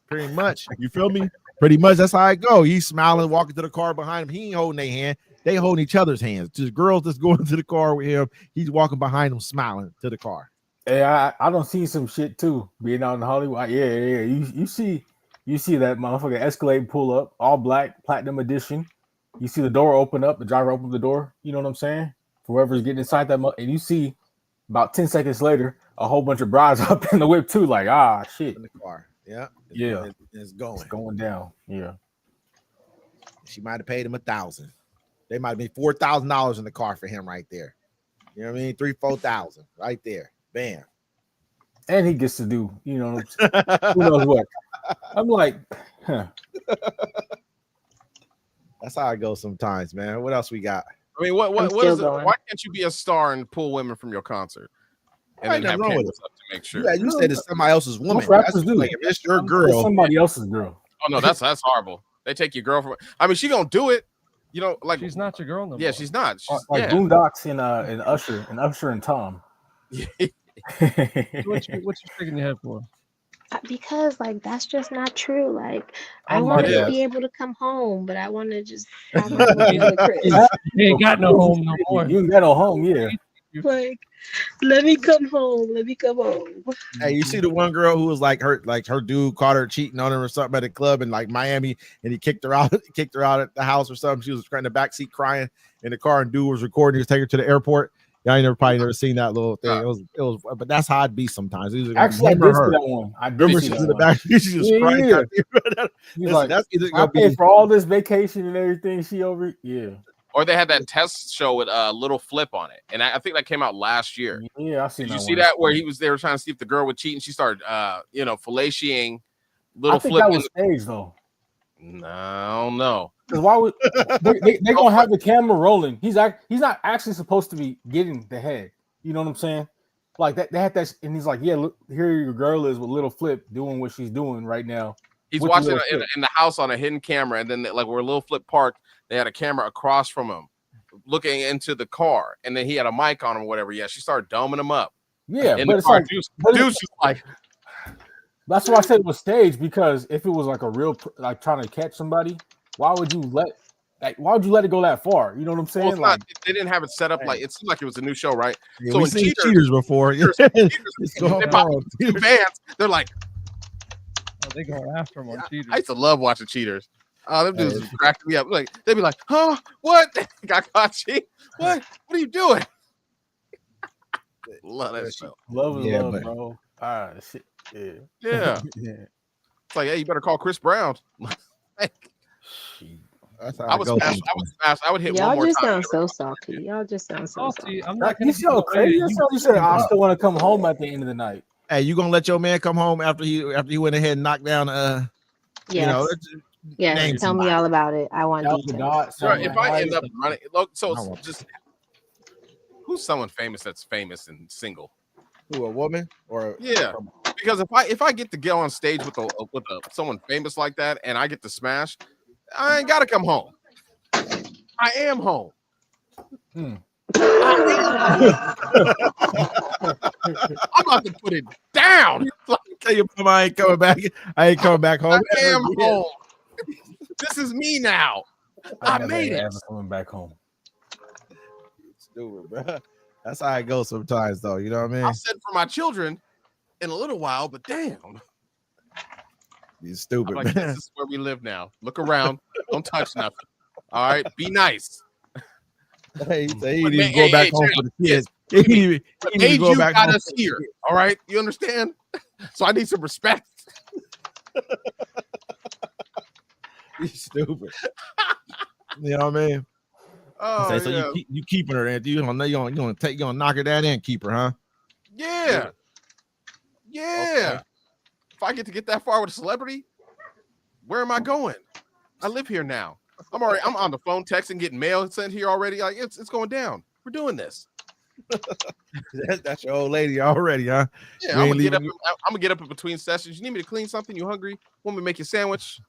Speaker 3: Pretty much. You feel me? Pretty much. That's how I go. He's smiling, walking to the car behind him. He ain't holding their hand. They holding each other's hands. Just girls that's going to the car with him. He's walking behind them, smiling to the car.
Speaker 5: Hey, I don't see some shit too. Being out in Hollywood, yeah. You see that motherfucker Escalade pull up, all black, platinum edition. You see the door open up, the driver opens the door. You know what I'm saying? For whoever's getting inside that, and you see about 10 seconds later, a whole bunch of brides up in the whip too. Like, shit,
Speaker 3: in the car. Yeah, it's
Speaker 5: going down. Yeah,
Speaker 3: she might have paid him $1,000. They might have made $4,000 in the car for him right there. You know what I mean? 3,000-4,000 right there. Bam.
Speaker 5: And he gets to do, you know, who knows what. I'm like, huh.
Speaker 3: That's how I go sometimes, man. What else we got?
Speaker 4: I mean, what is it? Why can't you be a star and pull women from your concert? And then have cameras up to make sure.
Speaker 3: Yeah, you said it's somebody else's woman.
Speaker 5: Most rappers do.
Speaker 3: Like if it's your girl,
Speaker 5: it's somebody else's girl.
Speaker 4: Oh no, that's horrible. They take your girl from. I mean, she gonna do it. You know, like
Speaker 2: she's not your girl no more.
Speaker 4: Yeah, she's not. She's,
Speaker 5: like Boondocks and Usher and Tom.
Speaker 2: what you shaking your head for?
Speaker 8: Because like that's just not true. Like I want to be able to come home, but I want to just have my moment with Chris.
Speaker 2: You ain't got no home no more.
Speaker 5: You ain't got no home, yeah.
Speaker 8: Like, let me come home. Let me come home.
Speaker 3: Hey, you see the one girl who was like her dude caught her cheating on her or something at a club in like Miami, and he kicked her out at the house or something. She was in the back seat crying in the car, and dude was recording. He was taking her to the airport. Yeah, I probably never seen that little thing. It was, but that's how I'd be sometimes.
Speaker 5: Actually, I did see that one. I
Speaker 3: remember she was in the back. She was crying.
Speaker 5: He's like, that's either gonna be for all this vacation and everything. She over, yeah.
Speaker 4: Or they had that test show with a little flip on it, and I think that came out last year.
Speaker 5: Yeah, I seen.
Speaker 4: Did you see that where they were trying to see if the girl would cheat, and she started, fellatiating little flip.
Speaker 5: That was staged though.
Speaker 4: No.
Speaker 5: Because why would they gonna have the camera rolling? He's not actually supposed to be getting the head. You know what I'm saying? Like that, they had that, and he's like, yeah, look, here your girl is with little Flip doing what she's doing right now.
Speaker 4: He's watching in the house on a hidden camera, and then like where little Flip parked, they had a camera across from him, looking into the car, and then he had a mic on him or whatever. Yeah, she started doming him up.
Speaker 5: Yeah,
Speaker 4: in
Speaker 5: but
Speaker 4: the
Speaker 5: it's
Speaker 4: car.
Speaker 5: like,
Speaker 4: Dude's like.
Speaker 5: That's why I said it was staged, because if it was like a real, like trying to catch somebody, why would you let it go that far? You know what I'm saying?
Speaker 4: Well, they didn't have it set up like it seemed like it was a new show, right?
Speaker 3: Yeah, so we've seen cheaters before.
Speaker 4: They pop two vans. They're like,
Speaker 2: they go after them on cheaters.
Speaker 4: I used to love watching cheaters. Them dudes cracking me up. Like they'd be like, "Huh? What? Got caught cheating? What? What are you doing?" Love that show.
Speaker 5: Love is love, bro. Shit.
Speaker 4: Yeah. It's like, hey, you better call Chris Brown. I was fast. I would hit
Speaker 8: y'all
Speaker 4: one more
Speaker 8: just
Speaker 4: time.
Speaker 8: Sound so salty. Y'all just sound so salty.
Speaker 2: I'm not
Speaker 5: you so crazy. You said I still want to come home at the end of the night.
Speaker 3: Hey, you gonna let your man come home after he went ahead and knocked down
Speaker 8: Yes. Tell me all about it. I want details.
Speaker 4: If I end up running, so just who's someone famous that's famous and single?
Speaker 3: Who, a woman or
Speaker 4: because if I get to get on stage with someone famous like that and I get to smash, I ain't gotta come home. I am home. I'm about to put it down.
Speaker 3: Tell your mom I ain't coming back. I ain't coming back home.
Speaker 4: I am home. This is me now. I made it.
Speaker 5: Coming back home.
Speaker 3: Stupid, bro. That's how I go sometimes, though. You know what I mean?
Speaker 4: I'll send for my children in a little while, but damn.
Speaker 3: You stupid,
Speaker 4: like,
Speaker 3: man.
Speaker 4: This is where we live now. Look around. Don't touch nothing. All right? Be nice.
Speaker 3: Hey, he need to go back home for the kids. He need to go back home.
Speaker 4: Us here. All right? You understand? So I need some respect.
Speaker 3: You stupid. You know what I mean?
Speaker 4: Oh,
Speaker 3: so you keeping her there? You gonna knock her down and keep her, huh?
Speaker 4: Yeah. Okay. If I get that far with a celebrity, where am I going? I live here now. I'm on the phone texting, getting mail sent here already. Like it's going down. We're doing this.
Speaker 3: That's your old lady already, huh?
Speaker 4: Yeah, I'm gonna get up in between sessions. You need me to clean something? You hungry? Want me to make you a sandwich?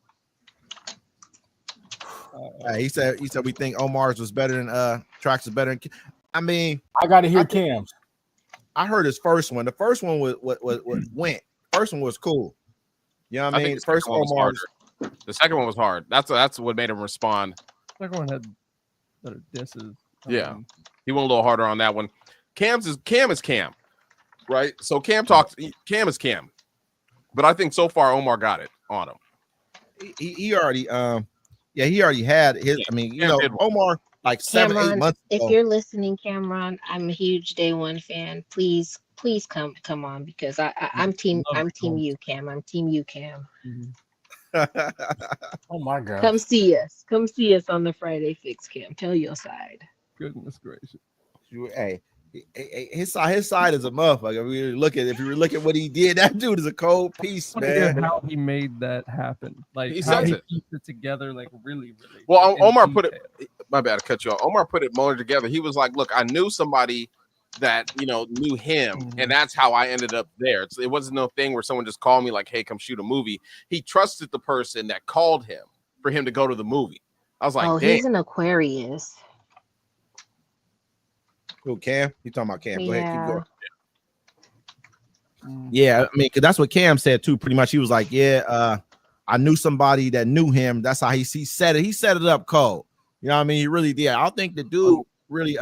Speaker 3: He said we think Omar's was better than Tracks is better than. I mean,
Speaker 5: I gotta hear Cam's.
Speaker 3: I heard his first one. The first one was went. First one was cool. You know what I mean?
Speaker 4: The first one was harder. The second one was hard. That's what made him respond.
Speaker 2: Second one had better disses.
Speaker 4: Yeah, he went a little harder on that one. Cam is Cam, right? So Cam is Cam, but I think so far Omar got it on him.
Speaker 3: He already he already had his. I mean, Omar like 7-8 months ago.
Speaker 8: If you're listening, Cameron, I'm a huge Day One fan. Please come on, because I'm team you, Cam. I'm team you, Cam.
Speaker 5: Oh my God!
Speaker 8: Come see us on the Friday Fix, Cam. Tell your side.
Speaker 2: Goodness gracious!
Speaker 3: Hey, his side is a motherfucker. If you look at what he did, that dude is a cold piece, man.
Speaker 2: How he made that happen, like
Speaker 4: he
Speaker 2: how
Speaker 4: says
Speaker 2: he
Speaker 4: it.
Speaker 2: pieced it together, like really.
Speaker 4: Well, Omar put it. My bad, to cut you off. Omar put it more together. He was like, "Look, I knew somebody that knew him, and that's how I ended up there. It wasn't no thing where someone just called me like, hey, come shoot a movie. He trusted the person that called him for him to go to the movie. I was like,
Speaker 8: oh,
Speaker 4: damn.
Speaker 8: He's an Aquarius.
Speaker 3: Who, Cam? You talking about Cam? Go ahead, keep going.
Speaker 2: Yeah.
Speaker 3: I mean, because that's what Cam said too. Pretty much, he was like, I knew somebody that knew him. That's how he said it. He set it up cold. You know what I mean? He really did. I don't think the dude really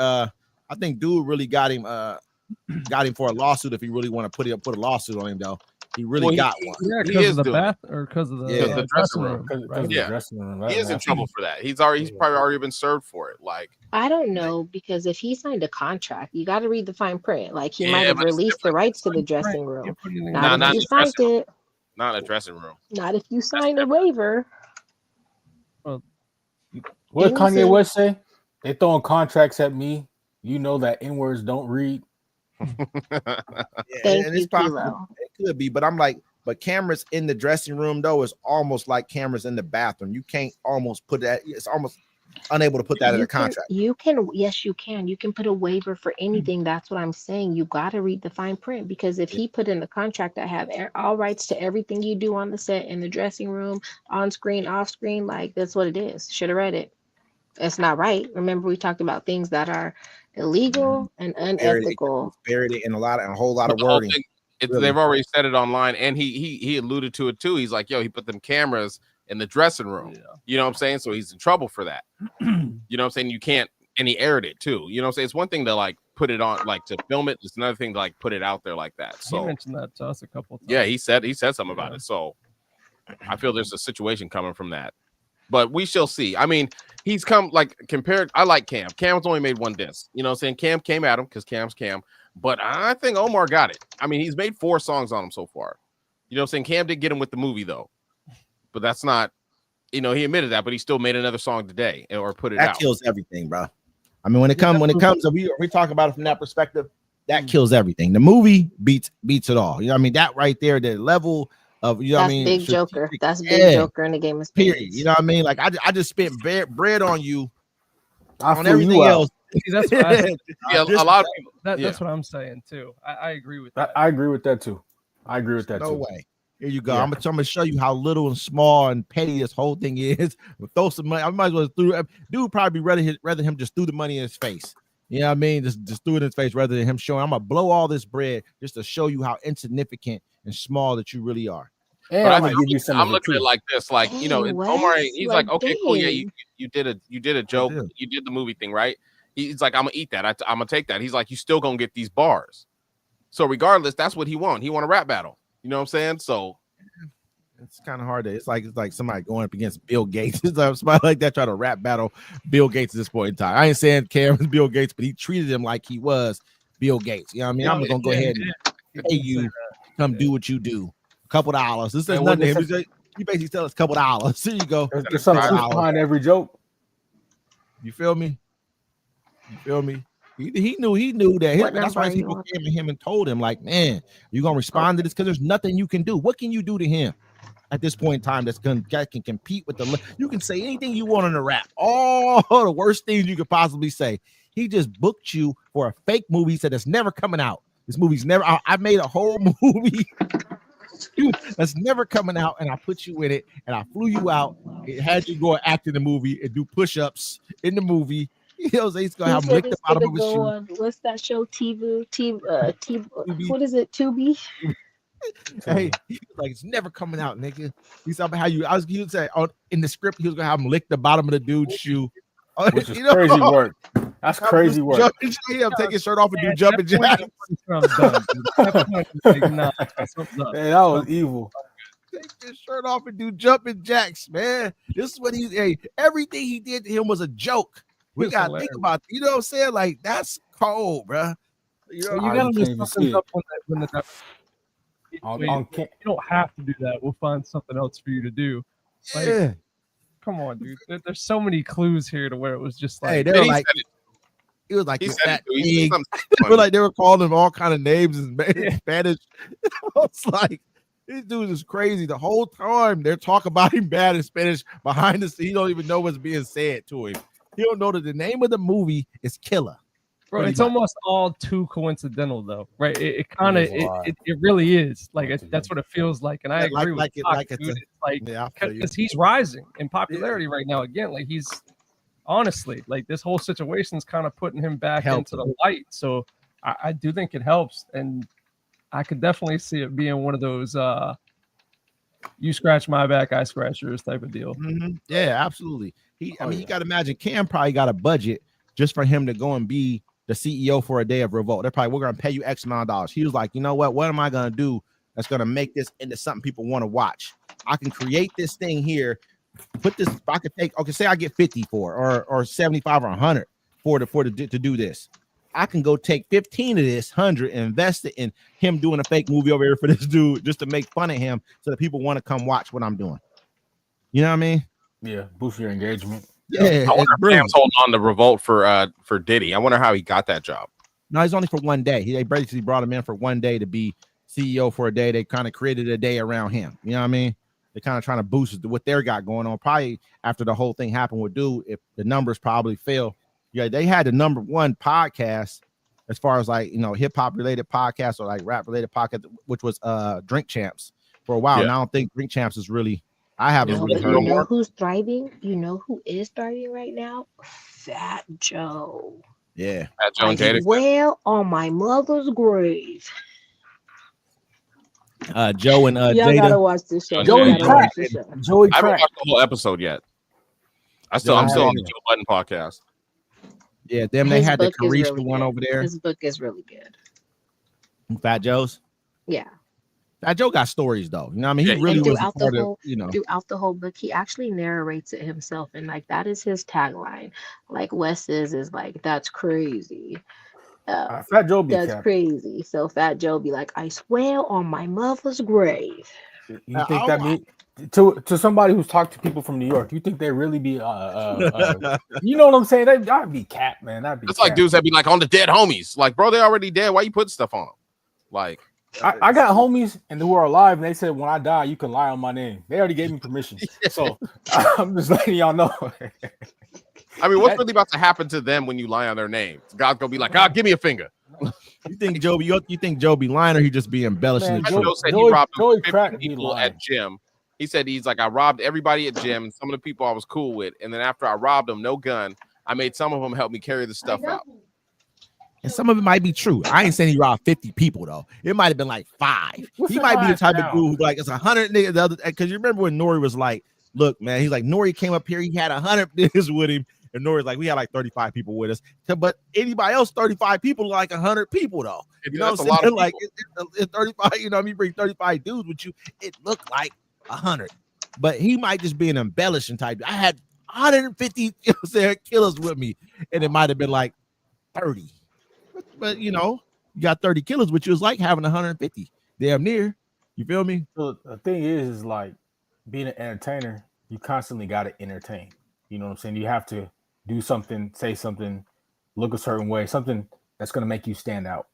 Speaker 3: I think dude really got him for a lawsuit if he really want to put a lawsuit on him though. He really got one.
Speaker 2: Yeah, because of the bath or because of the
Speaker 4: dressing room.
Speaker 2: Right?
Speaker 4: Yeah, he is in trouble for that. He's probably already been served for it. Like,
Speaker 8: I don't know, because if he signed a contract, you got to read the fine print. Like, he might have released the rights to the dressing room. Not if you signed it.
Speaker 4: Not a dressing room.
Speaker 8: Not if you signed a waiver.
Speaker 5: What did Kanye West say? They throwing contracts at me. You know that N-words don't read.
Speaker 3: It's possible. It could be, but I'm like, but cameras in the dressing room though is almost like cameras in the bathroom. You can't almost put that. It's almost unable to put that in a contract.
Speaker 8: Yes, you can. You can put a waiver for anything. That's what I'm saying. You got to read the fine print, because if he put in the contract, I have all rights to everything you do on the set, in the dressing room, on screen, off screen. Like, that's what it is. Should have read it. It's not right. Remember, we talked about things that are illegal and unethical.
Speaker 3: Buried it in a whole lot of wording.
Speaker 4: They've already said it online, and he alluded to it too. He's like, yo, he put them cameras in the dressing room. Yeah. You know what I'm saying? So he's in trouble for that. You know what I'm saying? You can't, and he aired it too. You know what I'm saying? It's one thing to like put it on, like to film it. It's another thing to like put it out there like that. So
Speaker 2: he mentioned that to us a couple of times.
Speaker 4: Yeah, he said something about it. So I feel there's a situation coming from that. But we shall see. I mean, he's come like compared. I like Cam. Cam's only made one disc. You know what I'm saying? Cam came at him because Cam's Cam. But I think Omar got it. I mean, he's made 4 songs on him so far. You know what I'm saying? Cam did get him with the movie, though. But that's not, he admitted that, but he still made another song today or put it out.
Speaker 3: That kills everything, bro. I mean, when it comes, we talk about it from that perspective, that kills everything. The movie beats it all. You know what I mean? That right there, the level of, you know what I mean?
Speaker 8: Big Joker. That's Big Joker in the Game of Spades.
Speaker 3: Period. You know what I mean? Like, I just spent bread on you
Speaker 5: on
Speaker 3: everything else.
Speaker 2: See, that's what
Speaker 4: a lot of people.
Speaker 2: That's what I'm saying too. I agree with that.
Speaker 5: I agree with that too.
Speaker 3: No way. Here you go. Yeah. I'm gonna show you how little and small and petty this whole thing is. Throw some money. I might as well dude probably rather him just threw the money in his face. You know what I mean? Just threw it in his face rather than him showing. I'm gonna blow all this bread just to show you how insignificant and small that you really are.
Speaker 5: And
Speaker 4: but I'm looking at it like this, like Omar. He's like, okay, cool, yeah, you did a joke, you did the movie thing, right? He's like, I'm gonna eat that. I'm gonna take that. He's like, you still gonna get these bars. So regardless, that's what he want. He want a rap battle. You know what I'm saying? So
Speaker 3: it's kind of hard to. It's like somebody going up against Bill Gates. Somebody like that try to rap battle Bill Gates at this point in time. I ain't saying Cameron's Bill Gates, but he treated him like he was Bill Gates. You know what I mean? I'm gonna go ahead and pay you come do what you do. Couple dollars. This is nothing to him. He basically tell us $2. Here you go.
Speaker 5: There's some truth behind every joke.
Speaker 3: You feel me? He knew that. That's why people came to him and told him, like, man, you gonna respond to this because there's nothing you can do. What can you do to him at this point in time that can compete with you can say anything you want in a rap, all the worst things you could possibly say. He just booked you for a fake movie. He said it's never coming out. This movie's never. I made a whole movie that's never coming out, and I put you in it, and I flew you out. It had you go and act in the movie and do push-ups in the movie. He's gonna have him lick the bottom of his shoe.
Speaker 8: On, what's that show? What is it? Tubi.
Speaker 3: Hey, he was like, it's never coming out, nigga. He's talking about how he would say in the script, he was gonna have him lick the bottom of the dude's shoe.
Speaker 5: Which is crazy work. That's crazy work.
Speaker 3: I'm taking his shirt off and do jumping jacks.
Speaker 5: Man, that was evil.
Speaker 3: Take his shirt off and do jumping jacks, man. This is what everything he did to him was a joke. We gotta think about, you know what I'm saying? Like, that's cold, bro. You gotta just something up when the
Speaker 2: you don't have to do that. We'll find something else for you to do. Like, yeah. Come on, dude. There's so many clues here to where it was just like,
Speaker 3: hey, they were like, it was like that pig. They were calling him all kind of names in Spanish. I was like, this dude is crazy. The whole time they're talking about him bad in Spanish behind the scenes. He don't even know what's being said to him. He don't know that the name of the movie is Killer.
Speaker 2: Bro, it's almost all too coincidental, though, right? It kind of, it really is. Like that's what it feels like, and I agree with because he's rising in popularity right now. Again, like he's honestly, like this whole situation's kind of putting him back into the light. So I do think it helps, and I could definitely see it being one of those you scratch my back, I scratch yours type of deal.
Speaker 3: Mm-hmm. Yeah, absolutely. You got to imagine Cam probably got a budget just for him to go and be the CEO for a day of Revolt. They're probably, we're going to pay you X amount of dollars. He was like, you know what am I going to do that's going to make this into something people want to watch? I can create this thing here, put this, I could take, okay, say I get 50 for or 75 or 100 to do this. I can go take 15 of this 100 and invest it in him doing a fake movie over here for this dude just to make fun of him so that people want to come watch what I'm doing. You know what I mean?
Speaker 5: Yeah, boost your engagement.
Speaker 3: Yeah,
Speaker 4: I wonder if Cam's holding on to Revolt for Diddy. I wonder how he got that job.
Speaker 3: No, he's only for one day. They basically brought him in for one day to be CEO for a day. They kind of created a day around him. You know what I mean? They're kind of trying to boost what they got going on. Probably after the whole thing happened with Dude, if the numbers probably fell. Yeah, they had the number one podcast as far as like, hip hop related podcast or like rap related podcast, which was Drink Champs for a while. Yeah. And I don't think Drink Champs is really. I haven't really heard.
Speaker 8: You know who's thriving? You know who is thriving right now? Fat Joe.
Speaker 3: Yeah.
Speaker 4: Fat Joe and Jada.
Speaker 8: Well, on my mother's grave.
Speaker 3: Joe and
Speaker 8: y'all
Speaker 3: Jada.
Speaker 8: Gotta watch this show.
Speaker 5: Joey Crack. Joey
Speaker 4: I haven't
Speaker 5: Crack.
Speaker 4: watched the whole episode yet. I'm still on the Joe Budden podcast.
Speaker 3: Yeah, them. They had the Carisha really one over there.
Speaker 8: His book is really good.
Speaker 3: Fat Joe's.
Speaker 8: Yeah.
Speaker 3: Fat Joe got stories though. You know what I mean? He really was
Speaker 8: throughout the whole book, he actually narrates it himself, and like that is his tagline. Like Wes's is like, that's crazy.
Speaker 5: Fat Joe be
Speaker 8: that's crazy. So Fat Joe be like, I swear on my mother's grave.
Speaker 5: You think that means to somebody who's talked to people from New York, you think they really be you know what I'm saying? That'd be cat, man.
Speaker 4: It's like dudes that be like on the dead homies. Like, bro, they already dead. Why you putting stuff on them? Like,
Speaker 5: I got homies and who are alive, and they said when I die, you can lie on my name. They already gave me permission, so I'm just letting y'all know.
Speaker 4: I mean, what's really about to happen to them when you lie on their name? God's gonna be like, give me a finger.
Speaker 3: You think Joe be lying, or he just be embellishing?
Speaker 4: Joe said he robbed 50 people at gym. He said he's like, I robbed everybody at gym. Some of the people I was cool with, and then after I robbed them, no gun, I made some of them help me carry the stuff out.
Speaker 3: And some of it might be true. I ain't saying he robbed 50 people though. It might have been like 5. He might be the type of dude who like it's 100 niggas. The other, because you remember when Nori was like, "Look, man," he's like, Nori came up here, he had 100 niggas with him, and Nori's like, we had like 35 people with us. But anybody else, 35 people, like 100 people though. You know what I'm saying? Like it's 35. You know, I mean, you bring 35 dudes with you, it looked like 100. But he might just be an embellishing type. I had 150, you know what I'm saying, killers with me, and it might have been like 30. But you got 30 killers, which was like having 150, damn near. You feel me?
Speaker 5: So the thing is like being an entertainer, you constantly got to entertain. You know what I'm saying? You have to do something, say something, look a certain way, something that's going to make you stand out,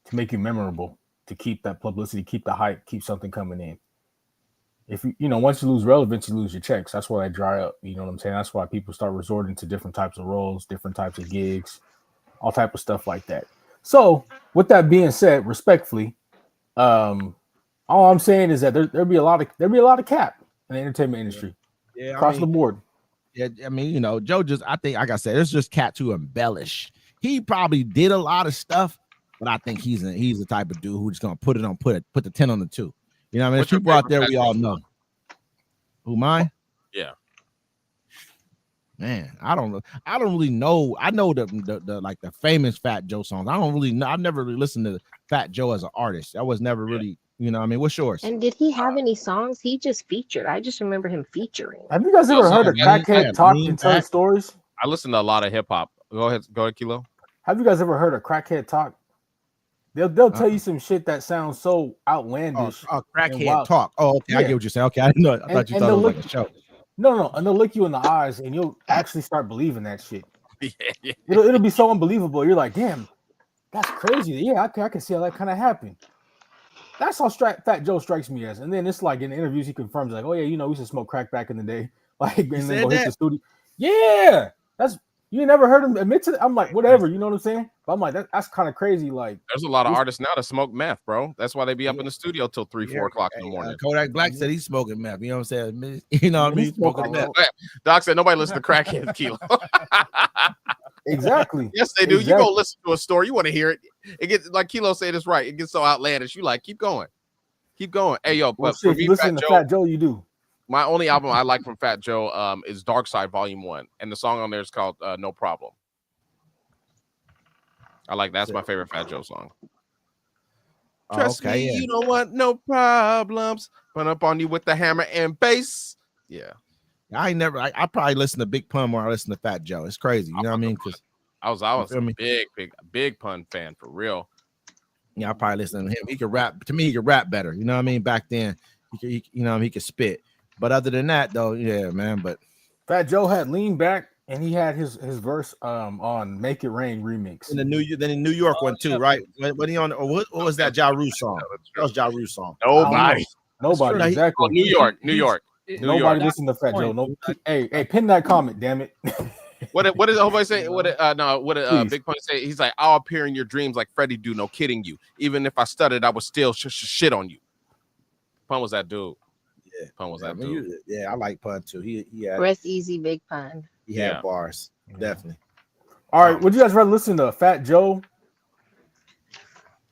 Speaker 5: to make you memorable, to keep that publicity, keep the hype, keep something coming in. If once you lose relevance, you lose your checks. That's why they dry up. You know what I'm saying? That's why people start resorting to different types of roles, different types of gigs. all type of stuff like that. So with that being said, respectfully, all I'm saying is that there'll be a lot of cap in the entertainment industry.
Speaker 3: Yeah,
Speaker 5: across the board.
Speaker 3: Yeah, I mean, you know, Joe just, I think, like I said, it's just cat to embellish. He probably did a lot of stuff, but I think he's the type of dude who's just gonna put the 10 on the 2. You know what I mean? There's people out there we all know. Who mine?
Speaker 4: Yeah.
Speaker 3: Man, I don't really know. I know the like the famous Fat Joe songs. I don't really know. I've never really listened to Fat Joe as an artist. I was never really, you know what I mean? What's yours?
Speaker 8: And did he have any songs? He just featured. I just remember him featuring.
Speaker 5: Have you guys ever heard a crackhead talk and tell stories?
Speaker 4: I listen to a lot of hip hop. Go ahead, Kilo.
Speaker 5: Have you guys ever heard a crackhead talk? They'll tell you some shit that sounds so outlandish.
Speaker 3: Crackhead talk. Oh, okay. I get what you're saying. Okay, I didn't know. I thought you thought it was like a show.
Speaker 5: No, and they'll look you in the eyes, and you'll actually start believing that shit. It'll be so unbelievable. You're like, damn, that's crazy. Yeah, I can see how that kind of happened. That's how Fat Joe strikes me as. And then it's like in the interviews he confirms, like, oh yeah, you know, we used to smoke crack back in the day. Like, and then go hit the studio. Yeah, you never heard him admit to that. I'm like, whatever, you know what I'm saying? But I'm like, that's kind of crazy. Like,
Speaker 4: there's a lot of artists now that smoke meth, bro. That's why they be up in the studio till 3-4 o'clock in the morning.
Speaker 3: Kodak Black said he's smoking meth. You know what I'm saying? You know what I mean? Smoking meth.
Speaker 4: Doc said nobody listens to crackheads, Kilo.
Speaker 5: Exactly.
Speaker 4: Yes, they do. Exactly. You go listen to a story, you want to hear it. It gets like Kilo said it's right. It gets so outlandish. You like keep going. Keep going. Hey yo, but
Speaker 5: if you listen to Fat Joe, you do.
Speaker 4: My only album I like from Fat Joe is Dark Side Volume 1, and the song on there is called No Problem. I like that's my favorite Fat Joe song. Trust me, you don't want no problems. Run up on you with the hammer and bass. Yeah.
Speaker 3: I probably listen to Big Pun more than I listen to Fat Joe. It's crazy. You know what I mean? Because
Speaker 4: I was a big Pun fan for real.
Speaker 3: Yeah, I probably listen to him. He could rap. To me, he could rap better. You know what I mean? Back then, he could spit. But other than that, though, yeah, man. But
Speaker 5: Fat Joe had Lean Back, and he had his verse on "Make It Rain" remix.
Speaker 3: In the New York one too, right? When he on what was that Ja Rule song? That was Ja Rule song.
Speaker 5: Nobody, exactly.
Speaker 4: New York.
Speaker 5: Nobody listen to Fat Joe. No, hey, pin that comment, damn it.
Speaker 4: What did everybody say? What did Big Pun say? He's like, I'll appear in your dreams like Freddie do. No kidding you. Even if I stuttered, I would still shit on you. Pun was that dude.
Speaker 3: Yeah,
Speaker 4: Pun was that dude.
Speaker 3: Yeah, I like Pun too. He had
Speaker 8: rest easy, Big Pun.
Speaker 3: He had bars, definitely.
Speaker 5: All right, would you guys rather listen to Fat Joe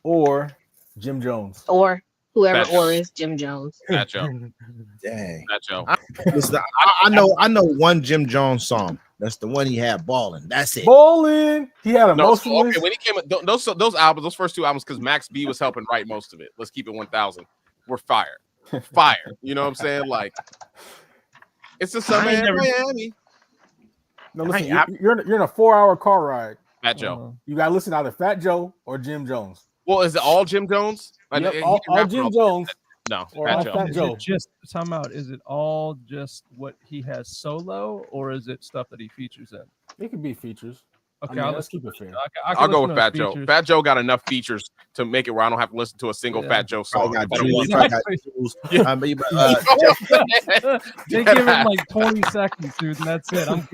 Speaker 5: or Jim Jones?
Speaker 8: Or whoever or is Jim Jones.
Speaker 4: Fat Joe.
Speaker 3: Dang.
Speaker 4: Fat Joe.
Speaker 3: I know one Jim Jones song. That's the one he had balling. That's it.
Speaker 5: Balling. He had emotionless.
Speaker 4: Okay, when he came, those albums, those first 2 albums, because Max B was helping write most of it. Let's keep it 1,000. We're fire. You know what I'm saying? Like, it's the summer in Miami.
Speaker 5: No, listen, you're in a 4-hour car ride.
Speaker 4: Fat Joe.
Speaker 5: You gotta listen to either Fat Joe or Jim Jones.
Speaker 4: Well, is it all Jim Jones?
Speaker 5: Yep, all Jim Jones.
Speaker 4: No, Fat Joe.
Speaker 2: Just time out. Is it all just what he has solo, or is it stuff that he features in?
Speaker 5: It could be features.
Speaker 2: Okay,
Speaker 5: let's keep it fair.
Speaker 4: I'll go with Fat Joe. Fat Joe got enough features to make it where I don't have to listen to a single Fat Joe song.
Speaker 2: They give him like 20 seconds, dude, and that's it. I'm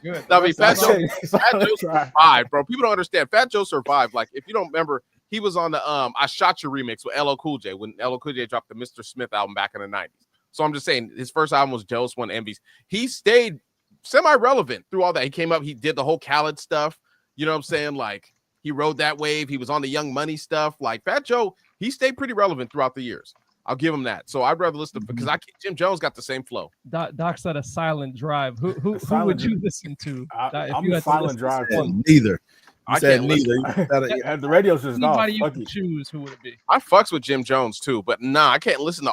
Speaker 2: good.
Speaker 4: I mean, Fat Joe survived, bro. People don't understand. Fat Joe survived. Like, if you don't remember, he was on the I Shot You remix with LL Cool J when LL Cool J dropped the Mr. Smith album back in the 90s. So I'm just saying, his first album was Jealous One Envies. He stayed semi-relevant through all that. He came up, he did the whole Khaled stuff. You know what I'm saying? Like, he rode that wave. He was on the Young Money stuff. Like, Fat Joe, he stayed pretty relevant throughout the years. I'll give him that. So I'd rather listen to, because Jim Jones got the same flow.
Speaker 2: Doc said a silent drive. Who would you listen to?
Speaker 5: I'm a silent drive.
Speaker 3: Neither.
Speaker 4: I can't
Speaker 3: neither.
Speaker 5: The radio's just
Speaker 2: anybody you can choose. Who would it be?
Speaker 4: I fucks with Jim Jones too, but nah, I can't listen to.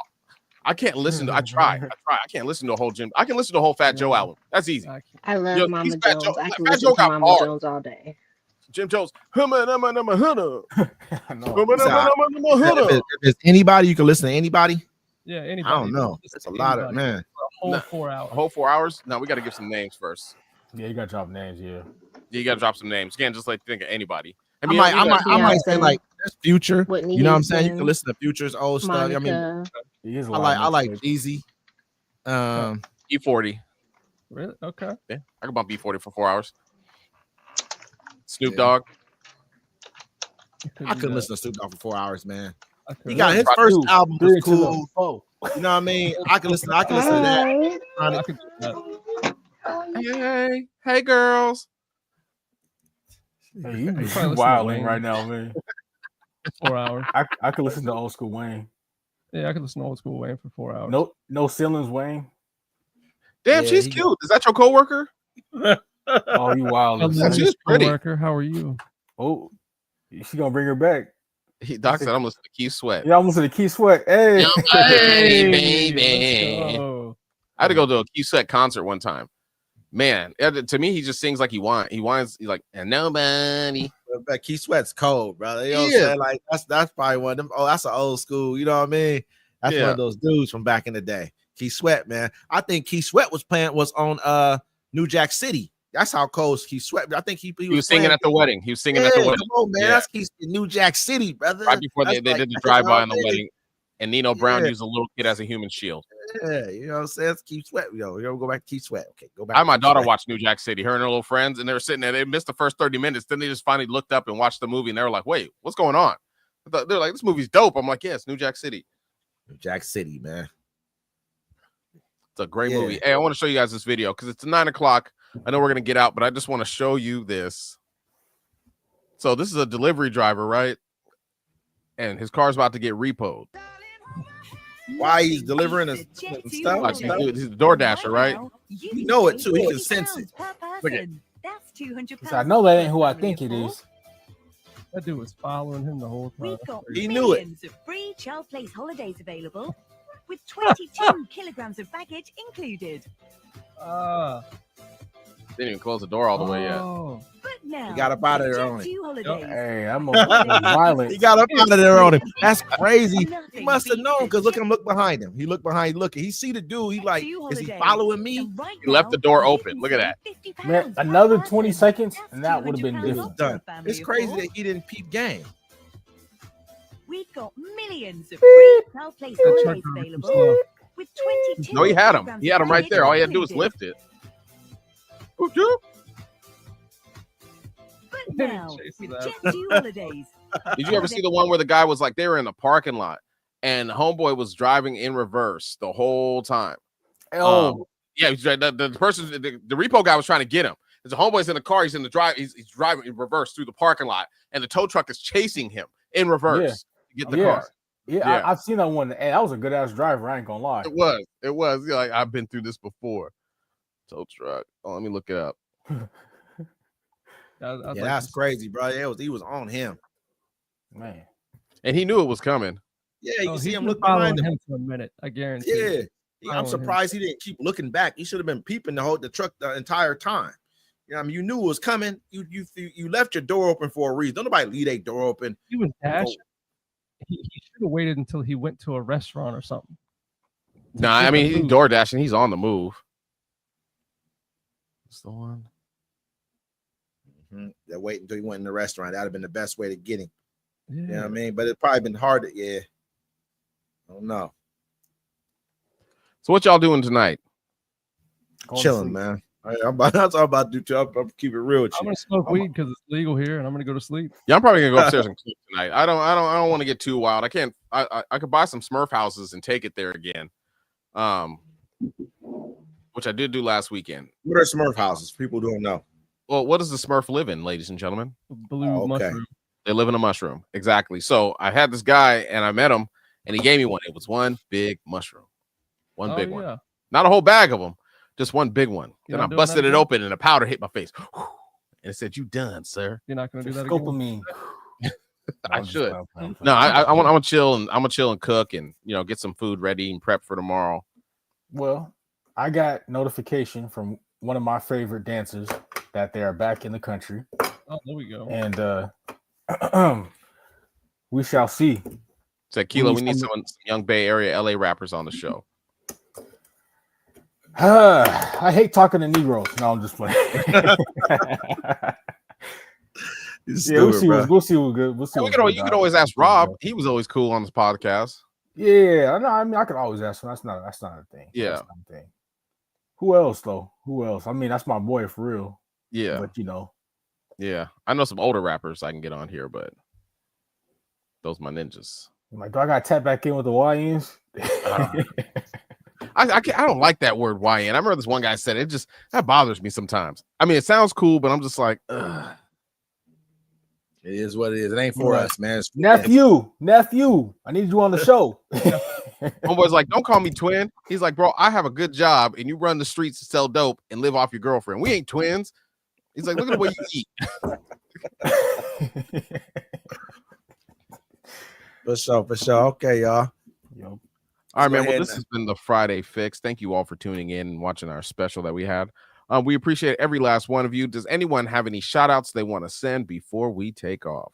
Speaker 4: I try. I can't listen to a whole Jim. I can listen to a whole Fat Joe album. That's easy.
Speaker 8: I love Mama Jones. I can
Speaker 4: Fat
Speaker 8: listen to Mama Jones all day.
Speaker 4: Jim Jones.
Speaker 3: If there's anybody you can listen to anybody.
Speaker 2: Yeah, anybody.
Speaker 3: I don't know. It's a lot of man.
Speaker 2: For a whole 4 hours.
Speaker 4: A whole 4 hours? No, we got to give some names first.
Speaker 5: Yeah, you got to drop names. Yeah,
Speaker 4: you got to drop some names. You can't just like think of anybody.
Speaker 3: I might say like there's Future. You know what I'm saying? You can listen to Future's old stuff. I mean, I like Jeezy.
Speaker 4: E40.
Speaker 2: Really? Okay.
Speaker 4: Yeah, I can bump E40 for 4 hours. Snoop Dogg.
Speaker 3: I couldn't listen to Snoop Dogg for 4 hours, man. He
Speaker 2: got
Speaker 3: got his first album was cool. You know what I mean? I can listen to that.
Speaker 2: I could do that.
Speaker 4: Hey, girls.
Speaker 5: Hey, you wilding right now, man.
Speaker 2: 4 hours.
Speaker 5: I could listen to old school Wayne.
Speaker 2: Yeah, I could listen to old school Wayne for 4 hours.
Speaker 5: No ceilings, Wayne.
Speaker 4: Damn, she's cute. Is that your coworker?
Speaker 5: Oh, you wild.
Speaker 4: She's pretty.
Speaker 2: Coworker, how are you?
Speaker 5: Oh, she gonna bring her back.
Speaker 4: Doc said I'm listening to Keith Sweat.
Speaker 5: Yeah, I'm listening to Keith Sweat. Hey,
Speaker 4: hey baby. I had to go to a Keith Sweat concert one time. Man, to me, he just sings like he whines. He whines. He's like, and nobody.
Speaker 3: But Keith Sweat's cold, brother. You know what I'm saying? Like that's probably one of them. Oh, that's an old school. You know what I mean? That's one of those dudes from back in the day. Keith Sweat, man. I think Keith Sweat was on New Jack City. That's how cold Keith Sweat. I think he was
Speaker 4: singing at the wedding. He was singing at the wedding.
Speaker 3: Come on, man. That's Keith in New Jack City, brother.
Speaker 4: Right before they did the drive-by on the wedding. And Nino Brown used a little kid as a human shield.
Speaker 3: Yeah, you know what I'm saying? It's Keith Sweat. Yo, go back to Keith Sweat. Okay, go back.
Speaker 4: I had my daughter watch New Jack City, her and her little friends, and they were sitting there. They missed the first 30 minutes. Then they just finally looked up and watched the movie, and they were like, wait, what's going on? They're like, this movie's dope. I'm like, yeah, it's New Jack City.
Speaker 3: New Jack City, man.
Speaker 4: It's a great movie. Hey, I want to show you guys this video because it's 9 o'clock. I know we're going to get out, but I just want to show you this. So this is a delivery driver, right? And his car's about to get repoed.
Speaker 3: Why he's delivering his stuff?
Speaker 4: Like he's a door dasher, right?
Speaker 3: You know it too. He can sense it.
Speaker 4: Look at it.
Speaker 9: That's £200.
Speaker 5: I know that ain't who I think it is.
Speaker 2: That dude was following him the whole time.
Speaker 9: We've got
Speaker 3: He knew it.
Speaker 9: millions of free child place holidays available with 22 kilograms of baggage included.
Speaker 4: Didn't even close the door all the way yet.
Speaker 9: But now
Speaker 3: He got up out of there on him.
Speaker 5: Hey, I'm violent.
Speaker 3: He got up out of there on him. That's crazy. He must have known because look behind him. He looked behind, he see the dude. He like, is he following me?
Speaker 4: He left the door open. Look at that.
Speaker 5: Man, another 20 seconds, and that would have been different.
Speaker 3: Done. It's crazy that he didn't peep game.
Speaker 9: We've got millions of free child place holidays available with 22.
Speaker 4: No, he had him. He had him right there. All he had to do was lift it.
Speaker 9: But now, with Jet2 holidays.
Speaker 4: Did you ever see the one where the guy was like, they were in the parking lot and the homeboy was driving in reverse the whole time? Yeah, the person, the repo guy was trying to get him. There's a homeboy's in the car. He's in the drive. He's driving in reverse through the parking lot, and the tow truck is chasing him in reverse to get the car.
Speaker 5: Yeah, I've seen that one. And that was a good ass driver. I ain't gonna lie.
Speaker 4: It was. Like I've been through this before. Tow truck. Oh, let me look it up.
Speaker 3: That's crazy, bro. He was on him,
Speaker 5: man,
Speaker 4: and he knew it was coming.
Speaker 3: Yeah, you see him look behind him
Speaker 2: for a minute. I guarantee.
Speaker 3: Yeah, I'm surprised he didn't keep looking back. He should have been peeping the truck the entire time. You know, I mean, you knew it was coming. You left your door open for a reason. Don't nobody leave a door open.
Speaker 2: He was dashing. He should have waited until he went to a restaurant or something.
Speaker 4: Nah, I mean, he's door dashing. He's on the move. That's the one.
Speaker 3: That wait until he went in the restaurant. That'd have been the best way to get him.
Speaker 2: Yeah.
Speaker 3: You know what I mean? But it's probably been hard to, I don't know.
Speaker 4: So what y'all doing tonight?
Speaker 3: Chilling, man. That's all I'm about to do. I'm keep it real with you.
Speaker 2: I'm gonna smoke weed because it's legal here, and I'm gonna go to sleep.
Speaker 4: Yeah, I'm probably gonna go upstairs and cook tonight. I don't want to get too wild. I can't. I could buy some Smurf houses and take it there again. Which I did do last weekend.
Speaker 3: What are Smurf houses? People don't know.
Speaker 4: Well, what does the Smurf live in, ladies and gentlemen?
Speaker 2: Blue mushroom.
Speaker 4: They live in a mushroom. Exactly. So I had this guy and I met him and he gave me one. It was one big mushroom. One big one. Not a whole bag of them. Just one big one. Then I busted it open and the powder hit my face. And it said, "You done, sir."
Speaker 2: You're not gonna do that again?
Speaker 4: I should. No, I want to chill and I'm gonna chill and cook and get some food ready and prep for tomorrow.
Speaker 5: Well, I got notification from one of my favorite dancers that they are back in the country.
Speaker 2: Oh, there we go.
Speaker 5: And we shall see.
Speaker 4: Said Kilo, we need some young Bay Area LA rappers on the show.
Speaker 5: I hate talking to Negroes. No, I'm just playing. We'll see what's good.
Speaker 4: You could always ask Rob. He was always cool on this podcast.
Speaker 5: Yeah, I mean, I could always ask him. That's not a thing.
Speaker 4: Yeah.
Speaker 5: That's not a thing. Who else though? Who else? I mean, that's my boy for real.
Speaker 4: Yeah.
Speaker 5: But
Speaker 4: Yeah, I know some older rappers I can get on here, but those my ninjas.
Speaker 5: I'm like, do I got to tap back in with the YNs?
Speaker 4: I don't like that word YN. I remember this one guy said it. Just that bothers me sometimes. I mean, it sounds cool, but I'm just like, ugh.
Speaker 3: It is what it is. It ain't for us, man. It's
Speaker 5: nephew, I need you on the show.
Speaker 4: Homeboy's like, don't call me twin. He's like, bro, I have a good job, and you run the streets to sell dope and live off your girlfriend. We ain't twins. He's like, look at the way you eat.
Speaker 3: For sure. Okay, y'all.
Speaker 5: Yep.
Speaker 4: All right, man. Well, this has been the Friday Fix. Thank you all for tuning in and watching our special that we had. We appreciate every last one of you. Does anyone have any shout outs they want to send before we take off?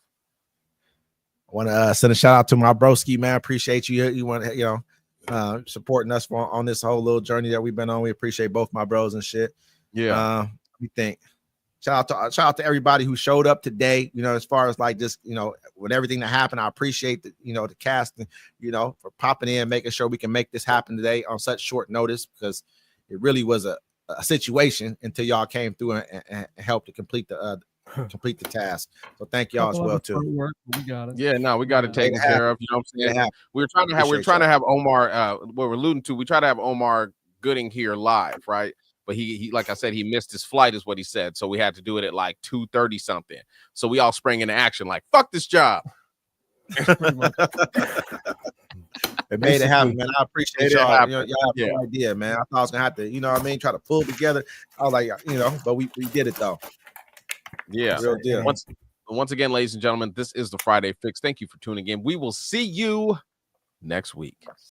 Speaker 3: I want to send a shout out to my broski, man. Appreciate you. You want to, supporting us on this whole little journey that we've been on. We appreciate both my bros and shit.
Speaker 4: Yeah.
Speaker 3: We think. Shout out to everybody who showed up today. As far as like just with everything that happened, I appreciate the cast, for popping in, making sure we can make this happen today on such short notice, because it really was a situation until y'all came through and helped to complete the task. So thank y'all as well too.
Speaker 2: We got it.
Speaker 4: Yeah, no, we got it taken care of. You know what I'm saying? We were trying to have Omar. What we're alluding to, we try to have Omar Gooding here live, right? But he, like I said, he missed his flight, is what he said. So we had to do it at like 2:30 something. So we all sprang into action, like fuck this job.
Speaker 3: It made it happen, man. I appreciate y'all. Y'all have no idea, man. I thought I was gonna have to, try to pull together. I was like, but we did it though.
Speaker 4: Yeah,
Speaker 3: real deal.
Speaker 4: Once again, ladies and gentlemen, this is the Friday Fix. Thank you for tuning in. We will see you next week.